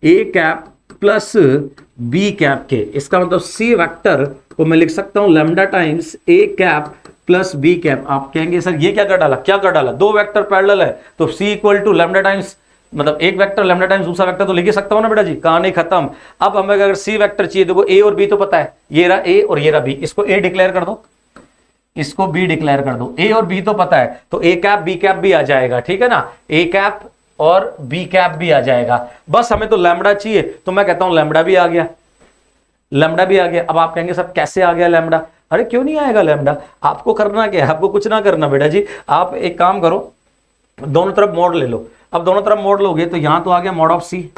ए कैप प्लस बी कैप के। इसका मतलब सी वेक्टर को मैं लिख सकता हूं लैम्डा टाइम्स ए कैप प्लस बी कैप। आप कहेंगे सर ये क्या कर डाला, क्या कर डाला, दो वेक्टर पैरेलल है तो सी इक्वल टू लैम्डा टाइम्स, मतलब एक वेक्टर लैम्डा टाइम्स दूसरा वेक्टर तो लिख ही सकता हूं ना बेटा जी, कहानी खत्म। अब हमें अगर सी वेक्टर चाहिए, देखो ए और बी तो पता है, ये रहा ए और ये रहा बी, इसको ए डिक्लेयर कर दो, इसको बी डिक्लेयर कर दो, ए और बी तो पता है, तो ए कैप बी कैप भी आ जाएगा, ठीक है ना, ए कैप और बी कैप भी आ जाएगा। बस हमें तो लैम्बडा चाहिए, तो मैं कहता हूं लैम्बडा भी आ गया, लैम्बडा भी आ गया। अब आप कहेंगे सर कैसे आ गया लैम्बडा, अरे क्यों नहीं आएगा लैम्बडा, आपको करना क्या है, आपको कुछ ना करना बेटा जी, आप एक काम करो, दोनों तरफ मोड ले लो। अब दोनों तरफ मोड लोगे तो यहां तो आ गया मॉड ऑफ सी,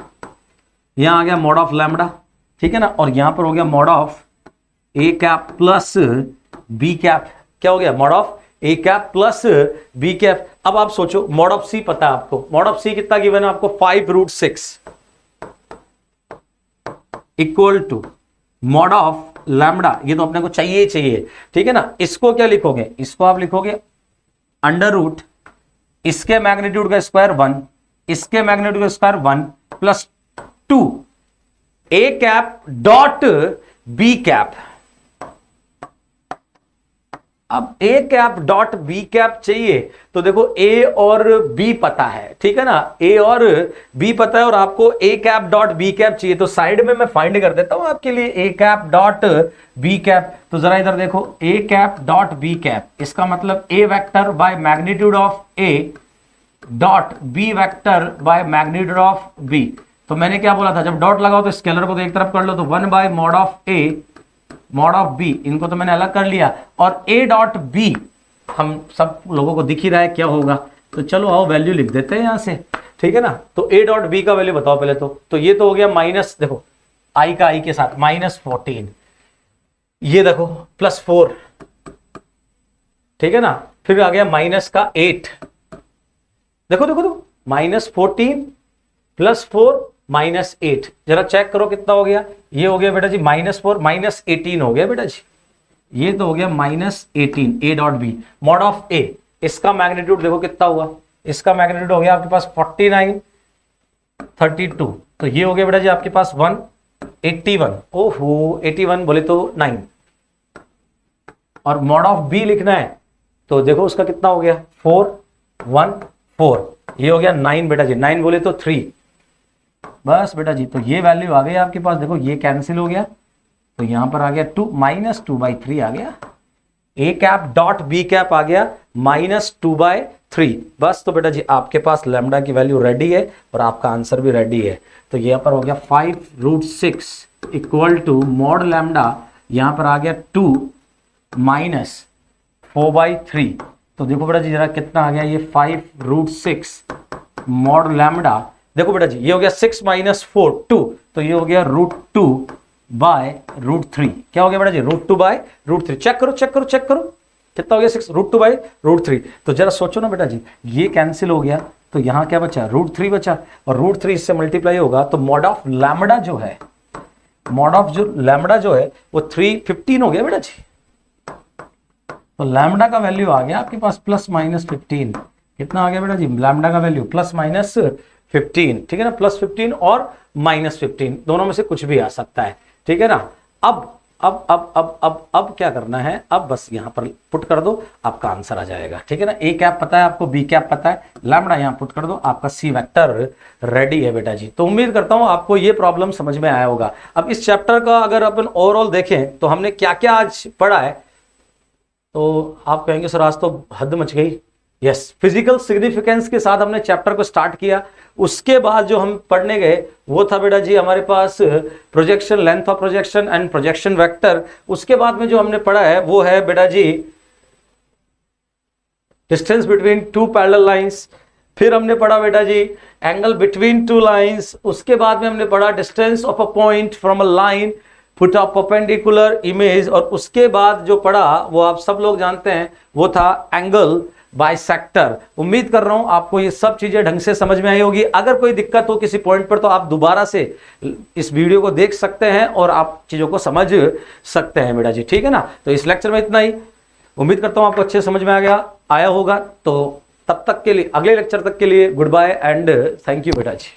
यहां आ गया मॉड ऑफ लैम्बडा, ठीक है ना, और यहां पर हो गया mod of A cap plus B cap, क्या हो गया, mod of A cap plus B cap. अब आप सोचो, मॉड ऑफ सी पता है आपको, मॉड ऑफ सी कितना गिवन है आपको, 5√6 equal to mod of lambda, ये तो अपने को चाहिए ही चाहिए, ठीक है ना। इसको क्या लिखोगे, इसको आप लिखोगे अंडर रूट इसके मैग्नीट्यूड का स्क्वायर 1, इसके मैग्नीट्यूड का स्क्वायर 1 प्लस 2 ए कैप डॉट बी कैप। अब ए कैप डॉट बी कैप चाहिए, तो देखो ए और बी पता है, ठीक है ना, ए और बी पता है, और आपको ए कैप डॉट बी कैप चाहिए, तो साइड में मैं फाइंड कर देता हूं आपके लिए A cap dot B cap. तो जरा इधर देखो, A cap dot B cap, इसका मतलब A vector by magnitude of A dot B vector by magnitude of B. तो मैंने क्या बोला था, जब डॉट लगाओ तो स्केलर को तो एक तरफ कर लो, तो 1 by mod of A mod of B, इनको तो मैंने अलग कर लिया, और ए डॉट बी हम सब लोगों को दिख ही रहा है क्या होगा, तो चलो आओ वैल्यू लिख देते हैं यहां से, ठीक है ना। तो ए डॉट बी का वैल्यू बताओ पहले, तो ये तो हो गया माइनस, देखो आई का आई के साथ -14, ये देखो +4, ठीक है ना, फिर आ गया माइनस का 8, देखो देखो देखो -14 +4 -8, जरा चेक करो कितना हो गया, ये हो गया बेटा जी -4 -18 हो गया बेटा जी, ये तो हो गया -18 A dot B mod of A. इसका मैग्नीट्यूड देखो कितना हुआ, इसका मैग्नीट्यूड हो गया आपके पास 49 32, तो ये हो गया बेटा जी आपके पास 181, ओहो 81 बोले तो 9, और मॉड ऑफ बी लिखना है तो देखो उसका कितना हो गया 4 1 4, ये हो गया 9 बेटा जी, 9 बोले तो 3, बस बेटा जी। तो ये वैल्यू आ गई आपके पास, देखो ये कैंसिल हो गया तो यहां पर आ गया 2 -2/3 आ गया, ए कैप डॉट बी कैप आ गया -2/3, बस। तो बेटा जी आपके पास लैम्डा की वैल्यू रेडी है और आपका आंसर भी रेडी है। तो यहां पर हो गया 5√6 इक्वल टू मॉड लैम्डा, यहां पर आ गया 2 -4/3। तो देखो बेटा जी जरा कितना आ गया ये 5√6 मॉड लैम्डा, देखो बेटा जी ये हो गया 6 - 4 2, तो ये हो गया √2/√3। क्या हो गया बेटा जी √2/√3। चेक करो चेक करो चेक करो कितना हो गया 6 √2/√3। तो जरा सोचो ना बेटा जी, ये कैंसिल हो गया तो यहां क्या बचा √3 बचा, और √3 इससे मल्टीप्लाई होगा तो मॉड ऑफ लैम्डा जो है, मॉड ऑफ जो लैम्डा जो है वो 315 हो गया बेटा जी। तो लैम्डा का वैल्यू आ गया आपके पास ±15, कितना आ गया बेटा जी लैम्डा का वैल्यू ±15, ठीक है ना, +15 और -15 दोनों में से कुछ भी आ सकता है, ठीक है ना। अब क्या करना है, अब बस यहां पर पुट कर दो, आपका आंसर आ जाएगा, ठीक है ना। ए कैप पता है आपको, बी कैप पता है, लैम्डा यहां पुट कर दो, आपका सी वेक्टर रेडी है बेटा जी। तो उम्मीद करता हूं आपको ये प्रॉब्लम समझ में आया होगा। अब इस चैप्टर का अगर अपन ओवरऑल देखें तो हमने क्या क्या आज पढ़ा है, तो आप कहेंगे सर आज तो हद मच गई। यस, फिजिकल सिग्निफिकेंस के साथ हमने चैप्टर को स्टार्ट किया। उसके बाद जो हम पढ़ने गए वो था बेटा जी हमारे पास projection, length of projection and projection vector. उसके बाद में जो हमने पढ़ा है वो है बेटा जी distance between two parallel lines. फिर हमने पढ़ा बेटा जी एंगल बिटवीन टू लाइंस। उसके बाद में हमने पढ़ा distance of a point from a line foot a perpendicular image. और उसके बाद जो पढ़ा वो आप सब लोग जानते हैं, वो था एंगल बाइसेक्टर। उम्मीद कर रहा हूं आपको ये सब चीजें ढंग से समझ में आई होगी। अगर कोई दिक्कत हो किसी पॉइंट पर तो आप दोबारा से इस वीडियो को देख सकते हैं और आप चीजों को समझ सकते हैं बेटा जी, ठीक है ना। तो इस लेक्चर में इतना ही, उम्मीद करता हूं आपको अच्छे समझ में आया होगा। तो तब तक के लिए, अगले लेक्चर तक के लिए goodbye and thank you बेटा जी।